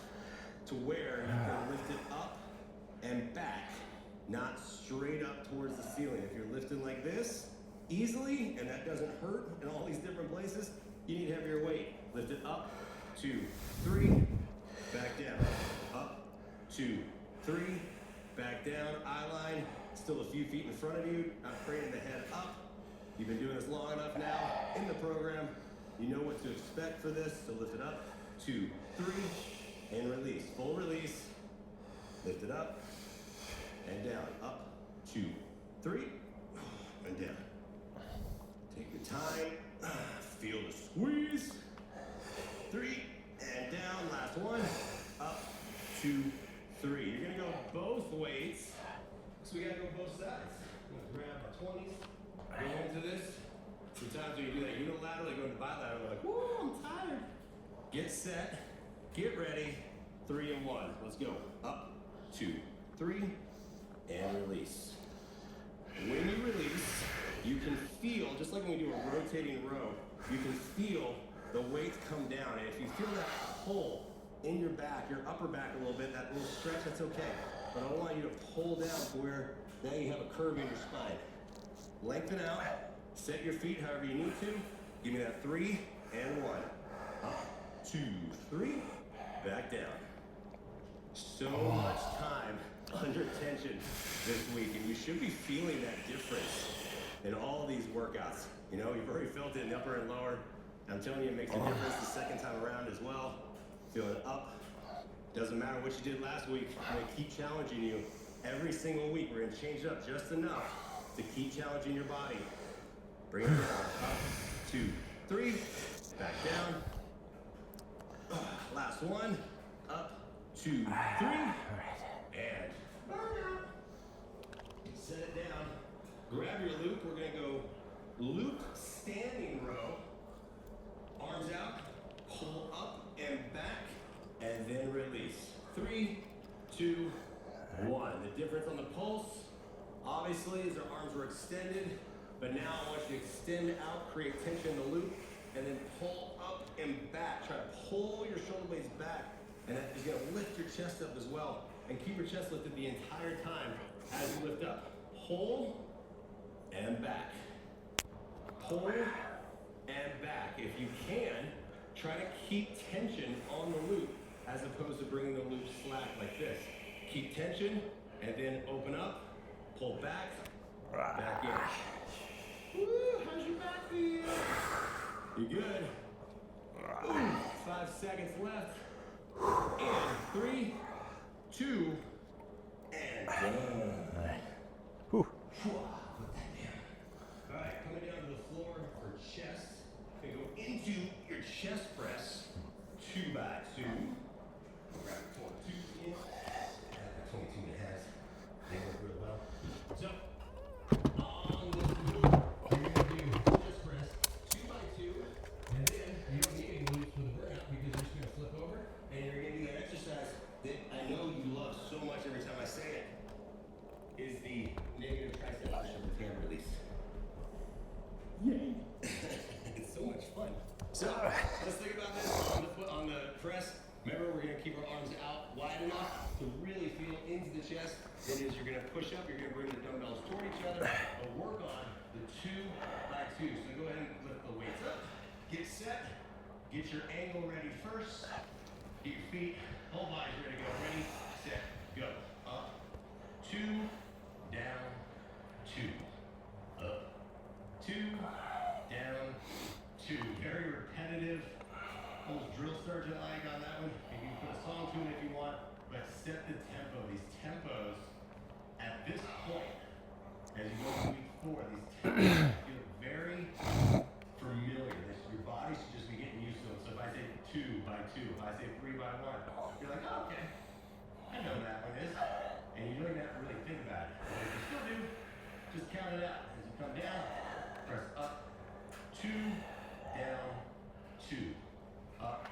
to where you can lift it up and back, not straight up towards the ceiling? If you're lifting like this easily, and that doesn't hurt in all these different places, you need heavier weight. Lift it up, 2, 3, back down. Up, 2, 3, back down. Eye line, still a few feet in front of you, not craning the head up. You've been doing this long enough now in the program. You know what to expect for this, so lift it up, 2, 3, and release. Full release. Lift it up and down. Up, 2, 3, and down. Take your time. Feel the squeeze. 3, and down. Last one. Up, 2, 3. You're gonna go both weights, so we gotta go both sides. I'm gonna grab our 20s, go into this. Sometimes when you do that unilaterally, go into bilateral, like, woo, I'm tired. Get set, get ready, 3 and 1. Let's go. Up, 2, 3, and release. When you release, you can feel, just like when we do a rotating row, you can feel the weights come down. And if you feel that pull in your back, your upper back a little bit, that little stretch, that's okay. But I don't want you to pull down to where now you have a curve in your spine. Lengthen out. Set your feet however you need to. Give me that 3 and 1. Up, 2, 3, back down. So much time under tension this week, and you should be feeling that difference in all these workouts. You know, you've already felt it in the upper and lower. I'm telling you, it makes a difference the second time around as well. Feel it up. Doesn't matter what you did last week. I'm gonna keep challenging you every single week. We're gonna change it up just enough to keep challenging your body. Bring it down. Up, 2, 3, back down. Last one. Up, 2, 3, and burn out. Set it down. Grab your loop. We're gonna go loop standing row. Arms out, pull up and back, and then release. 3, 2, 1. The difference on the pulse, obviously, is our arms were extended. But now I want you to extend out, create tension in the loop, and then pull up and back. Try to pull your shoulder blades back, and that is gonna lift your chest up as well. And keep your chest lifted the entire time as you lift up. Pull and back. pull and back. If you can, try to keep tension on the loop as opposed to bringing the loop slack like this. Keep tension and then open up, pull back in. Woo, how's your back feel? You good? Ooh, 5 seconds left. And 3, 2, and done. Whew. Put that down. All right, coming down to the floor for chest. And go into your chest press, 2 by 2. Grab 22 in. Got 22 in the heads. They work real well. So, on this move, you're going to do chest press, 2 by 2. And then you don't need any loops for the burnout because you're just going to flip over. And you're going to do that exercise that I know you love so much every time I say it. Is the negative tricep push-up with hand release. Yay! It's so much fun. So let's think about this on the press. Remember, we're going to keep our arms out wide enough to really feel into the chest. Then as you're going to push up, you're going to bring the dumbbells toward each other, but work on the 2 by 2. So go ahead and lift the weights up. Get set. Get your angle ready first. Get your feet, whole body's ready to go. Ready, set, go. Up, 2, down, 2. Up, 2, down, 2. Very repetitive. Almost drill sergeant like on that one. You can put a song to it if you want, but set the tempo. These tempos at this point, as you go to week 4, these tempos feel very familiar. Your body should just be getting used to them. So if I say 2 by 2, if I say 3 by 1, you're like, oh, okay, I know that one is. And you don't even have to really think about it. But if you still do, just count it out. As you come down, press up, 2, down, 2, up,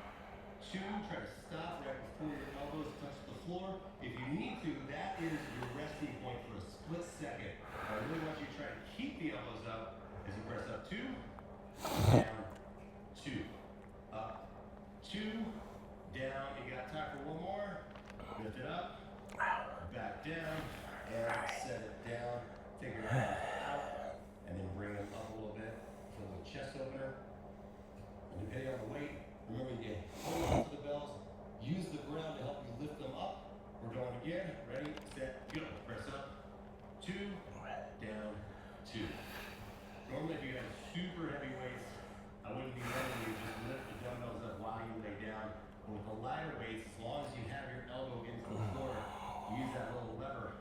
2. Try to stop right before your elbows touch the floor. If you need to, that is your resting point for a split second. I really want you to try to keep the elbows up as you press up 2, down, 2, up, 2, down. You got time for one more. Lift it up, back down, and set it down. Take your hands out, and then bring them up a little bit. So the chest opener. And depending on the weight, remember you can hold on to the bells, use the ground to help you lift them up. We're going again. Ready, set, go. Press up, 2, down, 2. Normally if you have super heavy weights, I wouldn't be letting you just lift the dumbbells up while you lay down. But with the lighter weights, as long as you have your elbow into the floor, use that little lever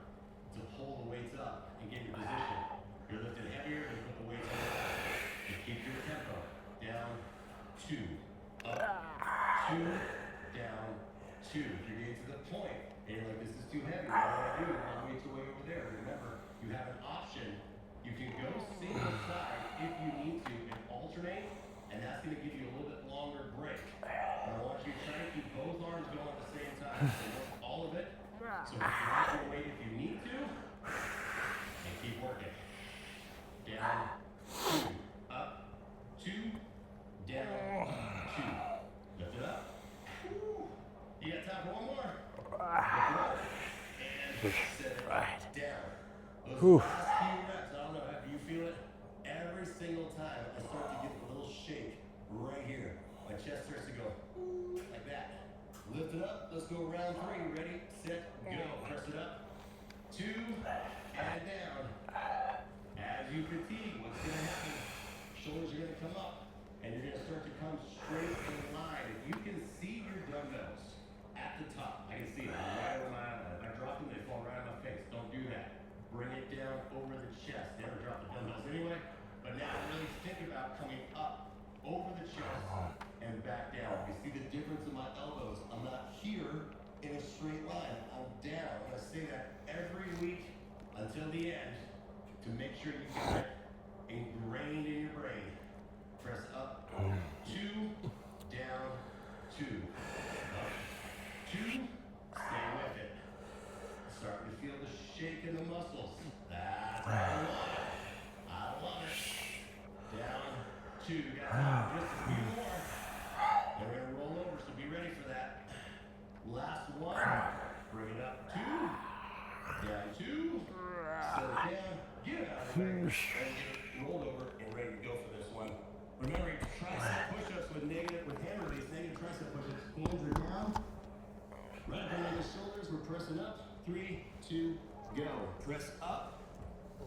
to pull the weights up and get your position. You're lifting heavier, you put the weights on the back. You keep your tempo. Down, 2, up, 2, down, 2. If you're getting to the point and you're like, this is too heavy, what do I do? I'll weights away over there. Remember, you have an option. You can go single side if you need to and alternate, and that's going to give you a little bit longer break. And I want you to try to keep both arms going at the same time. So work all of it. So drop your weight if you need to, and keep working. Down, 2, up, 2, down, 2. Lift it up. Woo. You got time for one more. Lift it up. And set it down. Those last few reps, I don't know, do you feel it? Every single time I start to get a little shake right here. My chest starts to go like that. Lift it up. Let's go round 3. Ready, set, go. Press it up. 2 and down. As you fatigue, what's going to happen? Shoulders are going to come up, and you're going to start to come straight in line. If you can see your dumbbells at the top, I can see them right over my eyelid. If I drop them, they fall right on my face. Don't do that. Bring it down over the chest. Never drop the dumbbells anyway. But now really think about coming up over the chest and back down. You see the difference in my elbows. I'm not here in a straight line. I'm down. I'm going to say that every week until the end to make sure you get it ingrained in your brain. Press up, 2, down, 2. Up, 2, stay with it. Starting to feel the shake in the muscles. That's what I want it. I want it. Down, 2. Got time for just a few more. And we're going to roll over, so be ready for that. Last one. Bring it up, 2. Down, 2. Set it down. Get out of there. And get rolled over and ready to go for this one. hands are down. Right up under the shoulders, we're pressing up. 3, 2, go. Press up,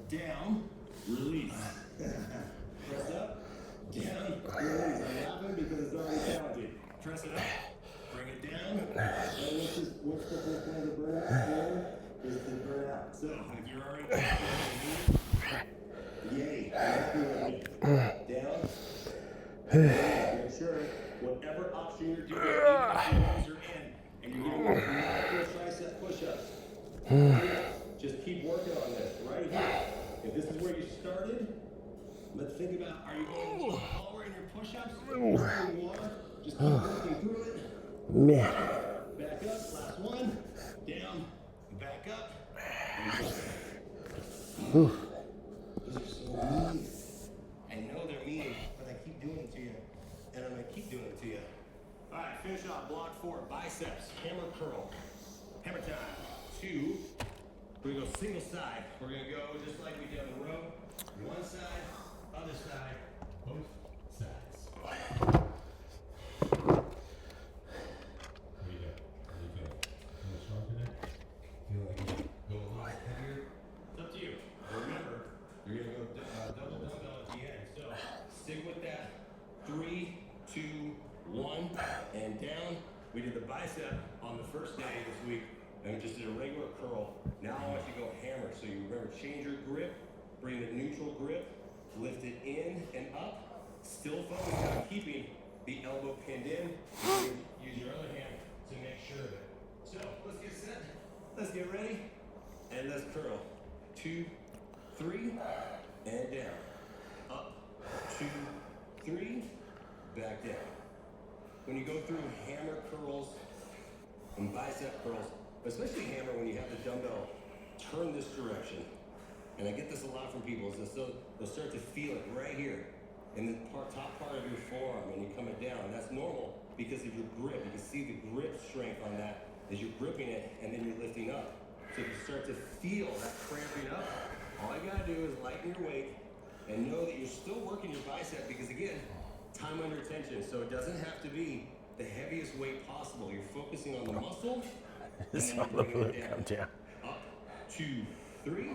down, release. Press up, down, release. I'm laughing because it's already challenging. Press it up, bring it down. And what's the first one to burn out? Is to burn out. So if you're already yay, let's do it. Down. Make sure whatever option you're doing, even if your knees are in, and you're doing macro tricep push-ups, just keep working on this right here. If this is where you started, let's think about, are you going a little lower in your push-ups? If you are, just keep working through it. Man. Back up, last one. Down, back up. Whew. Those are so mean. I know they're mean, but I keep doing it to you. And I'm going to keep doing it to you. All right, finish off block 4, biceps, hammer curl. Hammer time. 2. We're going to go single side. We're going to go just like we did on the row. One side, other side, both sides. There you go. How do you feel? Feel strong today? Feel like you go a little heavier? It's up to you. Remember, you're going to go double dumbbell at the end. So stick with that. 3, 2, 1, and down. We did the bicep on the first day this week, and we just did a regular curl. Now I want you to go hammer. So you remember, change your grip, bring the neutral grip, lift it in and up, still focus on keeping the elbow pinned in. Use your other hand to make sure of it. So let's get set, let's get ready, and let's curl. 2, 3, and down. Up, 2, 3, back down. When you go through hammer curls and bicep curls, especially hammer when you have the dumbbell, turn this direction. And I get this a lot from people, is they'll start to feel it right here in the top part of your forearm when you're coming down. And that's normal because of your grip. You can see the grip strength on that as you're gripping it and then you're lifting up. So if you start to feel that cramping up, all you gotta do is lighten your weight and know that you're still working your bicep because again, time under tension. So it doesn't have to be the heaviest weight possible. You're focusing on the muscle and then you're bringing it down. Up, 2, 3,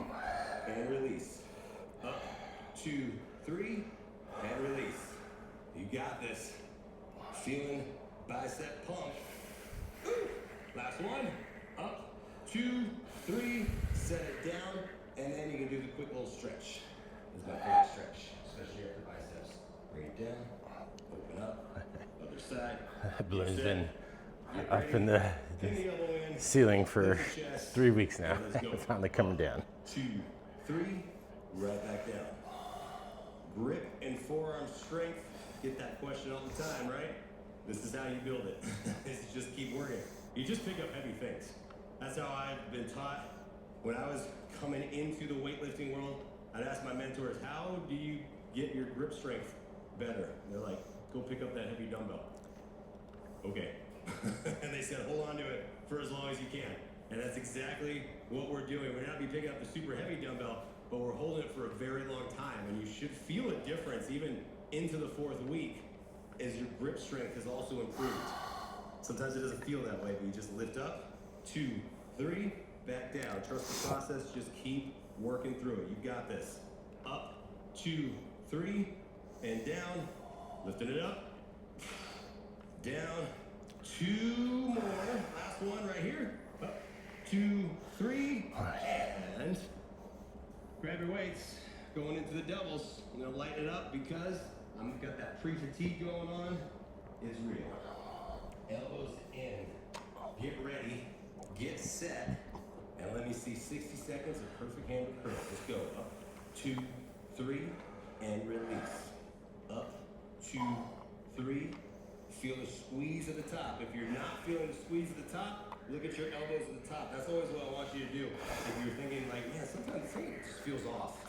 and release. Up, 2, 3, and release. You got this. Feeling bicep pump. Last one. Up, 2, 3, set it down, and then you can do the quick little stretch. This is my favorite stretch, especially after biceps. Bring it down, open up, other side. That balloon's been up in the ceiling for 3 weeks now. Finally coming down. 2, 3, right back down. Grip and forearm strength. Get that question all the time, right? This is how you build it. This is just keep working. You just pick up heavy things. That's how I've been taught. When I was coming into the weightlifting world, I'd ask my mentors, how do you get your grip strength better? And they're like, go pick up that heavy dumbbell. Okay. And they said, hold on to it for as long as you can. And that's exactly what we're doing. We're not be picking up the super heavy dumbbell, but we're holding it for a very long time. And you should feel a difference even into the 4th week as your grip strength has also improved. Sometimes it doesn't feel that way, but you just lift up, 2, 3, back down. Trust the process, just keep working through it. You got this. Up, 2, 3, and down. Lifting it up, down, 2 more. Last one right here. Up, 2, 3, and grab your weights. Going into the doubles. I'm gonna lighten it up because I've got that pre-fatigue going on. It's real. Elbows in. Get ready. Get set. And let me see 60 seconds of perfect hammer curl. Let's go. Up, 2, 3, and release. Up, 2, 3. Feel the squeeze at the top. If you're not feeling the squeeze at the top, look at your elbows at the top. That's always what I want you to do. If you're thinking like, man, sometimes it just feels off.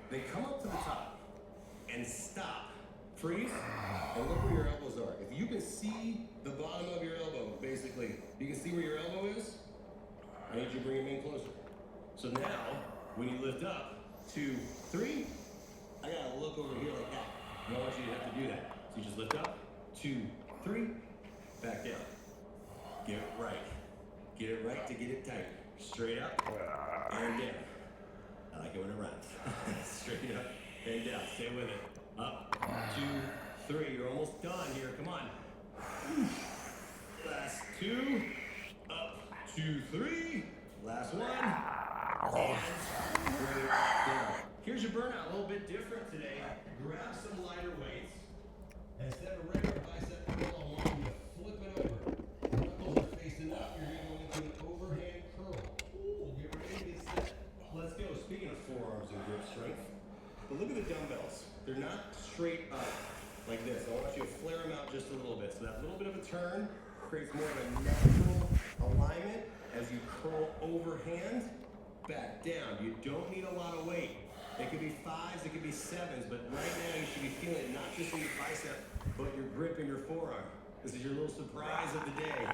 Then come up to the top and stop. Freeze, and look where your elbows are. If you can see the bottom of your elbow, basically, you can see where your elbow is, I need you to bring them in closer. So now, when you lift up, 2, 3, I gotta look over here like that. I don't want you to have to do that. So you just lift up, 2, 3, back down. Get it right. Get it right to get it tight. Straight up and down. I like it when it rhymes. Straight up and down. Stay with it. Up, 2, 3. You're almost done here. Come on. Last 2. Up, 2, 3. Last 1. And bring it down. Here's your burnout. A little bit different today. Grab some lighter weights. And instead of a regular bicep curl, I want you to flip it over. Knuckles are facing up. You're going to go into an overhand curl. Ooh, get ready to get set. Let's go. Speaking of forearms and grip strength, but look at the dumbbells. They're not straight up like this. I want you to flare them out just a little bit. So that little bit of a turn creates more of a natural alignment as you curl overhand, back down. You don't need a lot of weight. It could be 5s, it could be 7s, but right now you should be feeling it not just in your bicep, but your grip in your forearm. This is your little surprise of the day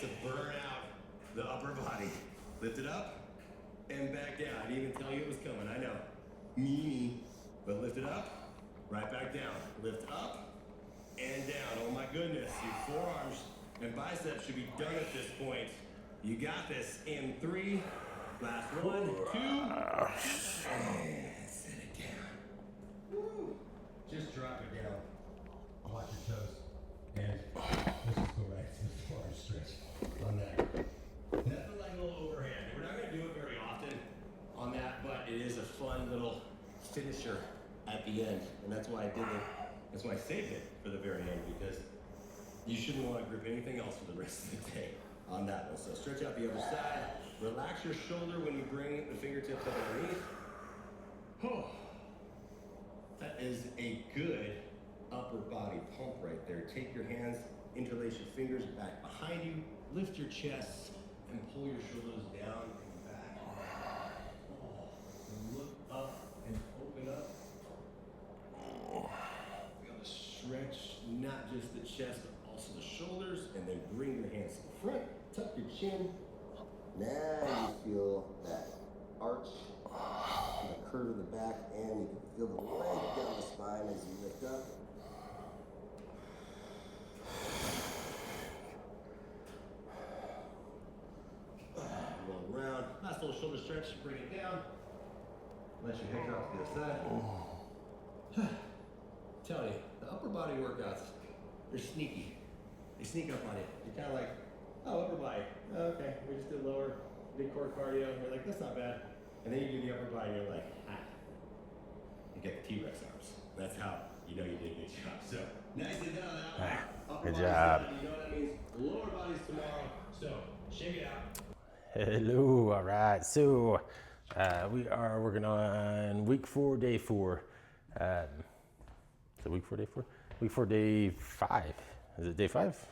to burn out the upper body. Lift it up and back down. I didn't even tell you it was coming, I know. Me, but lift it up, right back down. Lift up and down. Oh my goodness, your forearms and biceps should be done at this point. You got this in 3. Last 1, 2, and set it down. Woo. Just drop it down. Watch your toes. And let's just go right to the forearm stretch on that. Nothing like a little overhand. We're not going to do it very often on that, but it is a fun little finisher at the end. And that's why I did it. That's why I saved it for the very end, because you shouldn't want to grip anything else for the rest of the day on that one. So stretch out the other side. Relax your shoulder when you bring the fingertips up underneath. Oh, that is a good upper body pump right there. Take your hands, interlace your fingers back behind you, lift your chest, and pull your shoulders down and back. Oh, look up and open up. We got to stretch not just the chest, but also the shoulders, and then bring your hands to the front, tuck your chin. Now you feel that arch and the curve of the back, and you can feel the length down the spine as you lift up. Roll around. Nice little shoulder stretch. Bring it down. Let your hips out to the other side. Tell you, the upper body workouts, they're sneaky. They sneak up on you. You're kind of like, oh, upper body. Okay, we just did lower, did core cardio. You're like, that's not bad. And then you do the upper body, and you're like, you get the T-Rex arms. That's how you know you did a good job. So, nicely done on that one. Upper Good body's job. done. You know what that means? Lower body's tomorrow. So, shake it out. Hello, all right. So we are working on week 4, day 4. So week 4, day 4? Week 4, day 5. Is it day 5?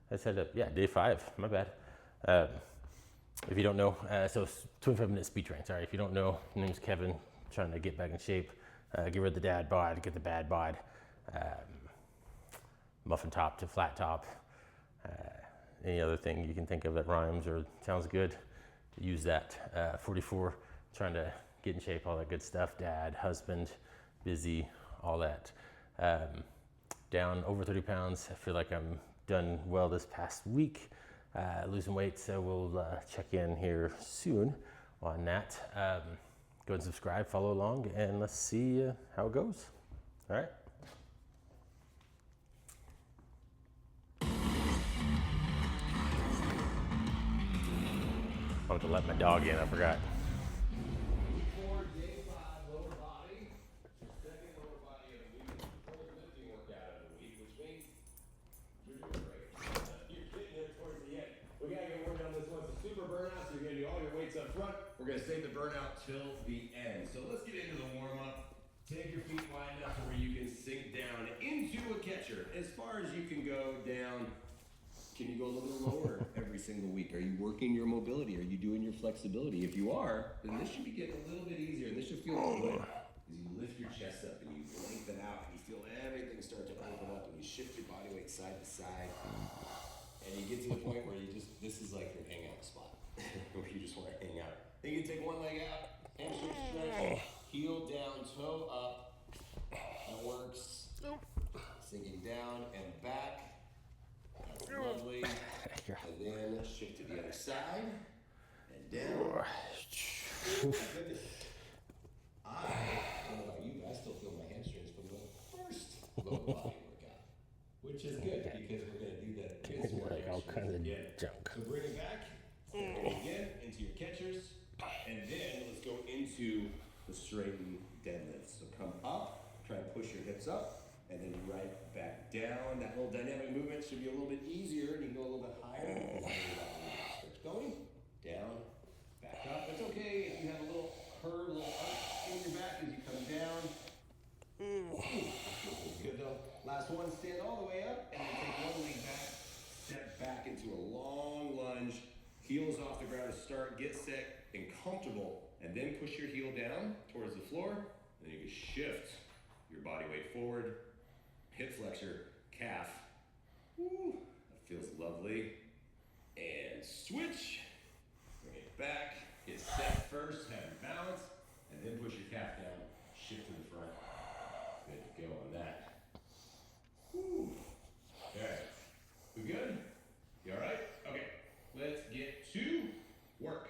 I said, yeah, day 5. My bad. If you don't know, so it's 25-minute speed train. Sorry, if you don't know, my name's Kevin. Trying to get back in shape, get rid of the dad bod, get the bad bod, muffin top to flat top. Any other thing you can think of that rhymes or sounds good, use that. 44, trying to get in shape, all that good stuff. Dad, husband, busy, all that. Down over 30 pounds. I feel like I'm done well this past week, losing weight. So we'll check in here soon on that. Go and subscribe, follow along, and let's see how it goes. All right. I want to let my dog in, I forgot. Week 4, day 5, lower body. Your second lower body of the week. Fourth lifting workout of the week, which means you're doing great. You're getting there towards the end. We gotta get work on this one. It's a super burnout, so you're gonna do all your weights up front. We're gonna save the burnout till the end. So let's get into the warm-up. Take your feet wide enough where you can sink down into a catcher. As far as you can go down. Can you go a little lower every single week? Are you working your mobility? Are you doing your flexibility? If you are, then this should be getting a little bit easier, and this should feel good. As you lift your chest up and you lengthen out, and you feel everything start to open up, and you shift your body weight side to side, and you get to the point where you just, this is like your hangout spot, where you just want to hang out. Then you take one leg out, hamstring stretch, heel down, toe up. That works. Sinking down and back. Lovely. And then shift to the other side and down. Oh my goodness. I don't know about you, but I still feel my hamstrings from the first lower body workout, which is good because we're going to do that again. Like all kinds of junk. So bring it back, step it again into your catchers, and then let's go into the straightened deadlifts. So come up, try and push your hips up, and then right back down. That little dynamic movement should be a little bit easier, and you can go a little bit higher. Start going, down, back up. It's okay if you have a little curve, a little arch in your back as you come down. Good though. Last one, stand all the way up, and then take one leg back, step back into a long lunge, heels off the ground to start, get set and comfortable, and then push your heel down towards the floor, and then you can shift your body weight forward, hip flexor, calf. Woo, that feels lovely. And switch, bring it back, get set first, have your balance, and then push your calf down, shift to the front. Good to go on that. Woo. Okay, we good? You all right? Okay, let's get to work.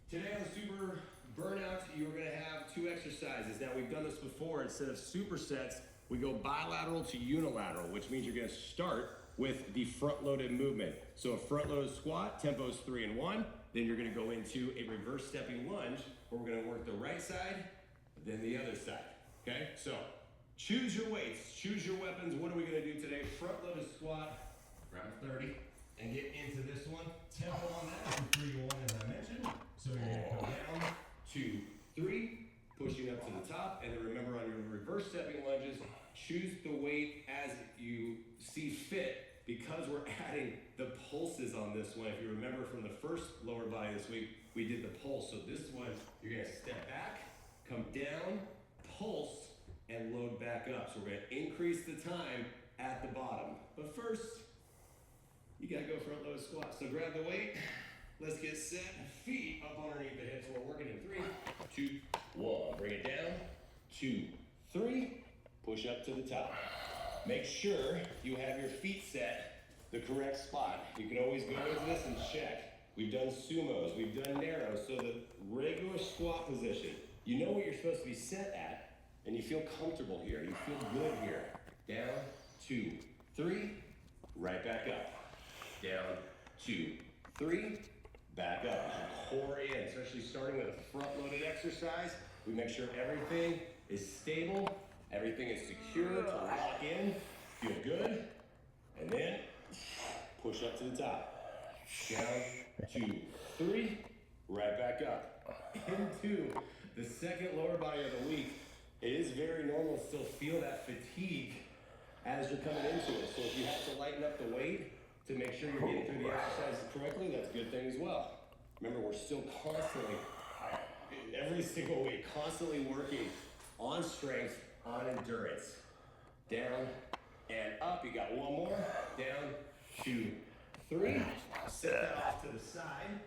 Today on the super burnout, you're gonna have 2 exercises. Now we've done this before. Instead of supersets, we go bilateral to unilateral, which means you're gonna start with the front-loaded movement. So a front-loaded squat, tempo is 3 and 1. Then you're gonna go into a reverse stepping lunge, where we're gonna work the right side, then the other side, okay? So choose your weights, choose your weapons. What are we gonna do today? Front-loaded squat, grab a 30, and get into this one. Tempo on that is 3 to 1, as I mentioned. So you're gonna come down, 2, 3, pushing up to the top, and then remember on your reverse stepping lunges, choose the weight as you see fit, because we're adding the pulses on this one. If you remember from the first lower body this week, we did the pulse. So this one, you're gonna step back, come down, pulse, and load back up. So we're gonna increase the time at the bottom. But first, you gotta go front load squat. So grab the weight, let's get set, feet up underneath the hips. We're working in 3, 2, 1. Bring it down, 2, 3, push up to the top. Make sure you have your feet set the correct spot. You can always go into this and check. We've done sumos, we've done narrows, so the regular squat position, you know what you're supposed to be set at, and you feel comfortable here, you feel good here. Down, 2, 3, right back up. Down, 2, 3, back up. Core in, especially starting with a front-loaded exercise. We make sure everything is stable, everything is secure to lock in, feel good, and then push up to the top. Down, 2, 3, right back up. Into the second lower body of the week. It is very normal to still feel that fatigue as you're coming into it. So if you have to lighten up the weight to make sure you're getting through the exercises correctly, that's a good thing as well. Remember, we're still constantly, every single week, constantly working on strength, on endurance. Down and up. You got one more. Down, 2, 3. Set that off to the side.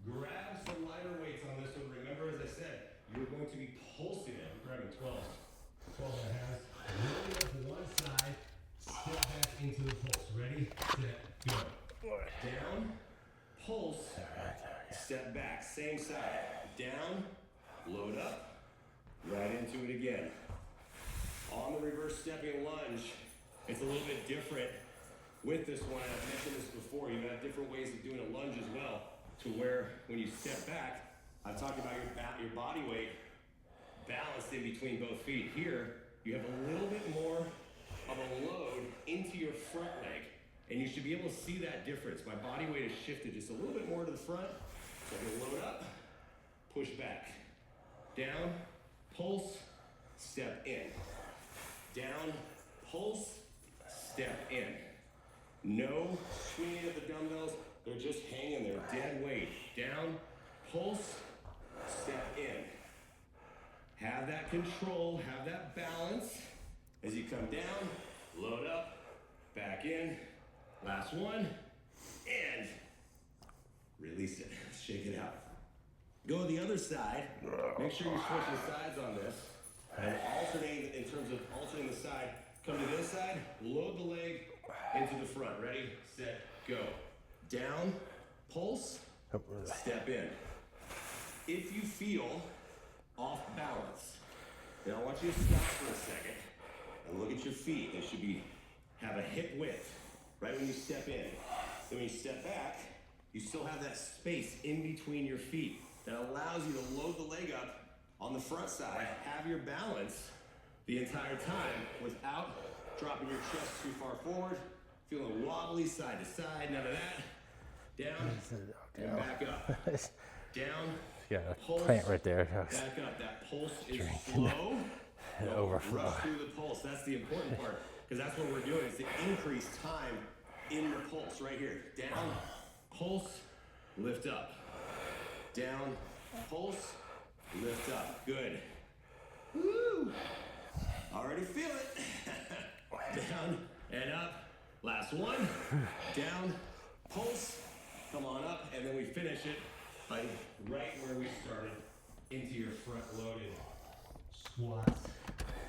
Grab some lighter weights on this one. Remember, as I said, you're going to be pulsing it. I'm grabbing 12 and a half. Rolling up to one side. Step back into the pulse. Ready, set, go. Down, pulse, step back. Same side. Down, load up, right into it again. On the reverse stepping lunge, it's a little bit different with this one. I've mentioned this before. You have different ways of doing a lunge as well, to where when you step back, I've talked about your body weight balanced in between both feet. Here, you have a little bit more of a load into your front leg, and you should be able to see that difference. My body weight is shifted just a little bit more to the front. So I'm gonna load up, push back, down, pulse, step in. Down, pulse, step in. No swinging of the dumbbells, they're just hanging there, dead weight. Down, pulse, step in. Have that control, have that balance. As you come down, load up, back in. Last one, and release it, shake it out. Go to the other side, make sure you're switching sides on this. And alternate in terms of alternating the side. Come to this side, load the leg into the front. Ready, set, go. down, pulse, step in. If you feel off balance, then I want you to stop for a second and look at your feet. They should have a hip width right when you step in. Then when you step back, you still have that space in between your feet that allows you to load the leg up on the front side, have your balance the entire time without dropping your chest too far forward, feeling wobbly side to side, none of that. Down and back up. Down, Yeah, pulse, plant right there. back up. That pulse is slow. Don't Overflow. rush through the pulse. That's the important part, because that's what we're doing is to increase time in the pulse right here. Down, pulse, lift up. Down, pulse, lift up. Good. Woo! Already feel it. Down and up. Last one. Down, pulse, come on up, and then we finish it by right where we started into your front loaded squats.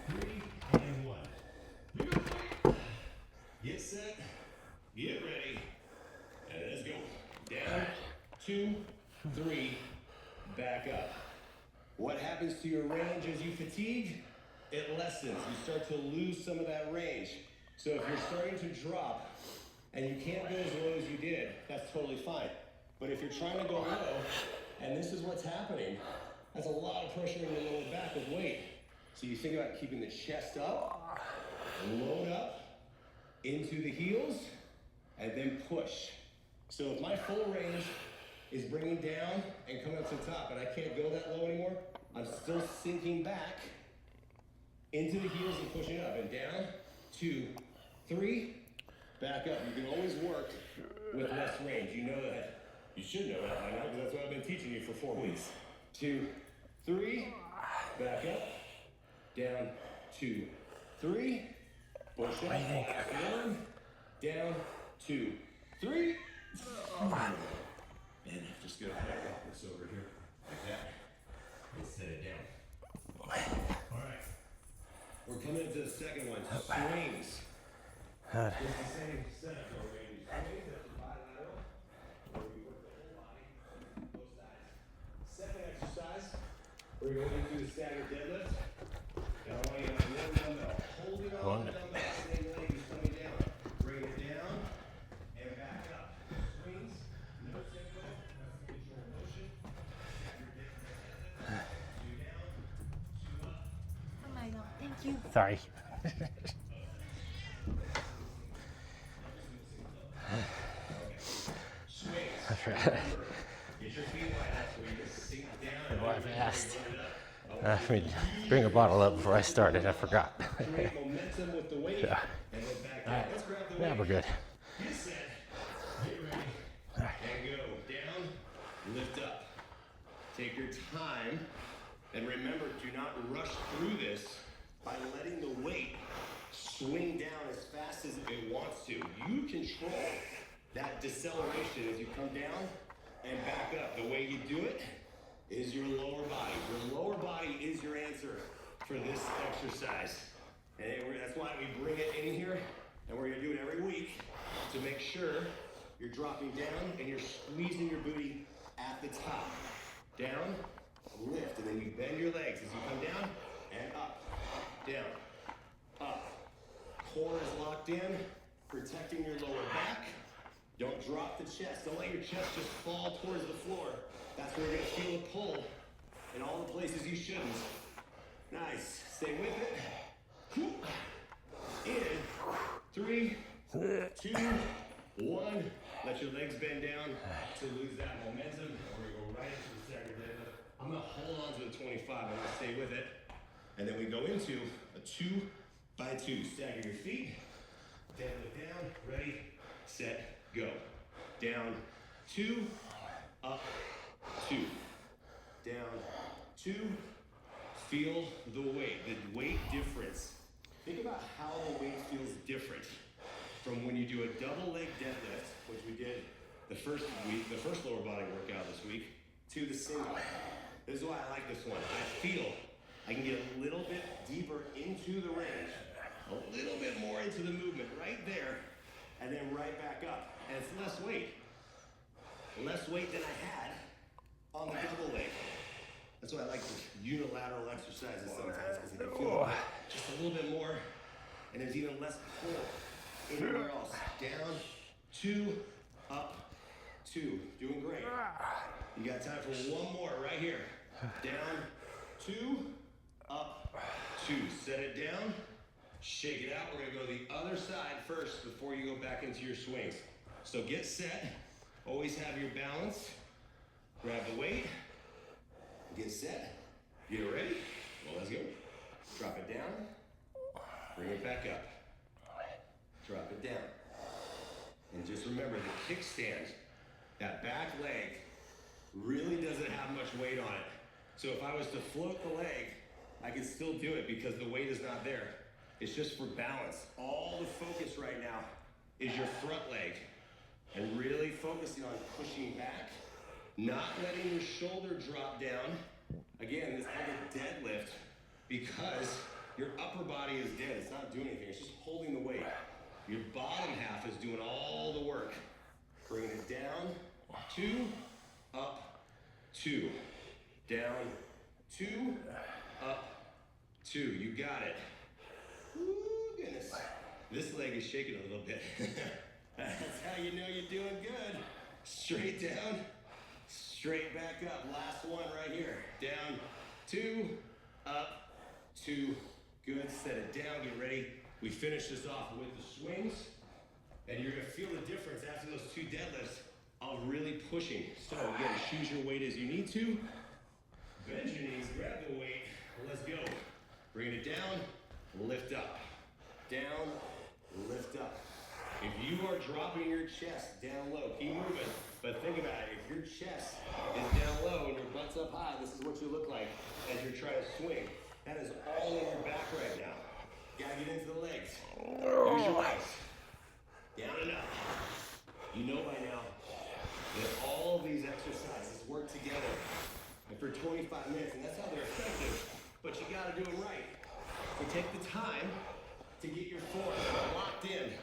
3 and 1. We go 3. Get set, get ready, and let's go. Down, 2, 3, back up. What happens to your range as you fatigue? It lessens. You start to lose some of that range. So if you're starting to drop and you can't go as low as you did, that's totally fine. But if you're trying to go low, and this is what's happening, that's a lot of pressure in your lower back with weight. So you think about keeping the chest up, load up into the heels, and then push. So if my full range is bringing down and coming up to the top, and I can't go that low anymore, I'm still sinking back into the heels and pushing up, and down, 2, 3, back up. You can always work with less range. You know that. You should know that by now, because that's what I've been teaching you for 4 weeks. 2, 3, back up, down, 2, 3, push up, 1, down, 2, 3. And just gonna walk this over here like that and set it down. All right, we're coming into the second one. Swings. It's the same setup where we're gonna do swings after bilateral, where we work the whole body, both sides. Second exercise, we're going to do the staggered deadlift. Now I want you to have one dumbbell, holding on to the dumbbell, same leg is coming down. Bring it down and back up. Swings, no tempo, that's the control motion. Staggered deadlift, 2 down, 2 up. Oh my god, thank you. Sorry. That's right. Get your feet wide up so you can sink down. Well, I've asked. Bring a bottle up before I started. I forgot. Create momentum with the weight. Yeah. And then back down. Let's grab the weight. Yeah, we're good. Get set. Get ready. And go. Down. Lift up. Take your time. And remember, do not rush through this by letting the weight swing down as fast as it wants to. You control that deceleration as you come down and back up. The way you do it is your lower body. Your lower body is your answer for this exercise. And that's why we bring it in here, and we're gonna do it every week to make sure you're dropping down and you're squeezing your booty at the top. Down, lift, and then you bend your legs as you come down and up, down, up. Core is locked in, protecting your lower back. Don't drop the chest. Don't let your chest just fall towards the floor. That's where you're gonna feel a pull in all the places you shouldn't. Nice. Stay with it. In. 3, 2, 1. Let your legs bend down to lose that momentum. We're gonna go right into the staggered deadlift. I'm gonna hold on to the 25. I'm gonna stay with it. And then we go into a 2 by 2. Stagger your feet. Deadlift down. Ready, set, go. Down, 2, up, 2. Down, 2. Feel the weight difference. Think about how the weight feels different from when you do a double leg deadlift, which we did the first week, the first lower body workout this week, to the single. This is why I like this one. I feel I can get a little bit deeper into the range, a little bit more into the movement right there, and then right back up. And it's less weight. less weight than I had on the double leg. That's why I like the unilateral exercises sometimes, because you can feel it just a little bit more, and there's even less pull anywhere else. Down, 2, up, 2. Doing great. You got time for one more right here. Down, 2, up, 2. Set it down, shake it out. We're gonna go to the other side first before you go back into your swings. So get set, always have your balance, grab the weight, get set, get ready. Well, let's go. Drop it down, bring it back up. Drop it down. And just remember the kickstand, that back leg really doesn't have much weight on it. So if I was to float the leg, I could still do it because the weight is not there. It's just for balance. All the focus right now is your front leg and really focusing on pushing back, not letting your shoulder drop down. Again, this is like a deadlift because your upper body is dead. It's not doing anything. It's just holding the weight. Your bottom half is doing all the work. Bringing it down, 2, up, 2. Down, 2, up, 2. You got it. Ooh, goodness. This leg is shaking a little bit. That's how you know you're doing good. Straight down, straight back up. Last one right here. Down, 2, up, 2. Good. Set it down. Get ready. We finish this off with the swings, and you're gonna feel the difference after those 2 deadlifts of really pushing. So again, choose your weight as you need to. Bend your knees, grab the weight. Let's go. Bring it down, lift up. Down, lift up. If you are dropping your chest down low, keep moving. But think about it, if your chest is down low and your butt's up high, this is what you look like as you're trying to swing. That is all in your back right now. Gotta get into the legs. Use your legs. Down and up. You know by now that all of these exercises work together and for 25 minutes, and that's how they're effective, but you gotta do them right. So take the time to get your form locked in.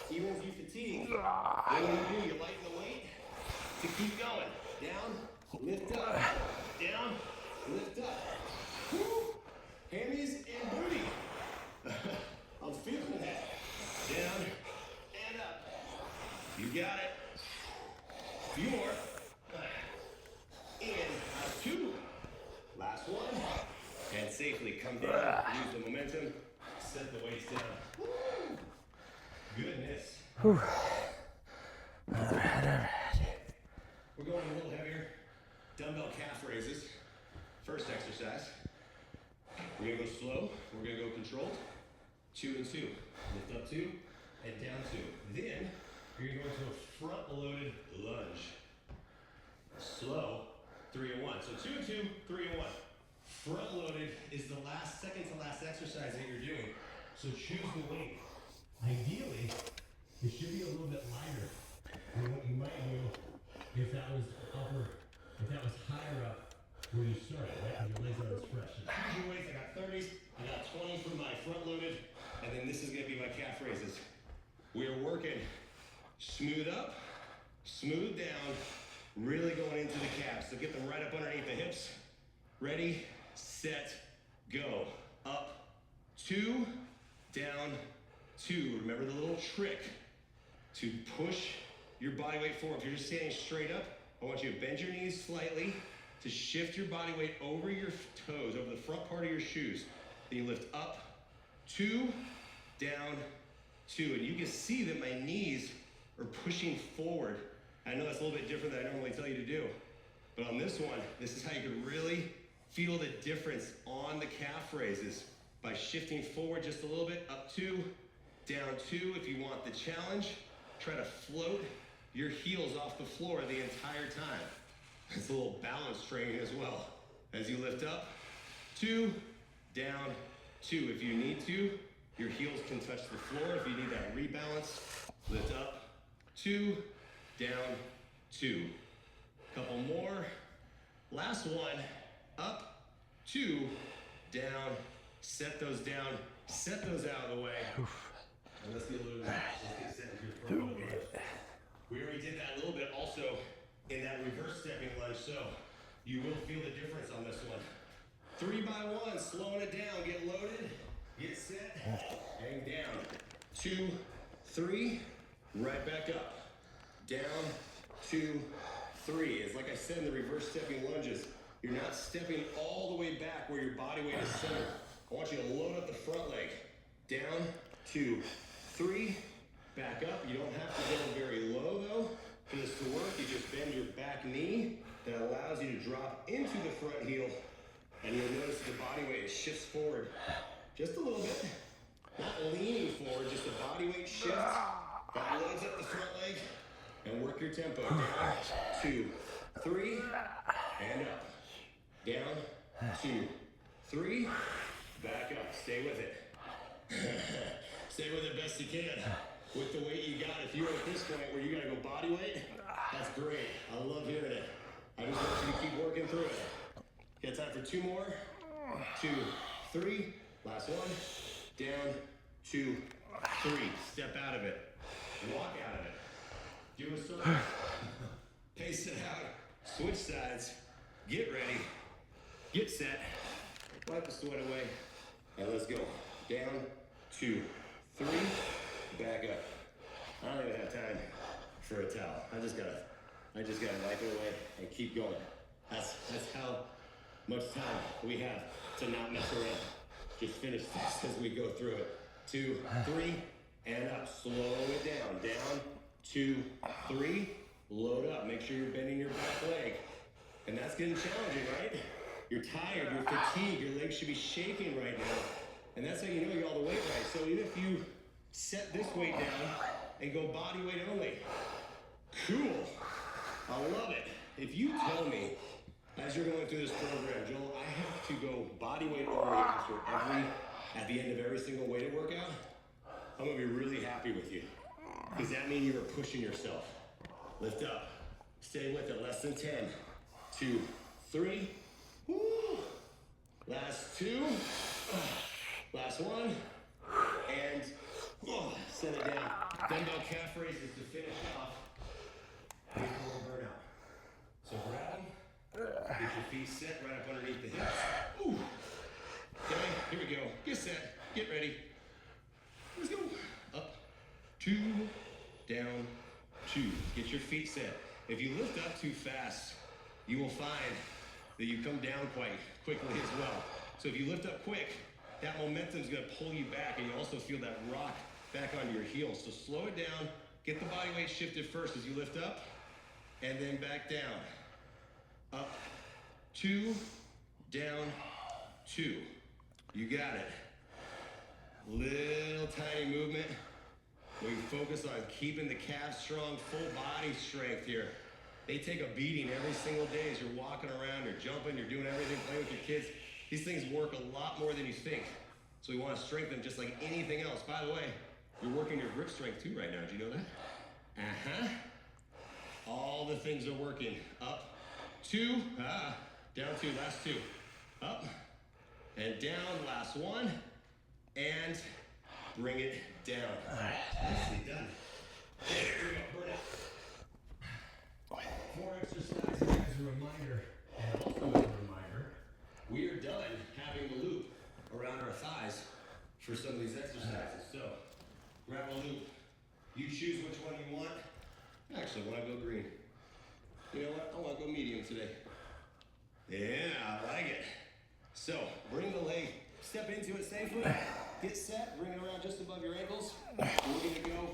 Even if you fatigue, what do? You lighten the weight to keep going. Down, lift up, down, lift up. Woo! Hammies and booty. I'm feeling that. Down and up. You got it. A few more. In, 2. Last one. And safely come down. Use the momentum. Set the weights down. Woo! Goodness. Whew. All right. We're going a little heavier. Dumbbell calf raises. First exercise. We're gonna go slow. We're gonna go controlled. 2 and 2. Lift up 2 and down 2. Then you're gonna go into a front loaded lunge. Slow. 3 and 1. So 2 and 2, 3 and 1. Front loaded is the second to last exercise that you're doing. So choose the weight. Ideally, it should be a little bit lighter than what you might do if that was higher up where you started, right? And your legs aren't as fresh. So choose your weights. I got 30s, I got 20 for my front loaded, and then this is gonna be my calf raises. We're working smooth up, smooth down, really going into the calves. So get them right up underneath the hips. Ready, set, go. Up, 2, down, 2. Remember the little trick to push your body weight forward. If you're just standing straight up, I want you to bend your knees slightly to shift your body weight over your toes, over the front part of your shoes. Then you lift up, 2, down, 2. And you can see that my knees are pushing forward. I know that's a little bit different than I normally tell you to do. But on this one, this is how you can really feel the difference on the calf raises by shifting forward just a little bit, up 2, down 2. If you want the challenge, try to float your heels off the floor the entire time. It's a little balance training as well. As you lift up, 2, down, 2. If you need to, your heels can touch the floor. If you need that rebalance, lift up, 2, down, 2. Couple more. Last one, up, 2, down, set those down, set those out of the way. And let's get a little bit, let's get set into your front. We already did that a little bit also in You will feel the difference on this one. 3 by 1, slowing it down. Get loaded, get set, hang down. 2, 3, right back up. Down, 2, 3. It's like I said in the reverse stepping lunges. You're not stepping all the way back where your body weight is centered. I want you to load up the front leg. Down, 2, 3, back up. You don't have to go very low though. For this to work, you just bend your back knee. That allows you to drop into the front heel. And you'll notice the body weight shifts forward just a little bit. Not leaning forward, just a body weight shift. That loads up the front leg. And work your tempo. Down, 2, 3, and up. Down, 2, 3, back up. Stay with it. Stay with it best you can. With the weight you got, if you're at this point where you gotta go body weight, that's great. I love hearing it. I just want you to keep working through it. Got time for 2 more. 2, 3. Last one. Down, 2, 3. Step out of it. Walk out of it. Do a circle. Pace it out. Switch sides. Get ready. Get set. Wipe the sweat away. And let's go. Down, 2, 3. Back up. I don't even have time for a towel. I just gotta wipe it away and keep going. That's how much time we have to not mess around. Just finish this as we go through it. 2, 3, and up. Slow it down. Down, 2, 3. Load up. Make sure you're bending your back leg. And that's getting challenging, right? You're tired, you're fatigued, your legs should be shaking right now. And that's how you know you're all the weight right. So even if you set this weight down and go body weight only, cool. I love it. If you tell me, as you're going through this program, Joel, I have to go body weight only at the end of every single weighted workout, I'm gonna be really happy with you. Because that means you are pushing yourself. Lift up, stay with it, less than 10. 2, 3, woo. Last 2, last 1, and set it down. Dumbbell calf raises to finish off. Before burnout. So grab them, get your feet set right up underneath the hips. Ooh. Okay, here we go. Get set, get ready. Let's go. Up, 2, down, 2. Get your feet set. If you lift up too fast, you will find that you come down quite quickly as well. So if you lift up quick, that momentum is gonna pull you back, and you also feel that rock back onto your heels. So slow it down, get the body weight shifted first as you lift up, and then back down. Up, 2, down, 2. You got it. Little tiny movement. We focus on keeping the calves strong, full body strength here. They take a beating every single day as you're walking around, you're jumping, you're doing everything, playing with your kids. These things work a lot more than you think. So we want to strengthen just like anything else. By the way, you're working your grip strength too right now. Did you know that? All the things are working. Up, 2, down 2, last 2. Up, and down, last 1, and bring it down. All right. Nicely done. Here we go, burn it. 4 exercises as a reminder, and also as a reminder, we are done having the loop around our thighs for some of these exercises. So, grab a loop. You choose which one you want. Actually, I want to go green. You know what? I want to go medium today. Yeah, I like it. So, bring the leg, step into it safely, get set, bring it around just above your ankles. We're going to go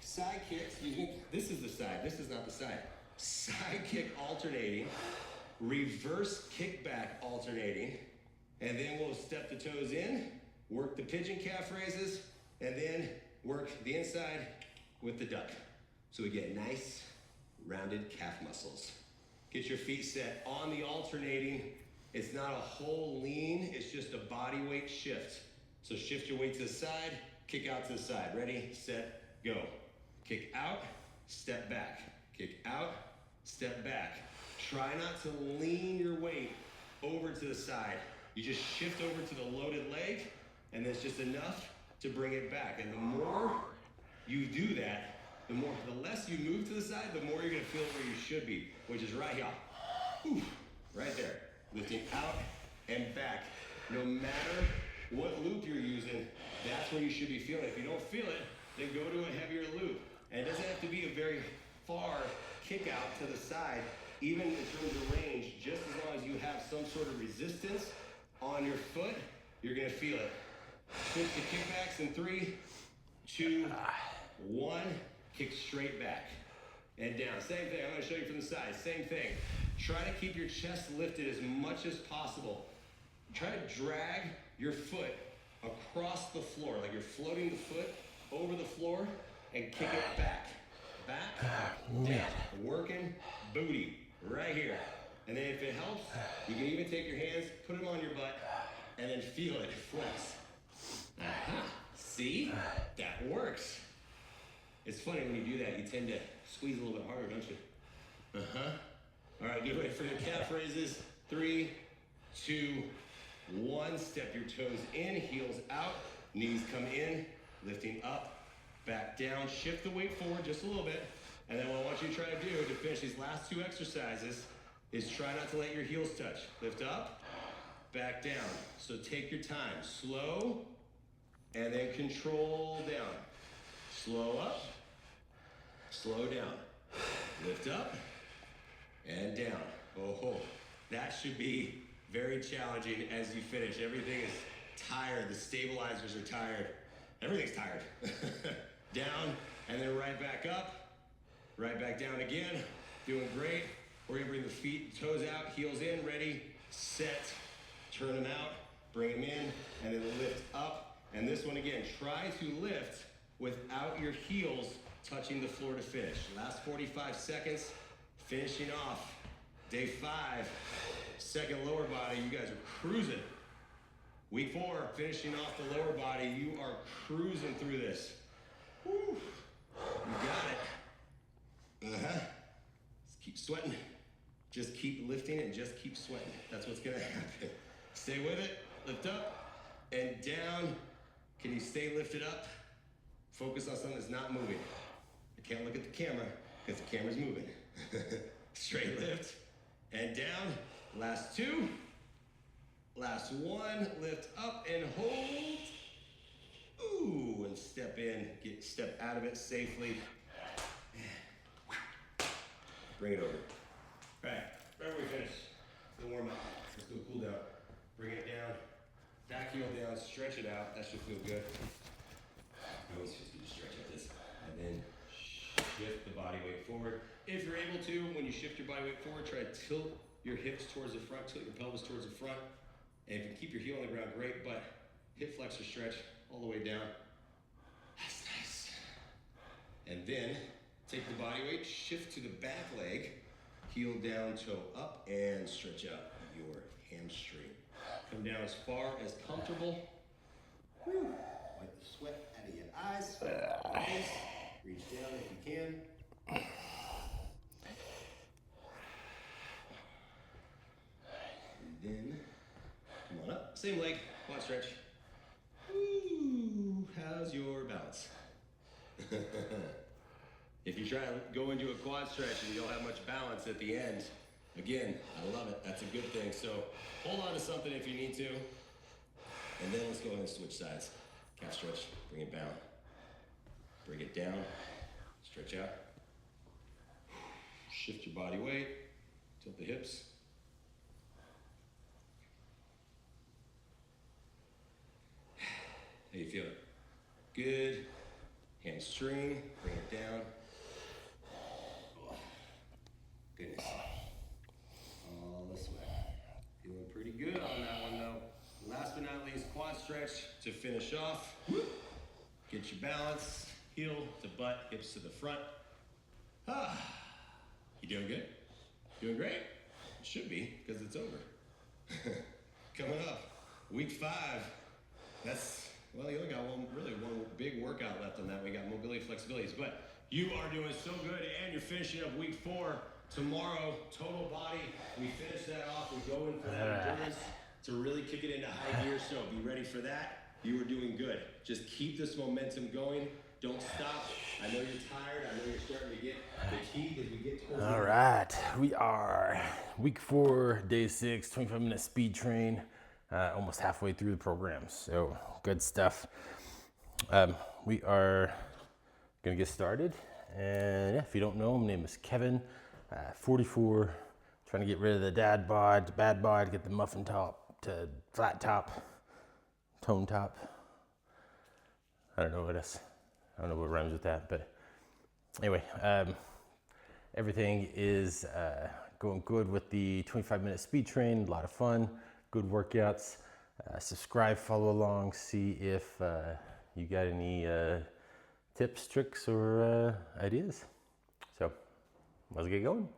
side kick. This is the side, this is not the side. Side kick alternating, reverse kick back alternating, and then we'll step the toes in, work the pigeon calf raises, and then work the inside with the duck. So we get nice, rounded calf muscles. Get your feet set on the alternating. It's not a whole lean, it's just a body weight shift. So shift your weight to the side, kick out to the side. Ready, set, go. Kick out, step back. Kick out, step back. Try not to lean your weight over to the side. You just shift over to the loaded leg, and that's just enough to bring it back. And the more you do that, the less you move to the side, the more you're gonna feel where you should be, which is right here. Whew. right there. Lifting out and back. No matter what loop you're using, that's where you should be feeling it. If you don't feel it, then go to a heavier loop. And it doesn't have to be a very far kick out to the side, even in terms of range, just as long as you have some sort of resistance on your foot, you're gonna feel it. Switch to kickbacks in 3, 2, 1, kick straight back and down. Same thing, I'm gonna show you from the side, same thing. Try to keep your chest lifted as much as possible. Try to drag your foot across the floor, like you're floating the foot over the floor and kick it back. Back, down, working booty right here. And then if it helps, you can even take your hands, put them on your butt, and then feel it flex. See? That works. It's funny when you do that, you tend to squeeze a little bit harder, don't you? All right, get ready for your calf raises. 3, 2, 1. Step your toes in, heels out, knees come in, lifting up, back down. Shift the weight forward just a little bit. And then what I want you to try to do to finish these last 2 exercises is try not to let your heels touch. Lift up, back down. So take your time. Slow, and then control down. Slow up, slow down. Lift up, and down. Oh, that should be very challenging as you finish. Everything is tired. The stabilizers are tired. Everything's tired. Down, and then right back up, right back down again. Doing great. We're gonna bring the feet, toes out, heels in, ready, set, turn them out, bring them in, and then lift up. And this one again, try to lift without your heels touching the floor to finish. Last 45 seconds, finishing off day 5, second lower body. You guys are cruising. Week 4, finishing off the lower body. You are cruising through this. Woo. You got it. Just keep sweating. Just keep lifting and just keep sweating. That's what's gonna happen. Stay with it. Lift up and down. Can you stay lifted up? Focus on something that's not moving. I can't look at the camera because the camera's moving. Straight lift and down. Last 2. Last 1. Lift up and hold. Ooh, and step in. Step out of it safely. Bring it over. All right, right where we finish. The warm up. Let's do a cool down. Bring it down. Back heel down. Stretch it out. That should feel good. I always just do stretch like this. And then shift the body weight forward. If you're able to, when you shift your body weight forward, try to tilt your hips towards the front, tilt your pelvis towards the front. And if you can keep your heel on the ground, great, but hip flexor stretch all the way down. That's nice. And then take the body weight, shift to the back leg, heel down, toe up, and stretch out your hamstring. Come down as far as comfortable. Whew. Wipe the sweat out of your eyes, face. Reach down if you can. And then, come on up. Same leg, quad stretch. Ooh, how's your balance? If you try to go into a quad stretch and you don't have much balance at the end, again, I love it. That's a good thing. So hold on to something if you need to. And then let's go ahead and switch sides. Calf stretch, bring it down. Bring it down, stretch out. Shift your body weight, tilt the hips. How you feeling? Good. Hamstring, bring it down. Oh, goodness. All this way. Feeling pretty good on that one though. Last but not least, quad stretch to finish off. Get your balance, heel to butt, hips to the front. You doing good? Doing great? It should be, because it's over. Coming up, week 5. Well, you only got one big workout left on that. We got mobility, flexibilities, but you are doing so good, and you're finishing up week 4. Tomorrow, total body. We finish that off. We go in for that endurance to really kick it into high gear. So be ready for that. You are doing good. Just keep this momentum going. Don't stop. I know you're tired. I know you're starting to get fatigued as we get towards All right, we are week 4, day 6, 25-minute speed train, almost halfway through the program. So good stuff. We are gonna get started. And yeah, if you don't know, my name is Kevin, 44, trying to get rid of the dad bod, the bad bod, get the muffin top to flat top, tone top. I don't know what else. I don't know what rhymes with that, but anyway, everything is going good with the 25-minute speed train. A lot of fun, good workouts. Subscribe, follow along, see if you got any tips, tricks, or ideas. So let's get going.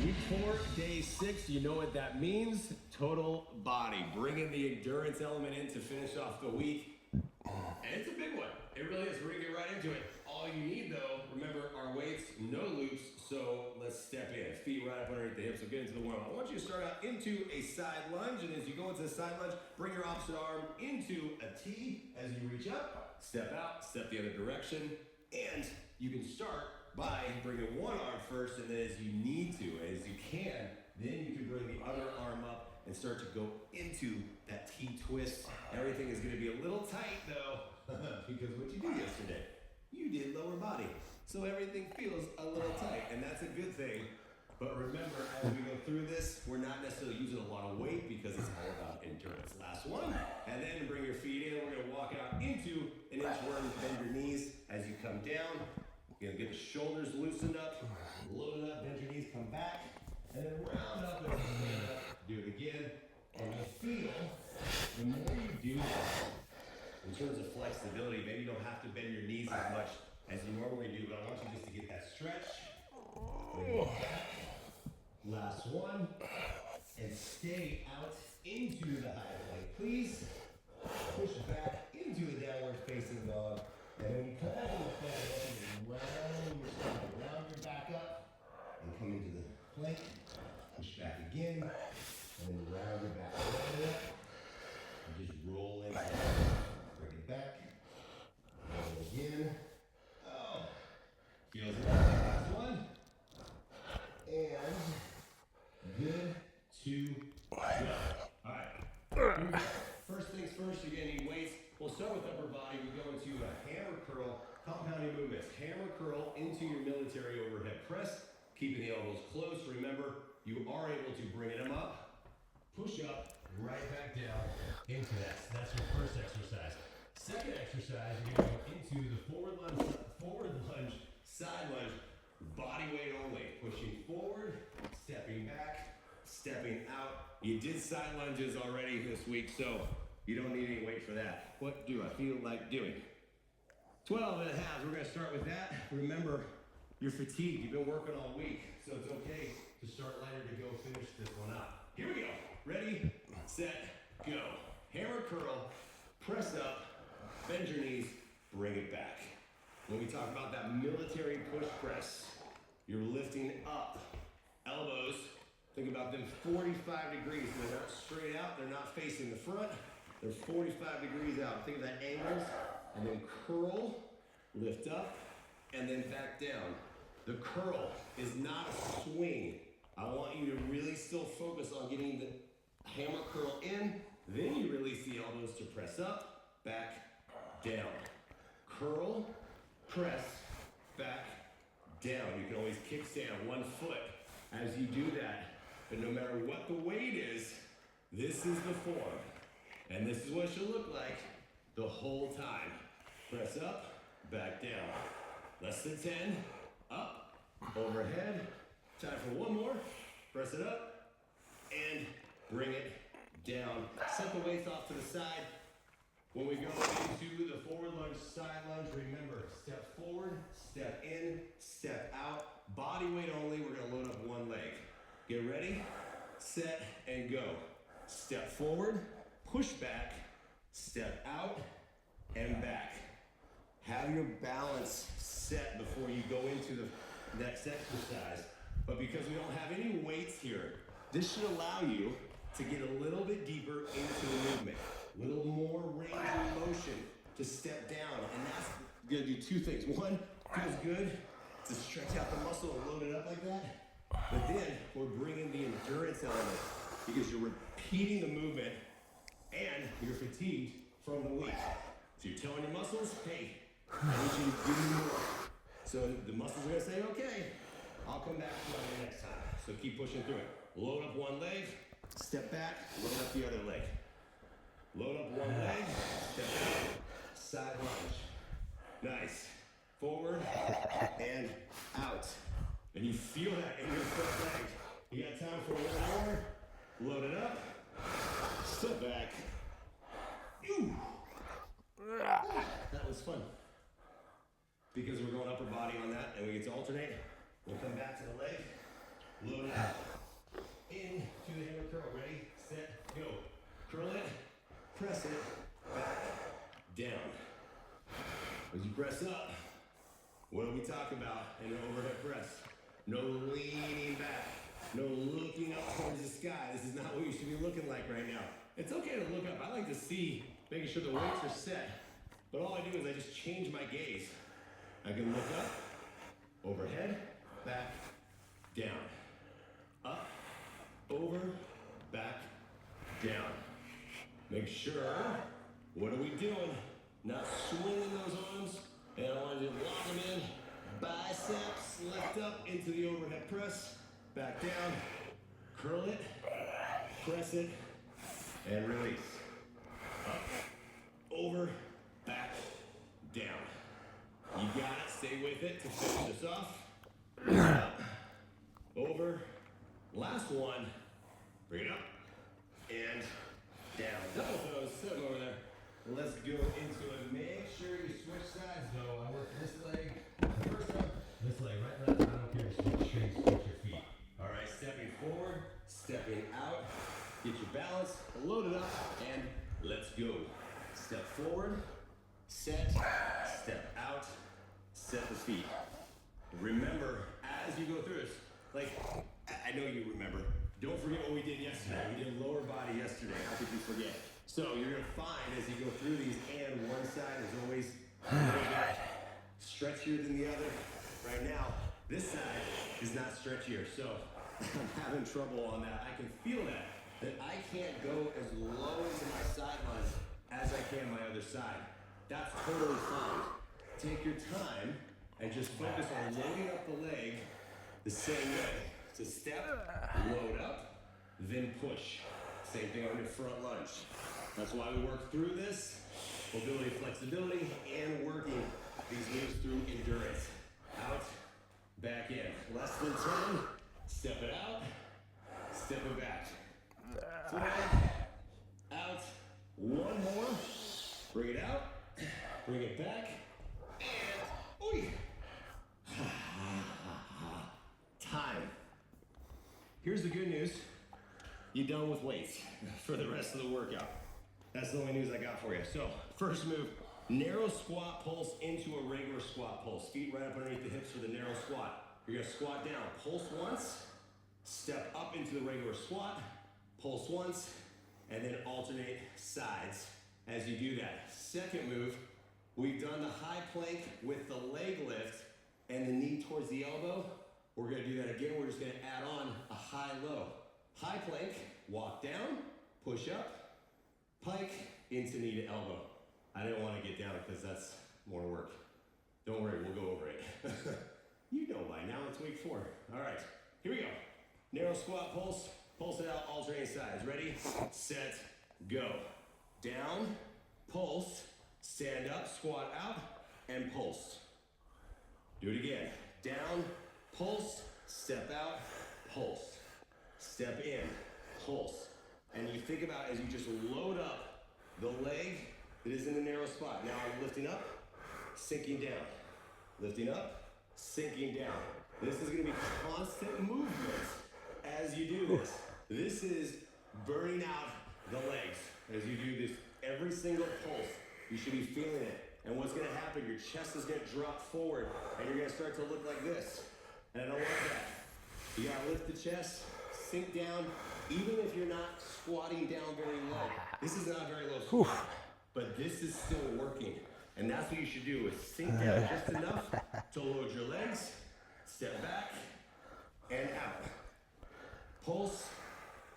Week 4, day 6, you know what that means? Total body. Bringing the endurance element in to finish off the week. And it's a big one. It really is. We're going to get right into it. All you need, though, remember our weights, no loops, so let's step in. Feet right up underneath the hips, so get into the warm-up. I want you to start out into a side lunge, and as you go into the side lunge, bring your opposite arm into a T as you reach up, step out, step the other direction, and you can start by bringing one arm first, and then as you need to, as you can, then you can bring the other arm up and start to go into that T twist. Everything is going to be a little tight, though, because what you did yesterday, you did lower body. So everything feels a little tight, and that's a good thing. But remember, as we go through this, we're not necessarily using a lot of weight because it's all about endurance. Last one, and then bring your feet in. We're going to walk out into an inchworm, bend your knees as you come down. You're going to get the shoulders loosened up, load up, bend your knees, come back, and then round up and stand up. Do it again, and you'll feel, the more you do this, in terms of flexibility, maybe you don't have to bend your knees as much as you normally do, but I want you just to get that stretch. Last one, and stay out into the high plank, please. Push back into the downward facing dog, and then you come back into the plank, and round your stomach, round your back up, and come into the plank. Push back again, and then round your back up, and just roll into it. Bring it back. Roll again. Oh. Feels it. Last one. And good to go. Alright. First things first, you're gonna need weights. We'll start with upper body. We go into a hammer curl, compounding movements. Hammer curl into your military overhead press, keeping the elbows close. Remember, you are able to bring them up, push up, right back down into that. So that's your first exercise. Second exercise, you're going to go into the forward lunge, side lunge, body weight only. Pushing forward, stepping back, stepping out. You did side lunges already this week, so you don't need any weight for that. What do I feel like doing? 12 and a half. We're going to start with that. Remember, you're fatigued. You've been working all week, so it's okay to start lighter to go finish this one out. Here we go. Ready, set, go. Hammer curl, press up, bend your knees, bring it back. When we talk about that military push press, you're lifting up. Elbows, think about them 45 degrees. So they're not straight out, they're not facing the front. They're 45 degrees out. Think of that angles, and then curl, lift up, and then back down. The curl is not a swing. I want you to really still focus on getting the hammer curl in, then you release the elbows to press up, back, down. Curl, press, back, down. You can always kickstand one foot as you do that. But no matter what the weight is, this is the form. And this is what it should look like the whole time. Press up, back down. Less than 10, up, overhead. Time for one more. Press it up, and bring it down. Set the weights off to the side. When we go into the forward lunge, side lunge, remember, step forward, step in, step out. Body weight only, we're gonna load up one leg. Get ready, set, and go. Step forward, push back, step out, and back. Have your balance set before you go into the next exercise. But because we don't have any weights here, this should allow you to get a little bit deeper into the movement. A little more range of motion to step down. And that's gonna do two things. One, feels good to stretch out the muscle and load it up like that. But then we're bringing the endurance element because you're repeating the movement and you're fatigued from the week. So you're telling your muscles, hey, I need you to give me more. So the muscles are gonna say, okay, I'll come back to it next time. So keep pushing through it. Load up one leg, step back, load up the other leg. Load up one leg, step back, side lunge. Nice. Forward and out. And you feel that in your front leg. You got time for one more. Load it up. Step back. Ooh. That was fun. Because we're going upper body on that and we get to alternate. We'll come back to the leg. Load it up. Into the hammer curl. Ready, set, go. Curl it. Press it. Back. Down. As you press up, what do we talk about in an overhead press? No leaning back. No looking up towards the sky. This is not what you should be looking like right now. It's okay to look up. I like to see, making sure the weights are set. But all I do is I just change my gaze. I can look up, overhead, back, down. Up, over, back, down. Make sure, what are we doing? Not swinging those arms. And I want you to lock them in. Biceps, lift up into the overhead press. Back down. Curl it. Press it. And release. Up. Over. Back. Down. You got it. Stay with it to finish this off. Up. Over. Last one. Bring it up. And down. Double throws. Set them over there. Let's go into it. Make sure you switch sides though. I work this leg. First up, this leg, right, left. I don't care. Switch straight, switch your feet. All right, stepping forward, stepping out. Get your balance, load it up, and let's go. Step forward, set, step out, set the feet. Remember, as you go through this, like, I know you remember. Don't forget what we did yesterday. We did lower body yesterday. How could you forget? So you're gonna find as you go through these, and one side is always a little bit stretchier than the other. Right now, this side is not stretchier, so I'm having trouble on that. I can feel that I can't go as low into my side lunge as I can my other side. That's totally fine. Take your time and just focus on loading up the leg the same way. So step, load up, then push. Same thing on your front lunge. That's why we work through this, mobility, flexibility, and working these moves through endurance. Out, back in. Less than 10, step it out, step it back. Out, one more, bring it out, bring it back, and, oi! Time. Here's the good news. You're done with weights for the rest of the workout. That's the only news I got for you. So, first move, narrow squat pulse into a regular squat pulse. Feet right up underneath the hips for the narrow squat. You're gonna squat down, pulse once, step up into the regular squat, pulse once, and then alternate sides as you do that. Second move, we've done the high plank with the leg lift and the knee towards the elbow. We're gonna do that again. We're just gonna add on a high-low. High plank, walk down, push up, pike, into knee to elbow. I didn't want to get down because that's more work. Don't worry, we'll go over it. You know by now, it's week 4. All right, here we go. Narrow squat pulse, pulse it out, alternating sides. Ready, set, go. Down, pulse, stand up, squat out, and pulse. Do it again. Down, pulse, step out, pulse. Step in, pulse. And you think about as you just load up the leg that is in the narrow spot. Now I'm lifting up, sinking down. Lifting up, sinking down. This is gonna be constant movement as you do this. This is burning out the legs as you do this. Every single pulse, you should be feeling it. And what's gonna happen, your chest is gonna drop forward and you're gonna start to look like this. And I don't want that. You gotta lift the chest, sink down, even if you're not squatting down very low. This is not a very low squat, but this is still working. And that's what you should do, is sink down just enough to load your legs, step back, and out. Pulse,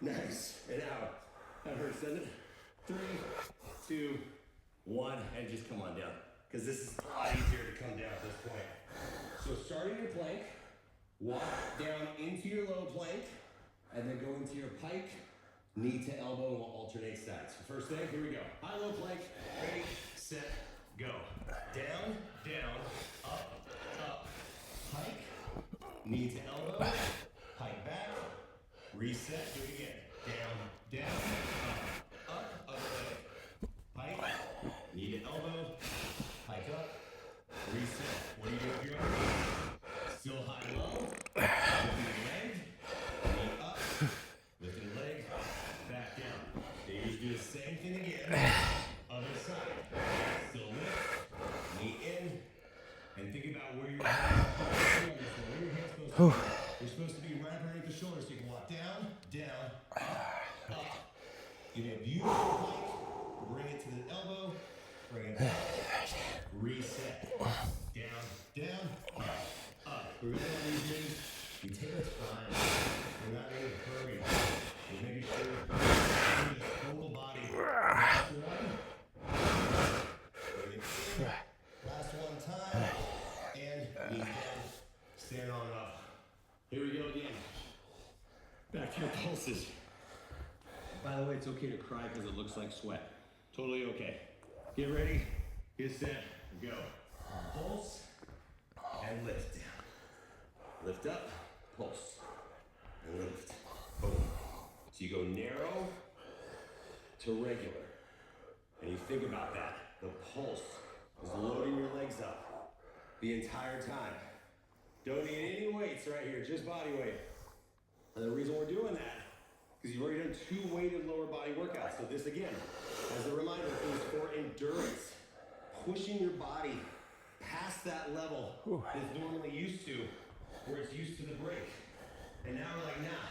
nice, and out. That hurts, doesn't it? 3, 2, 1, and just come on down. Because this is a lot easier to come down at this point. So starting your plank, walk down into your low plank, and then go into your pike, knee to elbow, and we'll alternate sides. First thing, here we go. High, low plank, ready, set, go. Down, down, up, up, pike, knee to elbow, pike back, reset, do it again. Down, down, up, other leg. Pike, knee to elbow, pike up, reset. What do you do if you're on? Still high, low, lifting the leg, knee up, lifting the leg, back down. Then you just do the same thing again, other side. Still lift, knee in, and think about where your hands are supposed to be. You're supposed to be right underneath the shoulders, so you can walk down, down, up. Give me a beautiful plank, bring it to the elbow, bring it back, reset, down, down, up. We're going on these things, you take our time, we're not in a hurry, we're making sure you're doing this total body. Last one, bring it in, last one time, and knees down, stand on up. Here we go again. Back to your pulses. By the way, it's okay to cry because it looks like sweat. Totally okay. Get ready, get set, go. Pulse, and lift down. Lift up, pulse, and lift. Boom. So you go narrow to regular. And you think about that. The pulse is loading your legs up the entire time. Don't need any weights right here, just body weight. And the reason we're doing that, because you've already done 2 weighted lower body workouts. So this again, as a reminder, is for endurance. Pushing your body past that level it's normally used to, where it's used to the break. And now we're like, nah,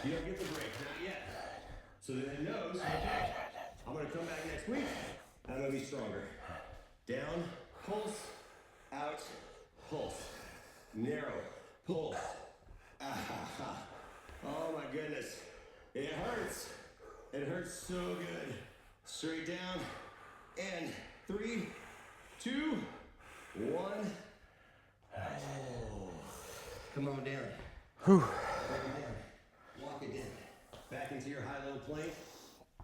you don't get the break, not yet. So then it knows, okay, I'm gonna come back next week, and I'm gonna be stronger. Down, pulse, out, pulse. Narrow, pulse. Oh my goodness. It hurts. It hurts so good. Straight down. And 3, 2, 1. Oh. Come on down. Bring it down. Walk it down. Back into your high-low plank.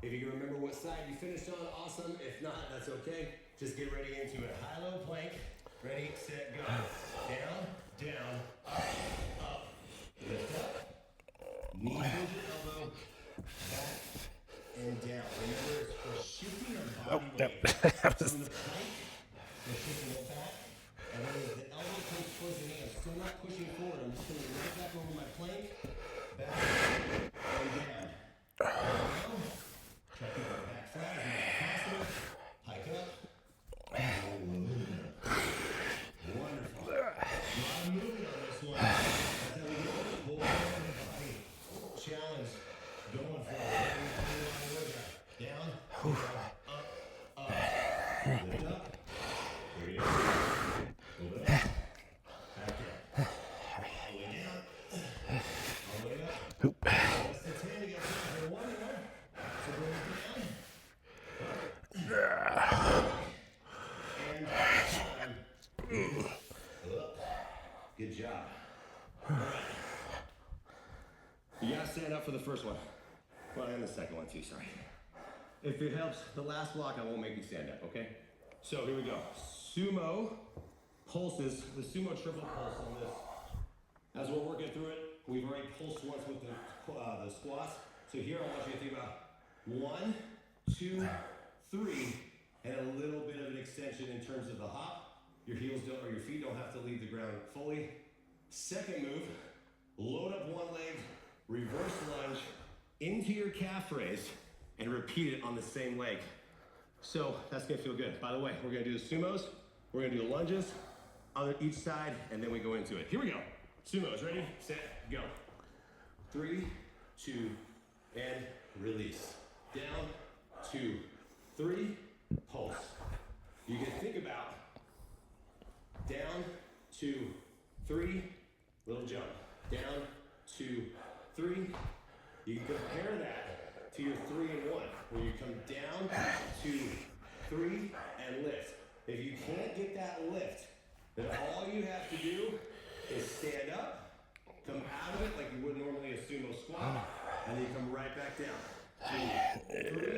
If you can remember what side you finished on, awesome. If not, that's okay. Just get ready into it. High-low plank. Ready, set, go. Down, down, up, lift up. Knee towards your elbow, back, and down. Remember, it's for shifting our body weight from the plank, we're shifting it back, and then as the elbow comes towards the knee, I'm still not pushing forward. I'm just going to right back over my plank, back, and down. Down. Try to keep our back flat as much as possible. Hike up. Wonderful. A lot of movement on this one. That's how we get the whole body challenge going for it. Down, up, lift up. Here we go. Move it up. Back down. All the way down. All the way up. That's the 10 to get to 1 more. So bring it down. And up. Good job. All right. You gotta stand up for the first one. Well, and the second one too, sorry. If it helps, the last block I won't make you stand up, okay? So here we go. Sumo pulses, the sumo triple pulse on this. As we're working through it, we've already pulsed once with the squats. So here I want you to think about 1, 2, 3, and a little bit of an extension in terms of the hop. Your heels don't, or your feet don't have to leave the ground fully. Second move, load up one leg, reverse lunge into your calf raise, and repeat it on the same leg. So that's gonna feel good. By the way, we're gonna do the sumos, we're gonna do the lunges on each side, and then we go into it. Here we go. Sumos, ready, set, go. 3, 2, and release. Down, 2, 3, pulse. You can think about down, 2, 3, little jump. Down, 2, 3. You can compare that to your 3 and 1, where you come down, 2, 3, and lift. If you can't get that lift, then all you have to do is stand up, come out of it like you would normally a sumo squat, and then you come right back down. 2, 3,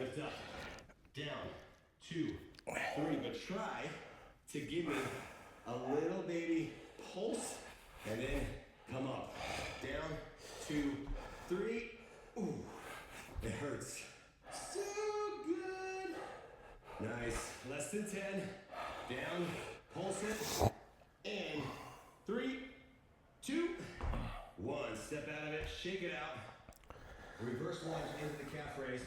lift up, down, 2, 3. But try to give me a little baby pulse, and then come up, down, 2, 3. Ooh, it hurts. So good. Nice. Less than 10. Down, pulse it, and 3, 2, 1. Step out of it, shake it out. Reverse lunge into the calf raise.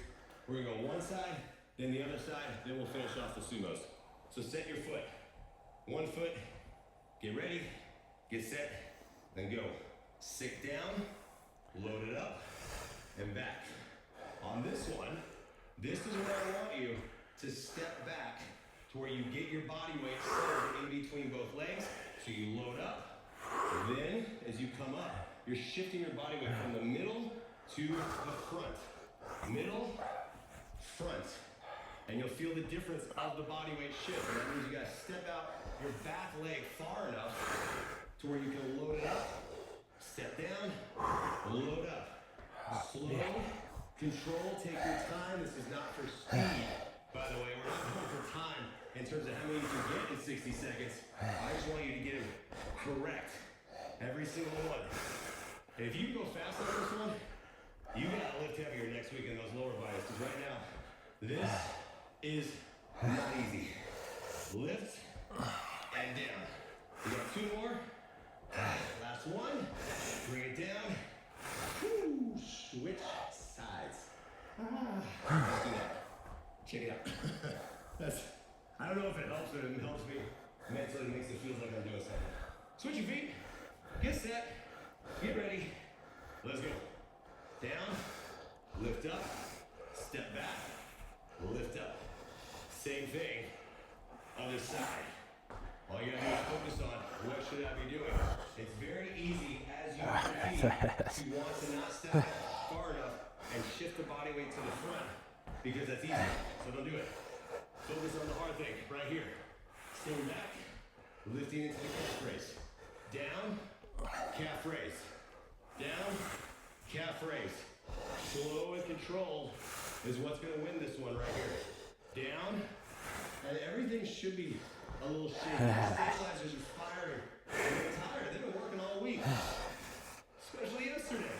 We're gonna go one side, then the other side, then we'll finish off the sumos. So set your foot. One foot, get ready, get set, then go. Sit down, load it up, and back. On this one, this is where I want you to step back to where you get your body weight centered in between both legs. So you load up, then as you come up, you're shifting your body weight from the middle to the front. Middle, front. And you'll feel the difference of the body weight shift. And that means you gotta step out your back leg far enough to where you can load it up, step down, load up. Slow, control, take your time. This is not for speed, by the way. We're not going for time in terms of how many you can get in 60 seconds. I just want you to get it correct. Every single one. And if you go fast on this one, you gotta lift heavier next week in those lower bodies, because right now, this is not easy. Lift and down. We got 2 more. Last one. Bring it down. Woo. Switch sides. Let's do that. Check it out. I don't know if it helps, but it helps me mentally. It makes it feel like I'm doing something. Switch your feet. Get set. Get ready. Let's go. Down. Lift up. Step back. Lift up. Same thing. Other side. All you gotta do is focus on what should I be doing. It's very easy as you repeat to want to not step back far enough and shift the body weight to the front, because that's easy. So don't do it. Focus on the hard thing right here. Staying back, lifting into the calf raise. Down, calf raise. Down, calf raise. Slow and controlled is what's gonna win this one right here. Down, and everything should be a little shaky. The stabilizers are firing. They're tired. They've been working all week, especially yesterday.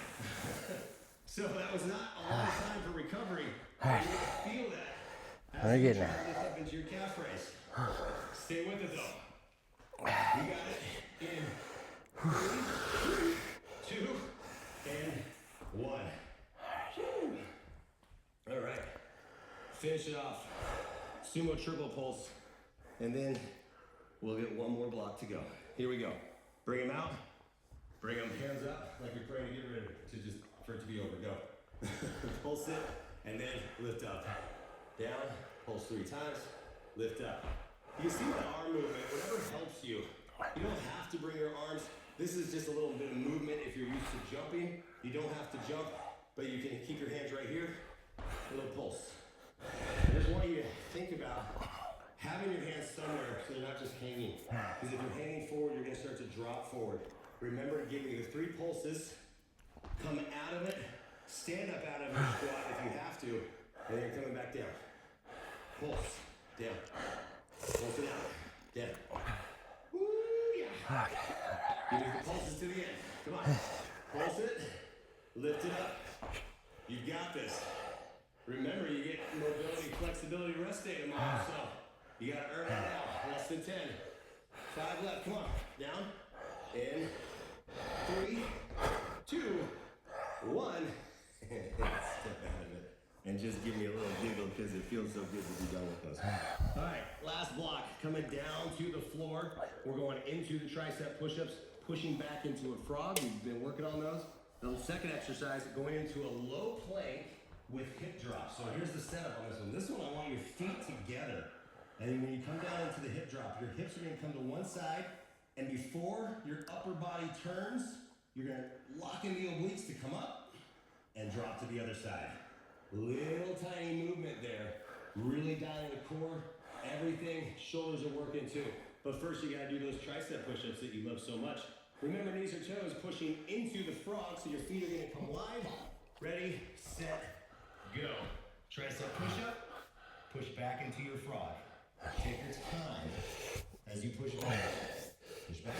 So that was not a lot of time for recovery. You're gonna feel that as you try to lift up into your calf raise. Stay with it though. You got it in 3, 2, and 1. All right. Finish it off. Sumo triple pulse. And then we'll get one more block to go. Here we go. Bring them out. Bring them hands up like you're praying to get rid of it, for it to be over. Go. Pulse it, and then lift up. Down, pulse 3 times, lift up. You see that arm movement, whatever helps you. You don't have to bring your arms. This is just a little bit of movement if you're used to jumping. You don't have to jump, but you can keep your hands right here. A little pulse. I just want you to think about having your hands somewhere so they're not just hanging. Because if you're hanging forward, you're gonna start to drop forward. Remember to give me the 3 pulses. Come out of it. Stand up out of your squat if you have to. And then you're coming back down. Pulse. Down. Pulse it out. Down. Woo, yeah. Okay. Give me the pulses to the end. Come on. Pulse it. Lift it up. You got this. Remember, you get mobility, flexibility, rest day tomorrow, so you gotta earn it now. Less than 10. 5 left. Come on. Down. In. 3, 2, 1. Step out of it. And just give me a little giggle because it feels so good to be done with those. All right, last block. Coming down to the floor. We're going into the tricep push-ups, pushing back into a frog. We've been working on those The second exercise, going into a low plank with hip drop. So here's the setup on this one. This one, I want your feet together. And then when you come down into the hip drop, your hips are gonna come to one side, and before your upper body turns, you're gonna lock in the obliques to come up and drop to the other side. Little tiny movement there. Really dialing the core, everything, shoulders are working too. But first you gotta do those tricep push-ups that you love so much. Remember, knees or toes pushing into the frog, so your feet are gonna come wide. Ready, set, go. Tricep push-up, push back into your frog. Take your time as you push back. Push back,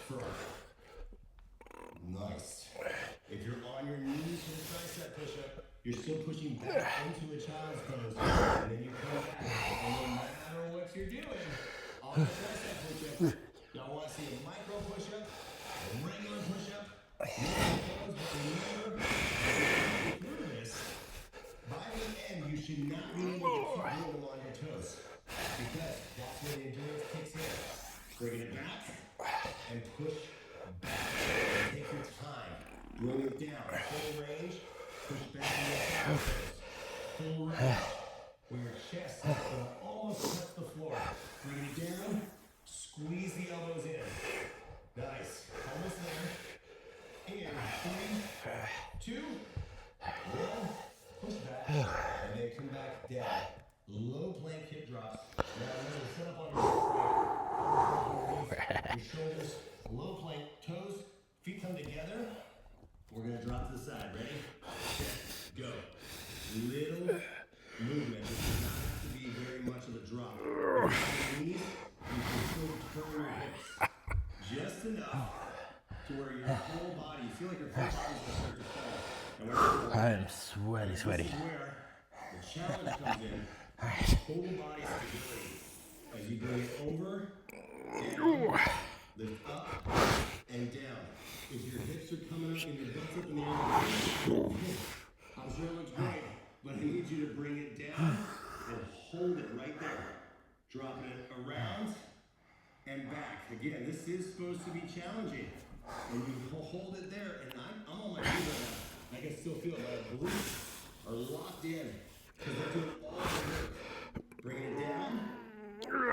frog. Nice. If you're on your knees for the tricep push-up, you're still pushing back into a child's pose, and then you come back. And no matter what you're doing, on the tricep push-up, y'all want to see a micro push-up, a regular push-up, but remember, through this, by the end, you should not be able to keep moving on your toes, because that's where the endurance kicks in. Bring it back, and push back. Take your time. Bring it down. Full range. Push back in your toes. Full range. Where your chest is going to almost touch the floor. Bring it down. Squeeze the elbows in. Nice. Almost there. In 3, 2, 1. Push back. And then come back down. Low plank hip drops. Now remember, set up on your shoulders, low plank, toes, feet come together. We're gonna drop to the side. Ready? Set, go. Little movement. This does not have to be very much of a drop. Knees, you can still turn your hips just enough to where your whole body, you feel like your whole body is going to start to fall. I am sweaty. This is where the challenge comes in. Whole body stability. As you bring it over, down, lift up, and down. If your hips are coming up and your butt's up in the air, I'm sure it looks great, but I need you to bring it down and hold it right there. Dropping it around and back. Again, this is supposed to be challenging. And you hold it there, and I'm on my feet right now. I can still feel it. My obliques are locked in because they're doing all the work. Bring it down,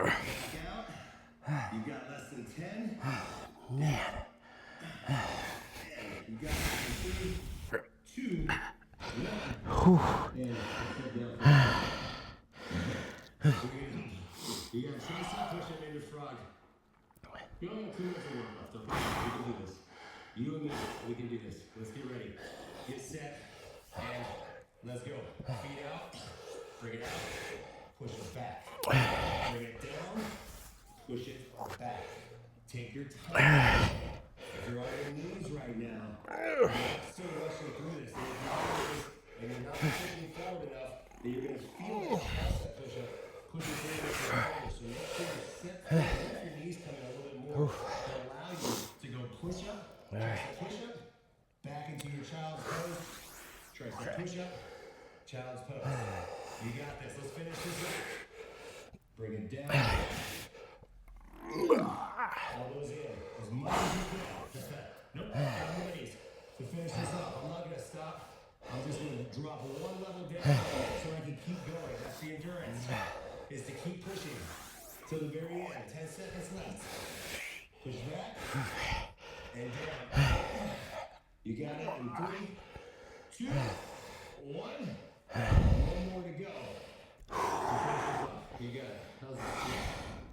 back out. You've got less than 10. Man. And you got 3, 2, 1. And sit down. You got a tricep push-up in your frog. You only have 2 minutes of work left. Okay? We can do this. You and me, we can do this. Let's get ready. Get set, and let's go. Feet out, bring it out, push it back. Bring it down, push it back. Take your time. If you're on your knees right now, you're not still rushing through this. And you're not pushing forward enough that you're going to feel that tricep push-up pushing forward with your shoulders. So make sure you set forward, let your knees come in a little bit more to allow you to go push-up, tricep push-up, back into your child's pose, tricep push-up, child's pose. You got this. Let's finish this up. Bring it down. Elbows in as much as you can. Just that. Nope. Elbows. To finish this up, I'm not going to stop. I'm just going to drop one level down so I can keep going. That's the endurance. Is to keep pushing to the very end. 10 seconds left. Push back and down. You got it in 3, 2, 1. One more to go. You got it. How's this feel?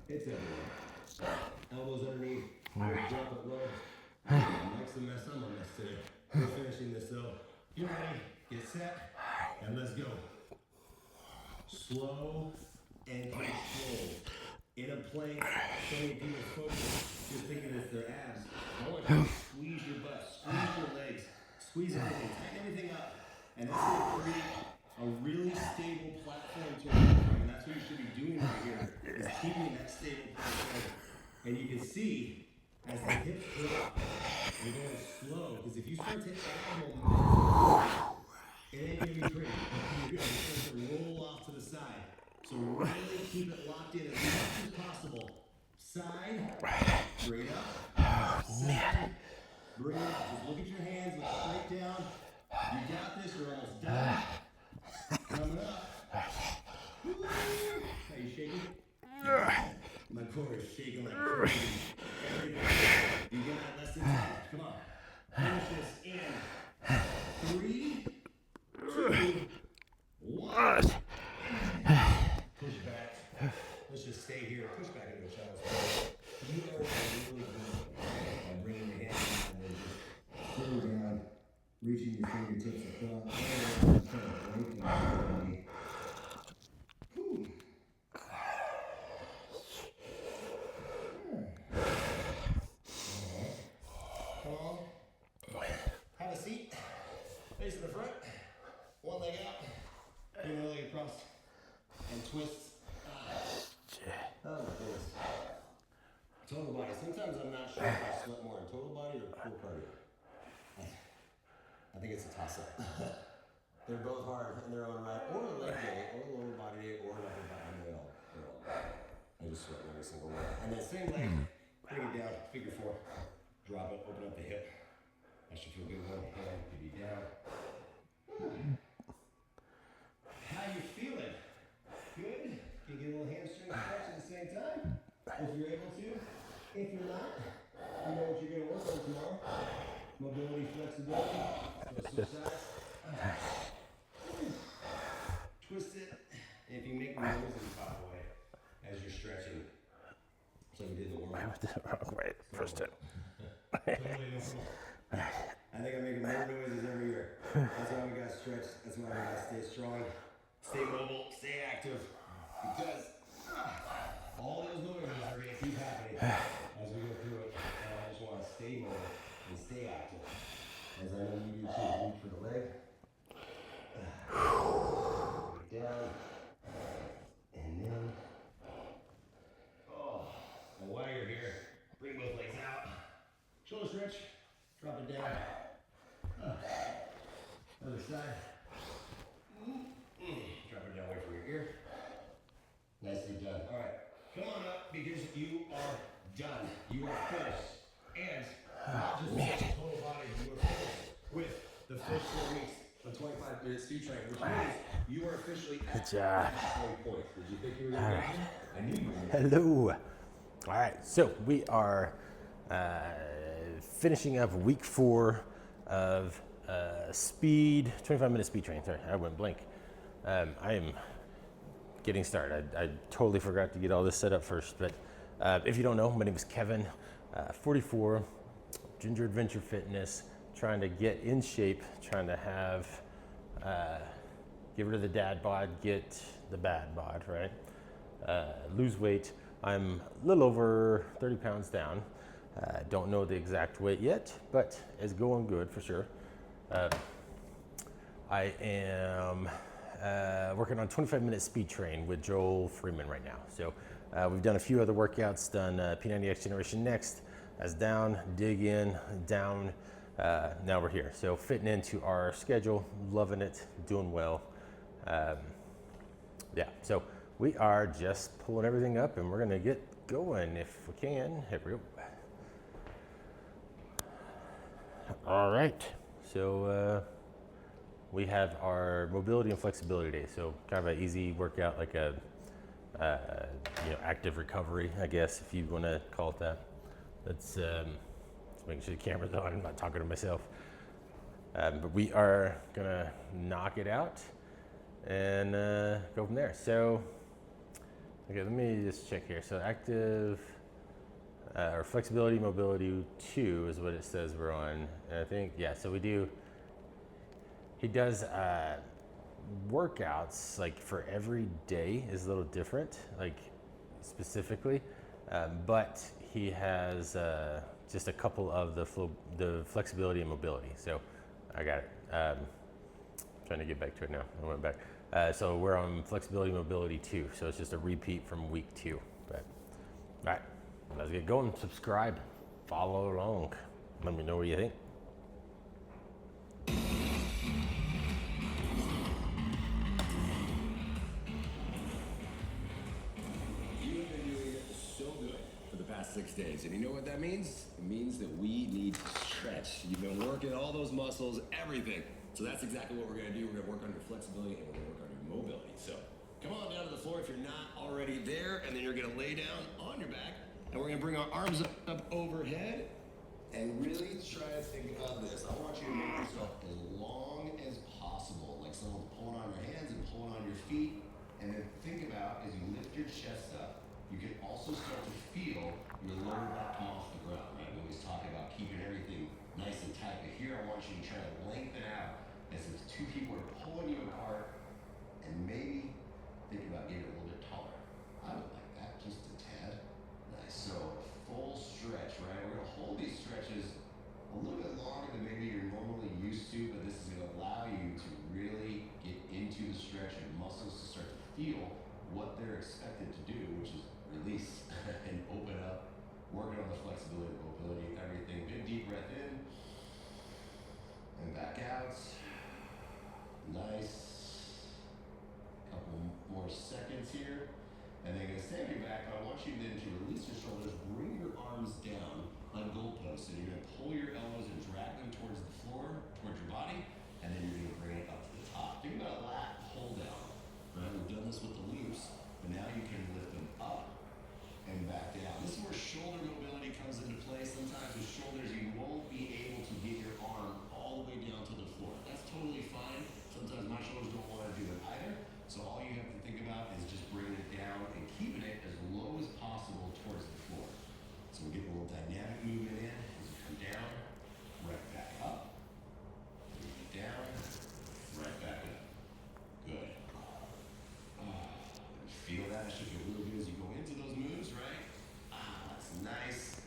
It's everywhere. Elbows underneath. Drop it low. Mike's a mess. I'm a mess today. We're finishing this though. Get ready. Get set. And let's go. Slow and controlled. In a plank, so many people focus just thinking it's their abs. I want you to squeeze your butt, squeeze your legs, squeeze everything, tighten everything up. And that's going to create a really stable platform to work from. And that's what you should be doing right here, is keeping that stable platform. And you can see, as the hips drop, you're going slow. Because if you start to add momentum, it ain't going to be pretty. You're going to start to roll off to the side. So really keep it locked in as much as possible. Side, bring it up. Side, Breathe. Just look at your hands. Look straight down. You got this. You're almost done. Coming up. Woo. Are you shaking? My core is shaking like crazy. You got less than 10. Come on. Finish this in 3, 2, 1. Push back. Let's just stay here. Push back into a child's pose. You are really good by bringing your hands down and then just sitting down, reaching your fingertips across. And just trying to break your body. Whew. Come on. Have a seat. Face to the front. One leg out. Bring the leg across. And twist. Oh my goodness. Total body. Sometimes I'm not sure if I sweat more in total body or core cardio. I think it's a toss-up. They're both hard in their own right. Or a leg day, or a lower body day, or an upper body day. They're all I just sweat every single one. And then same leg, bring it down, figure 4. Drop it, open up the hip. That should feel good. One hand could be down. How you feeling? Good? Can you get a little hamstring stretch at the same time? If you're able to. If you're not, you know what you're going to work on tomorrow. Mobility, flexibility. So switch sides. Twist it. And if you make noises, by the way, as you're stretching. So we did the warm-up. I went the wrong way first time. I think I'm making more noises every year. That's why we got to stretch. That's why we got to stay strong, stay mobile, stay active. Because all those noises are going to keep happening as we go through it. And I just want to stay mobile and stay active. As I know you do too. Reach for the leg. Down. And then. Oh. And while you're here, bring both legs out. Shoulder stretch. Drop it down. Other side. Drop it down away from your ear. Nicely done. All right. Come on up because you are done. You are finished. And not just with the total body, you are finished with the first 4 weeks of 25-minute speed training, which means you are officially at Good job. the point. Did you think you were going to get here? I knew you were. Hello. All right, so we are finishing up week 4 of speed, 25-minute speed training. Sorry, I went blank. I am getting started. I totally forgot to get all this set up first, but if you don't know, my name is Kevin, 44, Ginger Adventure Fitness, trying to get in shape, trying to have, get rid of the dad bod, get the bad bod, right? Lose weight. I'm a little over 30 pounds down. Don't know the exact weight yet, but it's going good for sure. I am working on 25-minute speed train with Joel Freeman right now. So we've done a few other workouts, done P90X Generation Next, as down, dig in, down, now we're here. So fitting into our schedule, loving it, doing well. Yeah, so we are just pulling everything up and we're gonna get going if we can. Here we go. All right, so we have our mobility and flexibility day. So kind of an easy workout, like a active recovery, I guess, if you want to call it that. Let's make sure the camera's on. I'm not talking to myself. But we are gonna knock it out and go from there. So, okay, let me just check here. So active or flexibility, mobility 2 is what it says we're on. And I think, yeah, so he does workouts like for every day is a little different, like specifically, but he has just a couple of the flexibility and mobility. So I got it. Trying to get back to it now. I went back. So we're on flexibility, mobility 2. So it's just a repeat from week 2. But all right, let's get going. Subscribe, follow along. Let me know what you think. You have been doing so good for the past 6 days, and you know what that means? It It means that we need to stretch. You've been working all those muscles, everything. So that's exactly what we're gonna do. We're gonna work on your flexibility and we're gonna work on your mobility. So come on down to the floor if you're not already there, and then you're gonna lay down on your back, and we're gonna bring our arms up overhead, and really try to think about this. I want you to make yourself as long as possible, like someone's pulling on your hands and pulling on your feet, and then think about as you lift your chest up, you can also start to feel your lower back come off the ground, right? We always talk about keeping everything nice and tight, but here I want you to try to lengthen out as if two people are pulling you apart, and maybe think about getting a little bit taller. I would like that, just a tad. Nice. So full stretch, right? We're gonna hold these stretches a little bit longer than maybe you're normally used to, but this is gonna allow you to really get into the stretch and muscles to start to feel what they're expected to do, which is release and open up, working on the flexibility, mobility, everything. Big deep breath in and back out. Nice. Couple more seconds here. And then gonna stay on your back. I want you then to release your shoulders, bring your arms down like goalposts, and you're gonna pull your elbows and drag them towards the floor, towards your body, and then you're gonna bring it up to the top. Think about a lat pull down, right? We've done this with the loops, but now you can lift them up and back down. This is where shoulder mobility comes into play. Sometimes with shoulders, you won't be able to get your arm all the way down to the floor. That's totally fine. Sometimes my shoulders don't want to do it either. So all you have to think about is just bringing it down and keeping it as low as possible towards the floor. So we get a little dynamic movement in as you come down, right back up, down, right back up. Good. Feel that. It should feel really good as you go into those moves, right? That's nice.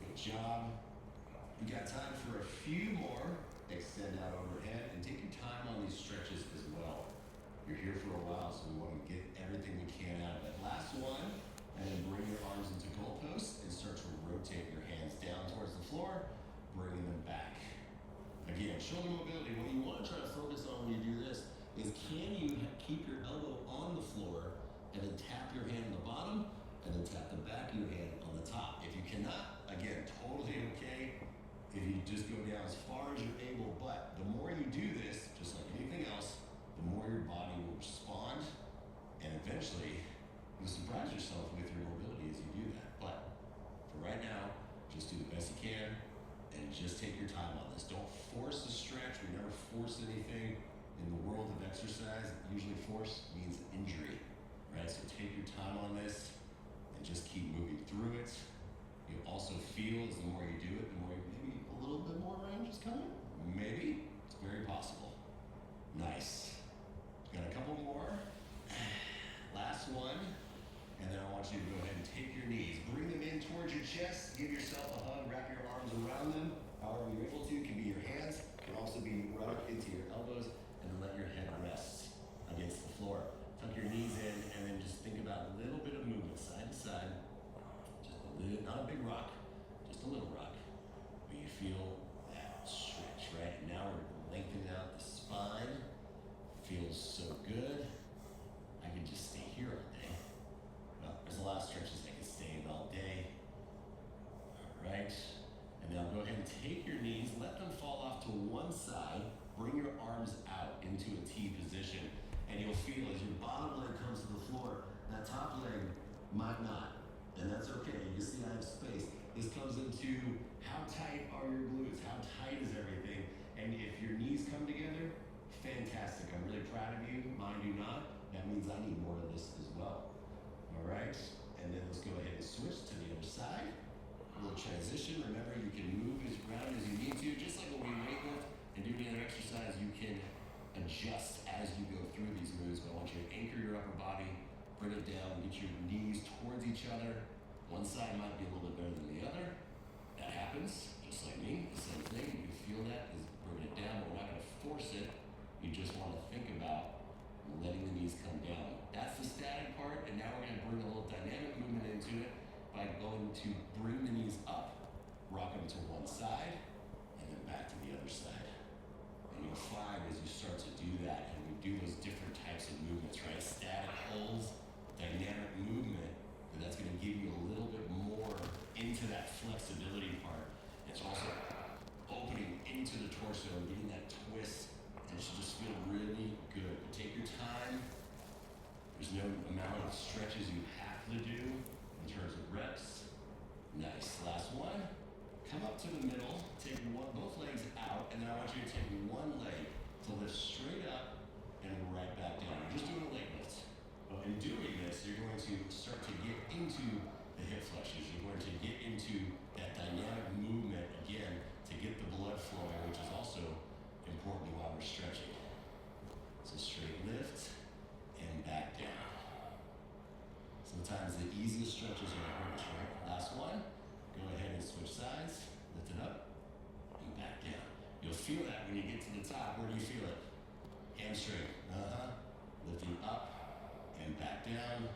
Good job. You got time for a few more. Extend out overhead and take your time on these stretches as well. You're here for a while, so we want to get everything we can out of it. Last one, and then bring your arms into goalposts and start to rotate your hands down towards the floor, bringing them back. Again, shoulder mobility. What you want to try to focus on when you do this is can you keep your elbow on the floor and then tap your hand on the bottom and then tap the back of your hand on the top. If you cannot, again, totally okay. If you just go down as far as you're able, but the more you do this, just like anything else, the more your body will respond, and eventually you'll surprise yourself with your mobility as you do that. But for right now, just do the best you can and just take your time on this. Don't force the stretch. We never force anything. In the world of exercise, usually force means injury, right? So take your time on this and just keep moving through it. You'll also feel as the more you do it, the more maybe a little bit more range is coming. Maybe. It's very possible. Nice. Got a couple more. Last one. And then I want you to go ahead and take your knees. Bring them in towards your chest. Give yourself a hug. Wrap your arms around them. However you're able to. It can be your hands. It can also be right up into your elbows. And then let your head rest against the floor. Tuck your knees in and then just think about a little bit of movement side to side. Just a little, not a big rock, just a little rock. But you feel that stretch, right? And now we're lengthening out the spine. Feels so good. I could just stay here all day. Well, there's a lot of stretches I could stay in all day. All right. And now go ahead and take your knees, let them fall off to one side. Bring your arms out into a T position, and you'll feel as your bottom leg comes to the floor, that top leg might not, and that's okay. You see I have space. This comes into how tight are your glutes, how tight is everything, and if your knees come together, fantastic. I'm really proud of you. Mine do not. That means I need more of this as well. All right, and then let's go ahead and switch to the other side. A little transition. Remember, you can move as around as you need to, just like when we weightlift. And doing an exercise, you can adjust as you go through these moves. But I want you to anchor your upper body, bring it down, get your knees towards each other. One side might be a little bit better than the other. That happens, just like me. The same thing. You can feel that is bringing it down, but we're not going to force it. You just want to think about letting the knees come down. That's the static part, and now we're going to bring a little dynamic movement into it by going to bring the knees up, rock them to one side, and then back to the other side. And you'll find as you start to do that, and we do those different types of movements, right? Static holds, dynamic movement, and that's going to give you a little bit more into that flexibility part. it's also opening into the torso and getting that twist, and it should just feel really good. But take your time. There's no amount of stretches you have to do in terms of reps. Nice. Last one. Come up to the middle, take both legs out, and then I want you to take one leg to lift straight up and right back down. You're just doing a leg lift. But in doing this, you're going to start to get into the hip flexors. You're going to get into that dynamic movement again to get the blood flowing, which is also important while we're stretching. So straight lift and back down. Sometimes the easiest stretches are the hardest, right? Last one. Go ahead and switch sides. Lift it up and back down. You'll feel that when you get to the top. Where do you feel it? Hamstring. Lifting up and back down.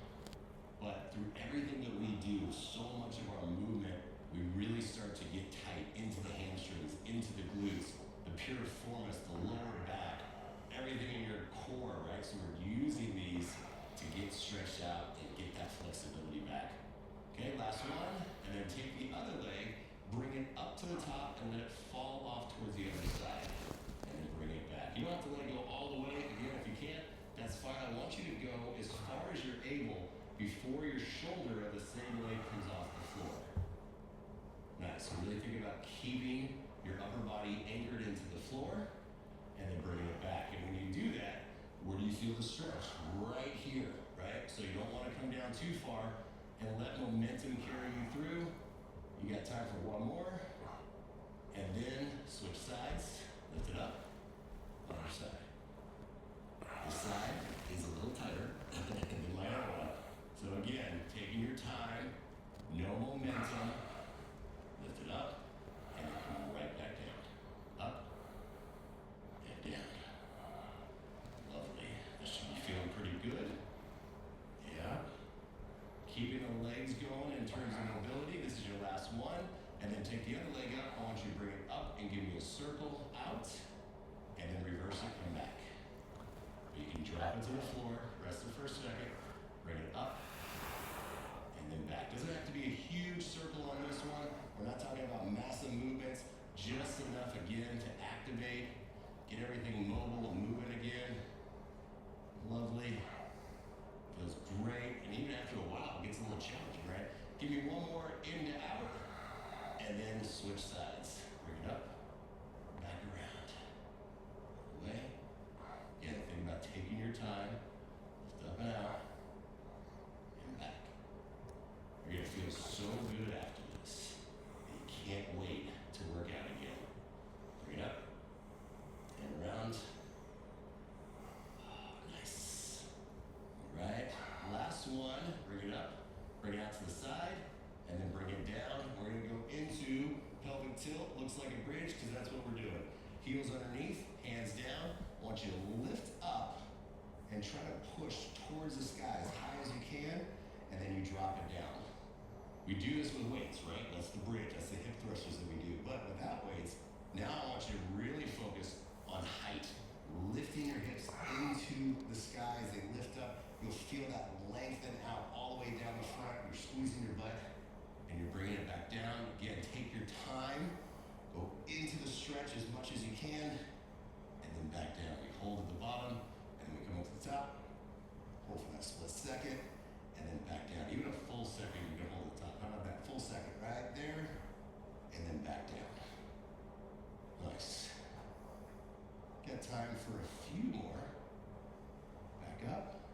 But through everything that we do, so much of our movement, we really start to get tight into the hamstrings, into the glutes, the piriformis, the lower back, everything in your core, right? So we're using these to get stretched out and get that flexibility back. Okay, last one, and then take the other leg, bring it up to the top, and let it fall off towards the other side, and then bring it back. You don't have to let it go all the way. Again, if you can't, that's fine. I want you to go as far as you're able before your shoulder of the same leg comes off the floor. Nice. So really think about keeping your upper body anchored into the floor, and then bringing it back. And when you do that, where do you feel the stretch? Right here, right? So you don't want to come down too far and let momentum carry you through. You got time for one more. And then switch sides, lift it up, other side. This side is a little tighter, and then my other one. So again, taking your time, no momentum, lift it up, and then come right back down. Up, and down. Lovely. That should be feeling pretty good. Yeah. Keeping the legs going in terms of mobility. This is your last one. And then take the other leg up. I want you to bring it up and give me a circle out. And then reverse it, come back. You can drop it to the floor, rest it for a second, bring it up, and then back. Doesn't have to be a huge circle on this one. We're not talking about massive movements, just enough again to activate, get everything mobile and moving again. Lovely. Feels great. And even after a while, it gets a little challenging, right? Give me one more in to out, and then switch sides. Bring it up, back around. Away. Again, think about taking your time. Lift up and out, and back. You're gonna feel so good after this that you can't wait to work out again. Bring it up, and around. Nice. All right, last one, bring it up, bring it out to the side, and then bring it down. We're gonna go into pelvic tilt, looks like a bridge, because that's what we're doing. Heels underneath, hands down. I want you to lift up and try to push towards the sky as high as you can, and then you drop it down. We do this with weights, right? That's the bridge, that's the hip thrusters that we do. But without weights, now I want you to really focus on height. Lifting your hips into the sky as they lift up. You'll feel that lengthen out all the way down the front. You're squeezing your butt, and you're bringing it back down. Again, take your time. Go into the stretch as much as you can, and then back down. We hold at the bottom, and then we come up to the top. Hold for that split second, and then back down. Even a full second, you can hold at the top. How about that? Full second right there, and then back down. Nice. Got time for a few more. Back up,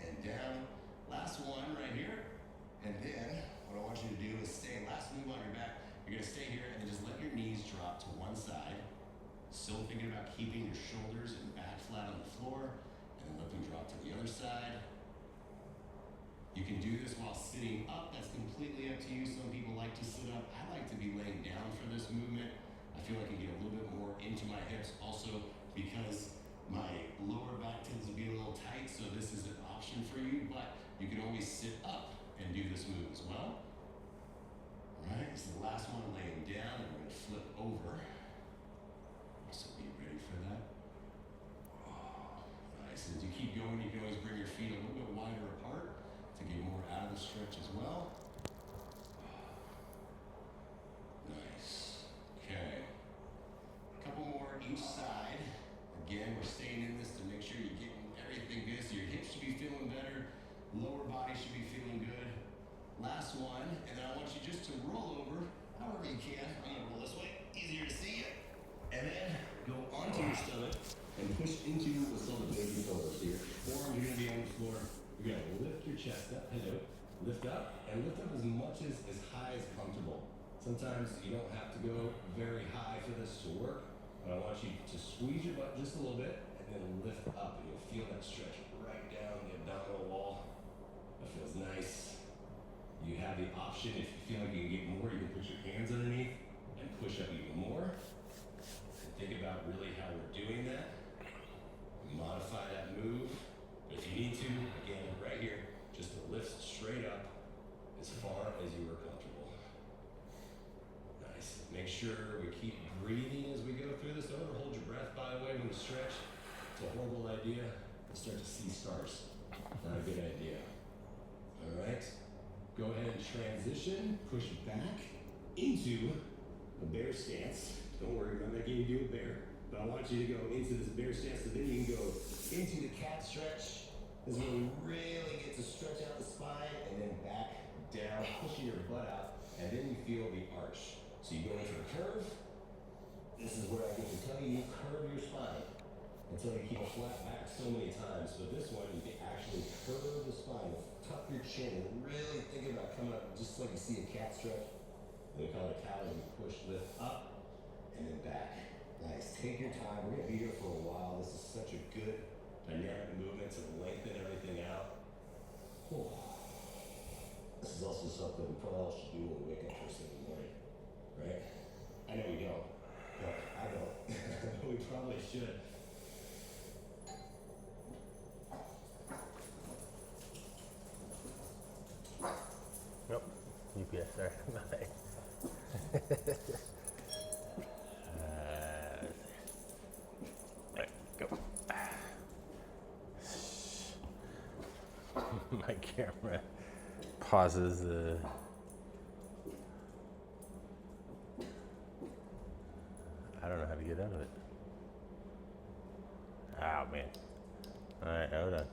and down. Last one right here. And then, what I want you to do is stay, last move on your back. You're gonna stay here and then just let your knees drop to one side. Still thinking about keeping your shoulders and back flat on the floor, and then let them drop to the other side. You can do this while sitting up. That's completely up to you. Some people like to sit up. I like to be laying down for this movement. I feel like I get a little bit more into my hips also because my lower back tends to be a little tight, so this is an option for you, but you can always sit up and do this move as well. All right, this is the last one, laying down, and we're gonna flip over. So be ready for that. Nice, as you keep going, you can always bring your feet a little bit wider apart to get more out of the stretch as well. you can. I'm gonna roll this way, easier to see it. And then go onto your stomach and push into what's called the baby pose here. Forearms are gonna be on the floor. You're gonna lift your chest up, hello. Lift up, and lift up as much as high as comfortable. Sometimes you don't have to go very high for this to work, but I want you to squeeze your butt just a little bit, and then lift up, and you'll feel that stretch right down the abdominal wall. That feels nice. You have the option, if you feel like you can get more, you can put your hands underneath and push up even more. And think about really how we're doing that. Modify that move. But if you need to, again, right here, just to lift straight up as far as you are comfortable. Nice. Make sure we keep breathing as we go through this. Don't ever hold your breath, by the way, when you stretch. It's a horrible idea. You start to see stars. Not a good idea. All right. Go ahead and transition. Push back into a bear stance. Don't worry, I'm not making you do a bear. But I want you to go into this bear stance, so then you can go into the cat stretch. This is where we really get to stretch out the spine, and then back down, pushing your butt out, and then you feel the arch. So you go into the curve. This is where I get to tell you, curve your spine until you keep a flat back so many times. But this one, you can actually curve the spine, tuck your chin, and really think about coming up just like you see a cat stretch. They call it cow, and you push, lift up, and then back. Nice. Take your time. We're gonna be here for a while. This is such a good dynamic movement to lengthen everything out. Whew. This is also something we probably all should do when we wake up first thing in the morning, right? I know we don't, but I don't. We probably should. Nope. UPS, sorry. Bye. Right, go. My camera pauses I don't know how to get out of it. Oh man. Alright, hold on.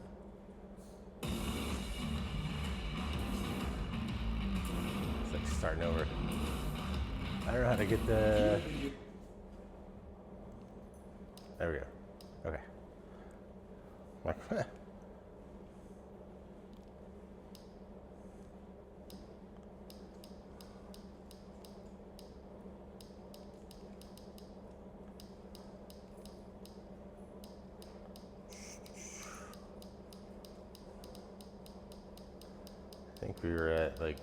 It's like starting over. I don't know how to get the. There we go. Okay. Like, I think we were at like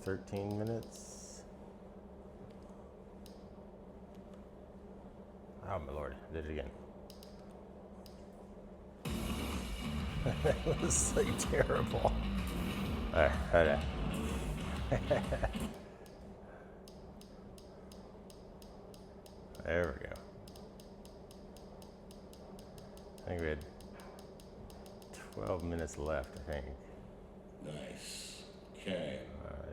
13 minutes. Oh my lord, I did it again. That was like terrible. Alright, hold on. There we go. I think we had 12 minutes left, I think. Nice. Okay.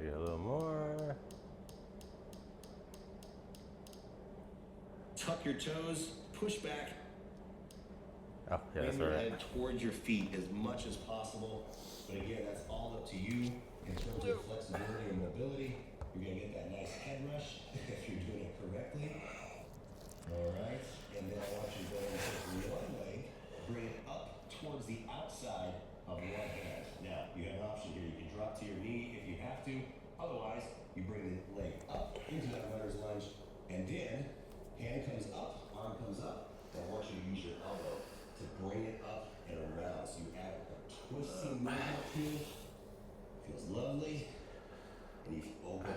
Get a little more. Tuck your toes, push back. Oh, yeah, that's Bend your right. head towards your feet as much as possible. But again, that's all up to you in terms of flexibility and mobility. You're gonna get that nice head rush if you're doing it correctly. All right. And then I want you to go and take one leg, bring it up towards the outside of one hand. Now, you have an option here. You can drop to your knee if you have to. Otherwise, you bring the leg up into that runner's lunge, and then hand comes up, arm comes up, and I want you to use your elbow to bring it up and around. So you add a twisting movement here. Feels lovely. And you open up.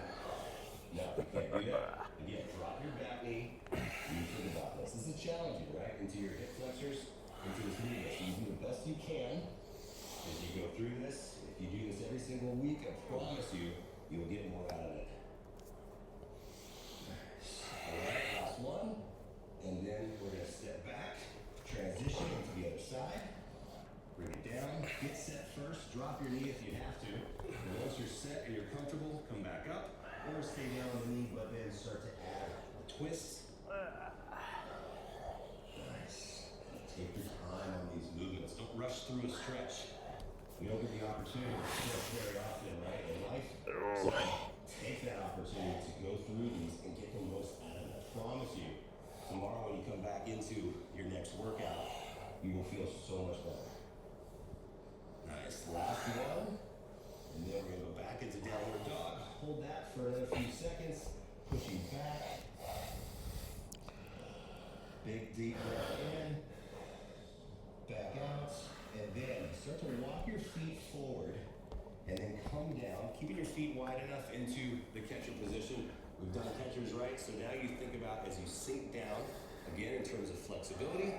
Now, you can't do that. Again, drop your back knee. You think about this. This is challenging, right? Into your hip flexors, into this movement. So you do the best you can as you go through this. If you do this every single week, I promise you, you'll get more out of it. All right, last one. And then we're gonna step back, transition into the other side. Bring it down, get set first, drop your knee if you have to. And once you're set and you're comfortable, come back up, or stay down on the knee, but then start to add a twist. Nice. Take your time on these movements. Don't rush through a stretch. We don't get the opportunity to stretch very often, right, in life. So take that opportunity to go through these and get the most out of it. I promise you, tomorrow when you come back into your next workout, you will feel so much better. Nice, last one. And then we're gonna go back into downward dog. Hold that for another few seconds. Pushing back. Big deep breath in. Back out. And then start to walk your feet forward. And then come down, keeping your feet wide enough into the catcher position. We've done catchers right, so now you think about as you sink down, again in terms of flexibility,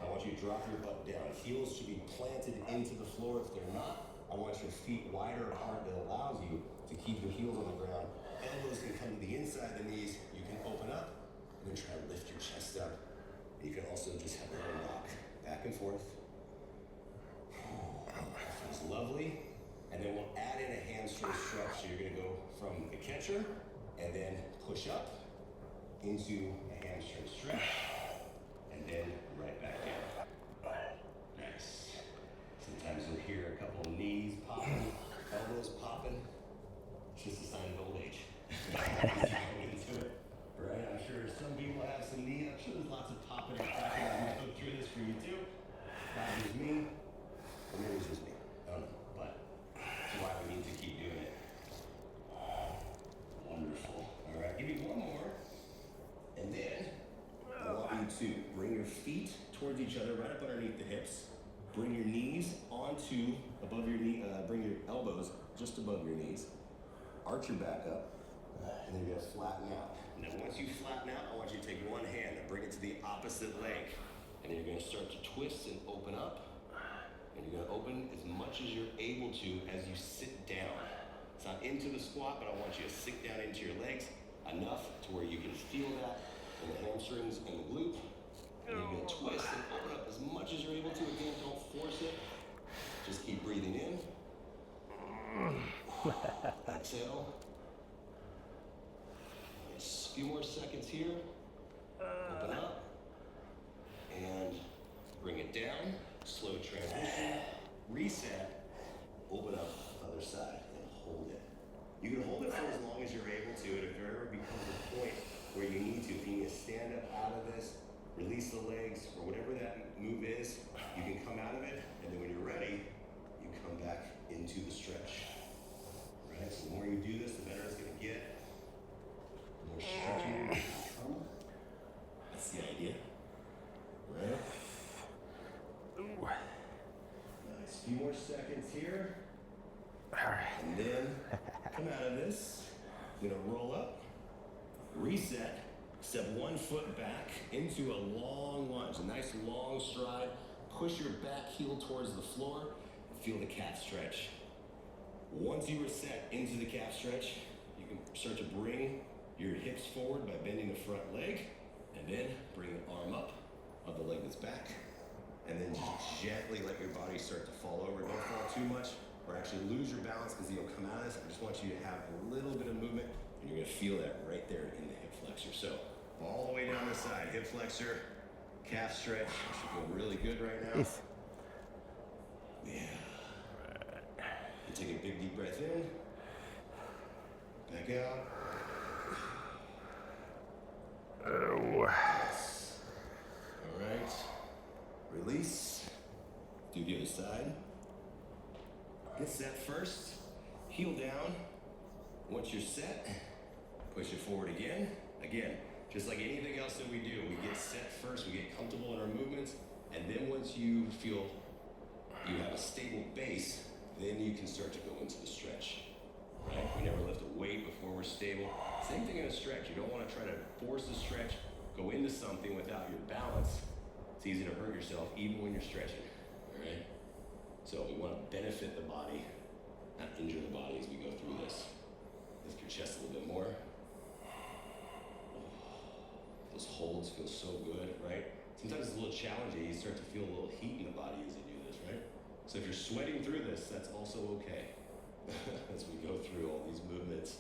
I want you to drop your butt down. Heels should be planted into the floor. If they're not, I want your feet wider apart that allows you to keep your heels on the ground. Elbows can come to the inside of the knees. You can open up and then try to lift your chest up. You can also just have a little rock back and forth. Feels lovely. And then we'll add in a hamstring stretch. So you're gonna go from the catcher and then push up into a hamstring stretch and then right back down. Nice. Sometimes you'll hear a couple of knees popping, elbows popping. It's just a sign of old age. Into it, right? I'm sure some people have some knee. I'm sure there's lots of popping and cracking as we go through this for you too. Not just me, or maybe it's just me. I don't know, but that's why we need to keep doing it. Wonderful. All right, give me one more, and then I want you to bring your feet towards each other, right up underneath the hips. Bring your knees onto above your knee. Bring your elbows just above your knees. Arch your back up, and then you're gonna flatten out. And then once you flatten out, I want you to take one hand and bring it to the opposite leg. And then you're gonna start to twist and open up. And you're gonna open as much as you're able to as you sit down. It's not into the squat, but I want you to sink down into your legs enough to where you can feel that in the hamstrings and the glute. And you're gonna twist and open up as much as you're able to. Again, don't force it. Just keep breathing in. Exhale. Yes, a few more seconds here. Open up. And bring it down. Slow transition. Reset. Open up other side and hold it. You can hold it for as long as you're able to. And if there ever becomes a point where you need to, if you need to stand up out of this, release the legs, or whatever that move is, you can come out of it, and then when you're ready, you come back into the stretch. Right? So the more you do this, the better it's gonna get. The more stretchy you're gonna become. That's the idea. Right? Nice. Few more seconds here. And then come out of this. You're gonna roll up, reset. Step one foot back into a long lunge, a nice long stride. Push your back heel towards the floor and feel the calf stretch. Once you reset into the calf stretch, you can start to bring your hips forward by bending the front leg, and then bring the arm up of the leg that's back. And then just gently let your body start to fall over. Don't fall too much or actually lose your balance because you'll come out of this. I just want you to have a little bit of movement, and you're gonna feel that right there in the hip flexor. So all the way down the side, hip flexor, calf stretch. Should feel really good right now. Yes. Yeah. You take a big deep breath in, back out. Yes. All right. Release. Do the other side. Get set first. Heel down. Once you're set, push it forward again. Again, just like anything else that we do, we get set first, we get comfortable in our movements, and then once you feel you have a stable base, then you can start to go into the stretch. Right? We never lift a weight before we're stable. Same thing in a stretch. You don't want to try to force the stretch, go into something without your balance. It's easy to hurt yourself even when you're stretching. All right? So we want to benefit the body, not injure the body as we go through this. Lift your chest a little bit more. Those holds feel so good, right? Sometimes it's a little challenging. You start to feel a little heat in the body as you do this, right? So if you're sweating through this, that's also okay. As we go through all these movements.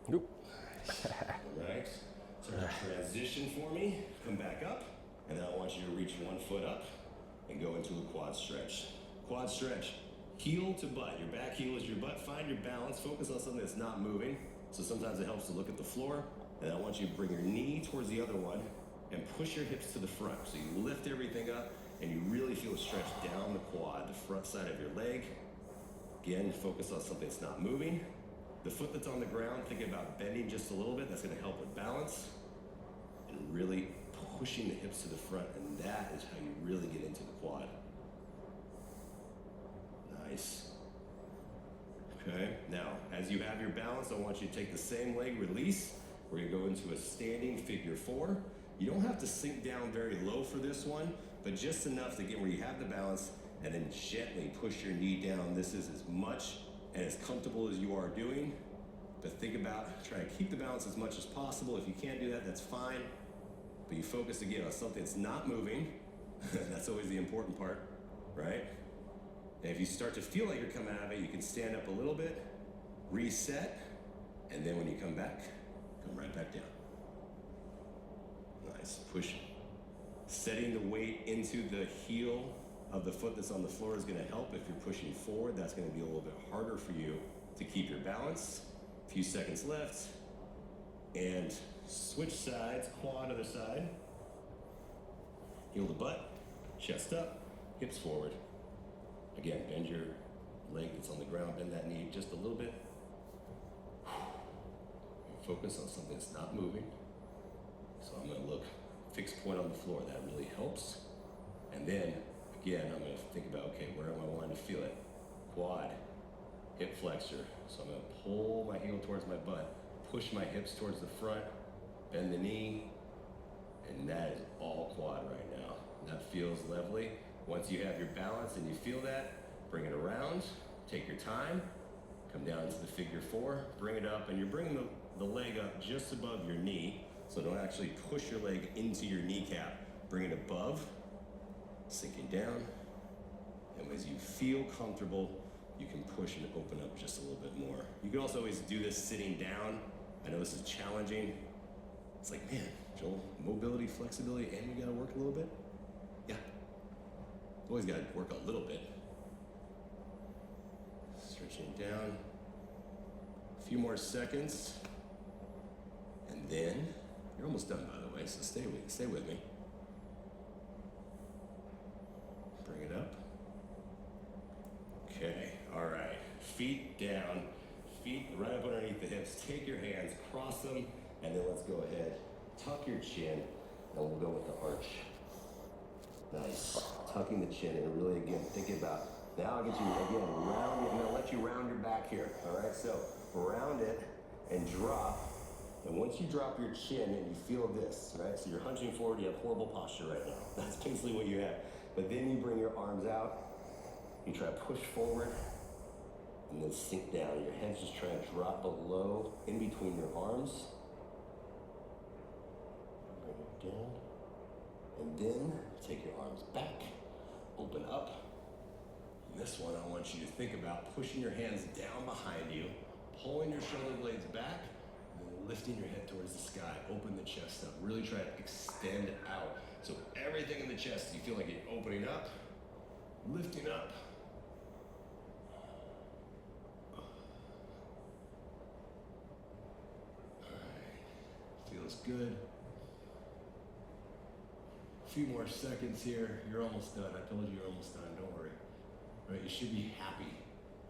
Nope. All right. So transition for me. Come back up. And then I want you to reach one foot up and go into a quad stretch. Quad stretch. Heel to butt. Your back heel is your butt. Find your balance. Focus on something that's not moving. So sometimes it helps to look at the floor, and I want you to bring your knee towards the other one and push your hips to the front. So you lift everything up and you really feel a stretch down the quad, the front side of your leg. Again, focus on something that's not moving. The foot that's on the ground, think about bending just a little bit. That's gonna help with balance. And really pushing the hips to the front, and that is how you really get into the quad. Nice. Okay, now, as you have your balance, I want you to take the same leg release. We're gonna go into a standing figure four. You don't have to sink down very low for this one, but just enough to get where you have the balance, and then gently push your knee down. This is as much and as comfortable as you are doing, but think about trying to keep the balance as much as possible. If you can't do that, that's fine, but you focus again on something that's not moving. That's always the important part, right? And if you start to feel like you're coming out of it, you can stand up a little bit, reset, and then when you come back, come right back down. Nice, push. Setting the weight into the heel of the foot that's on the floor is gonna help. If you're pushing forward, that's gonna be a little bit harder for you to keep your balance. A few seconds left, and switch sides, quad other side. Heel to butt, chest up, hips forward. Again, bend your leg that's on the ground, bend that knee just a little bit. Focus on something that's not moving. So I'm gonna look fixed point on the floor. That really helps. And then, again, I'm gonna think about, okay, where am I wanting to feel it? Quad, hip flexor. So I'm gonna pull my heel towards my butt, push my hips towards the front, bend the knee, and that is all quad right now. That feels lovely. Once you have your balance and you feel that, bring it around, take your time, come down to the figure four, bring it up, and you're bringing the leg up just above your knee, so don't actually push your leg into your kneecap. Bring it above, sinking down, and as you feel comfortable, you can push and open up just a little bit more. You can also always do this sitting down. I know this is challenging. It's like, man, Joel, mobility, flexibility, and we gotta work a little bit? Yeah. Always gotta work a little bit. Stretching down. A few more seconds. And then, you're almost done, by the way, so stay with me. Bring it up. Okay, all right. Feet down, feet right up underneath the hips. Take your hands, cross them, and then let's go ahead. Tuck your chin, and we'll go with the arch. Nice. Tucking the chin, and really, again, thinking about, now I'll get you, again, round it. I'm gonna let you round your back here, all right? So, round it and drop. And once you drop your chin and you feel this, right? So you're hunching forward, you have horrible posture right now. That's basically what you have. But then you bring your arms out, you try to push forward, and then sink down. Your head's just trying to drop below, in between your arms. Bring it down. And then take your arms back, open up. And this one, I want you to think about pushing your hands down behind you, pulling your shoulder blades back, and then lifting your head towards the sky. Open the chest up. Really try to extend out. So everything in the chest, you feel like you're opening up, lifting up. All right, feels good. A few more seconds here. You're almost done. I told you you're almost done. Don't worry. Right? You should be happy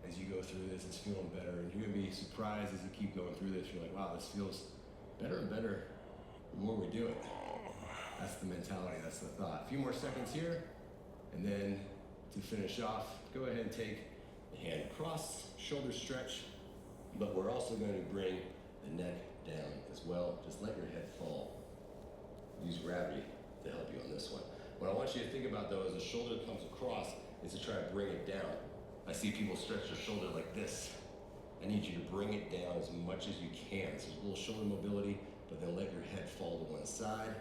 as you go through this. It's feeling better, and you're gonna be surprised as you keep going through this. You're like, wow, this feels better and better the more we do it. That's the mentality. That's the thought. A few more seconds here, and then to finish off, go ahead and take the hand across, shoulder stretch, but we're also going to bring the neck down as well. Just let your head fall. Use gravity to help you on this one. What I want you to think about though, as the shoulder comes across, is to try to bring it down. I see people stretch their shoulder like this. I need you to bring it down as much as you can. So a little shoulder mobility, but then let your head fall to one side,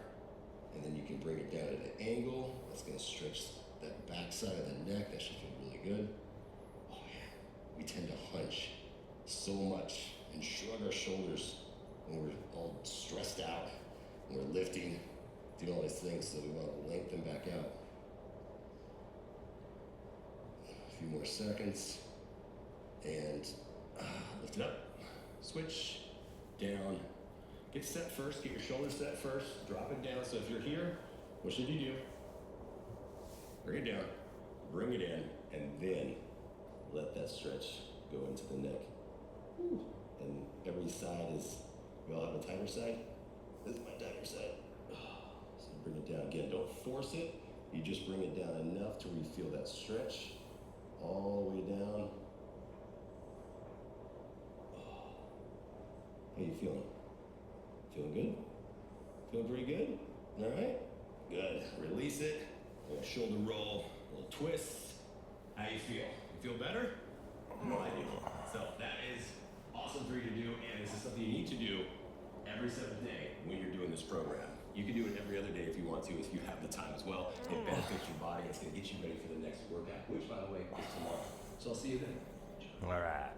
and then you can bring it down at an angle. That's gonna stretch that back side of the neck. That should feel really good. Oh yeah, we tend to hunch so much and shrug our shoulders when we're all stressed out, and we're lifting, doing all these things, so we wanna lengthen back out. A few more seconds, and lift it up, switch, down. Get set first, get your shoulders set first, drop it down. So if you're here, what should you do? Bring it down, bring it in, and then let that stretch go into the neck. Whew. And every side is, we all have a tighter side. This is my tighter side. So bring it down again. Don't force it. You just bring it down enough to where you feel that stretch all the way down. How you feeling? Feeling good? Feeling pretty good? All right? Good. Release it. A little shoulder roll, a little twist. How you feel? You feel better? No, I do. So that is awesome for you to do, and this is something you need to do every 7th day when you're doing this program. You can do it every other day if you want to, if you have the time as well. It benefits your body. It's going to get you ready for the next workout, which, by the way, is tomorrow. So I'll see you then. All right.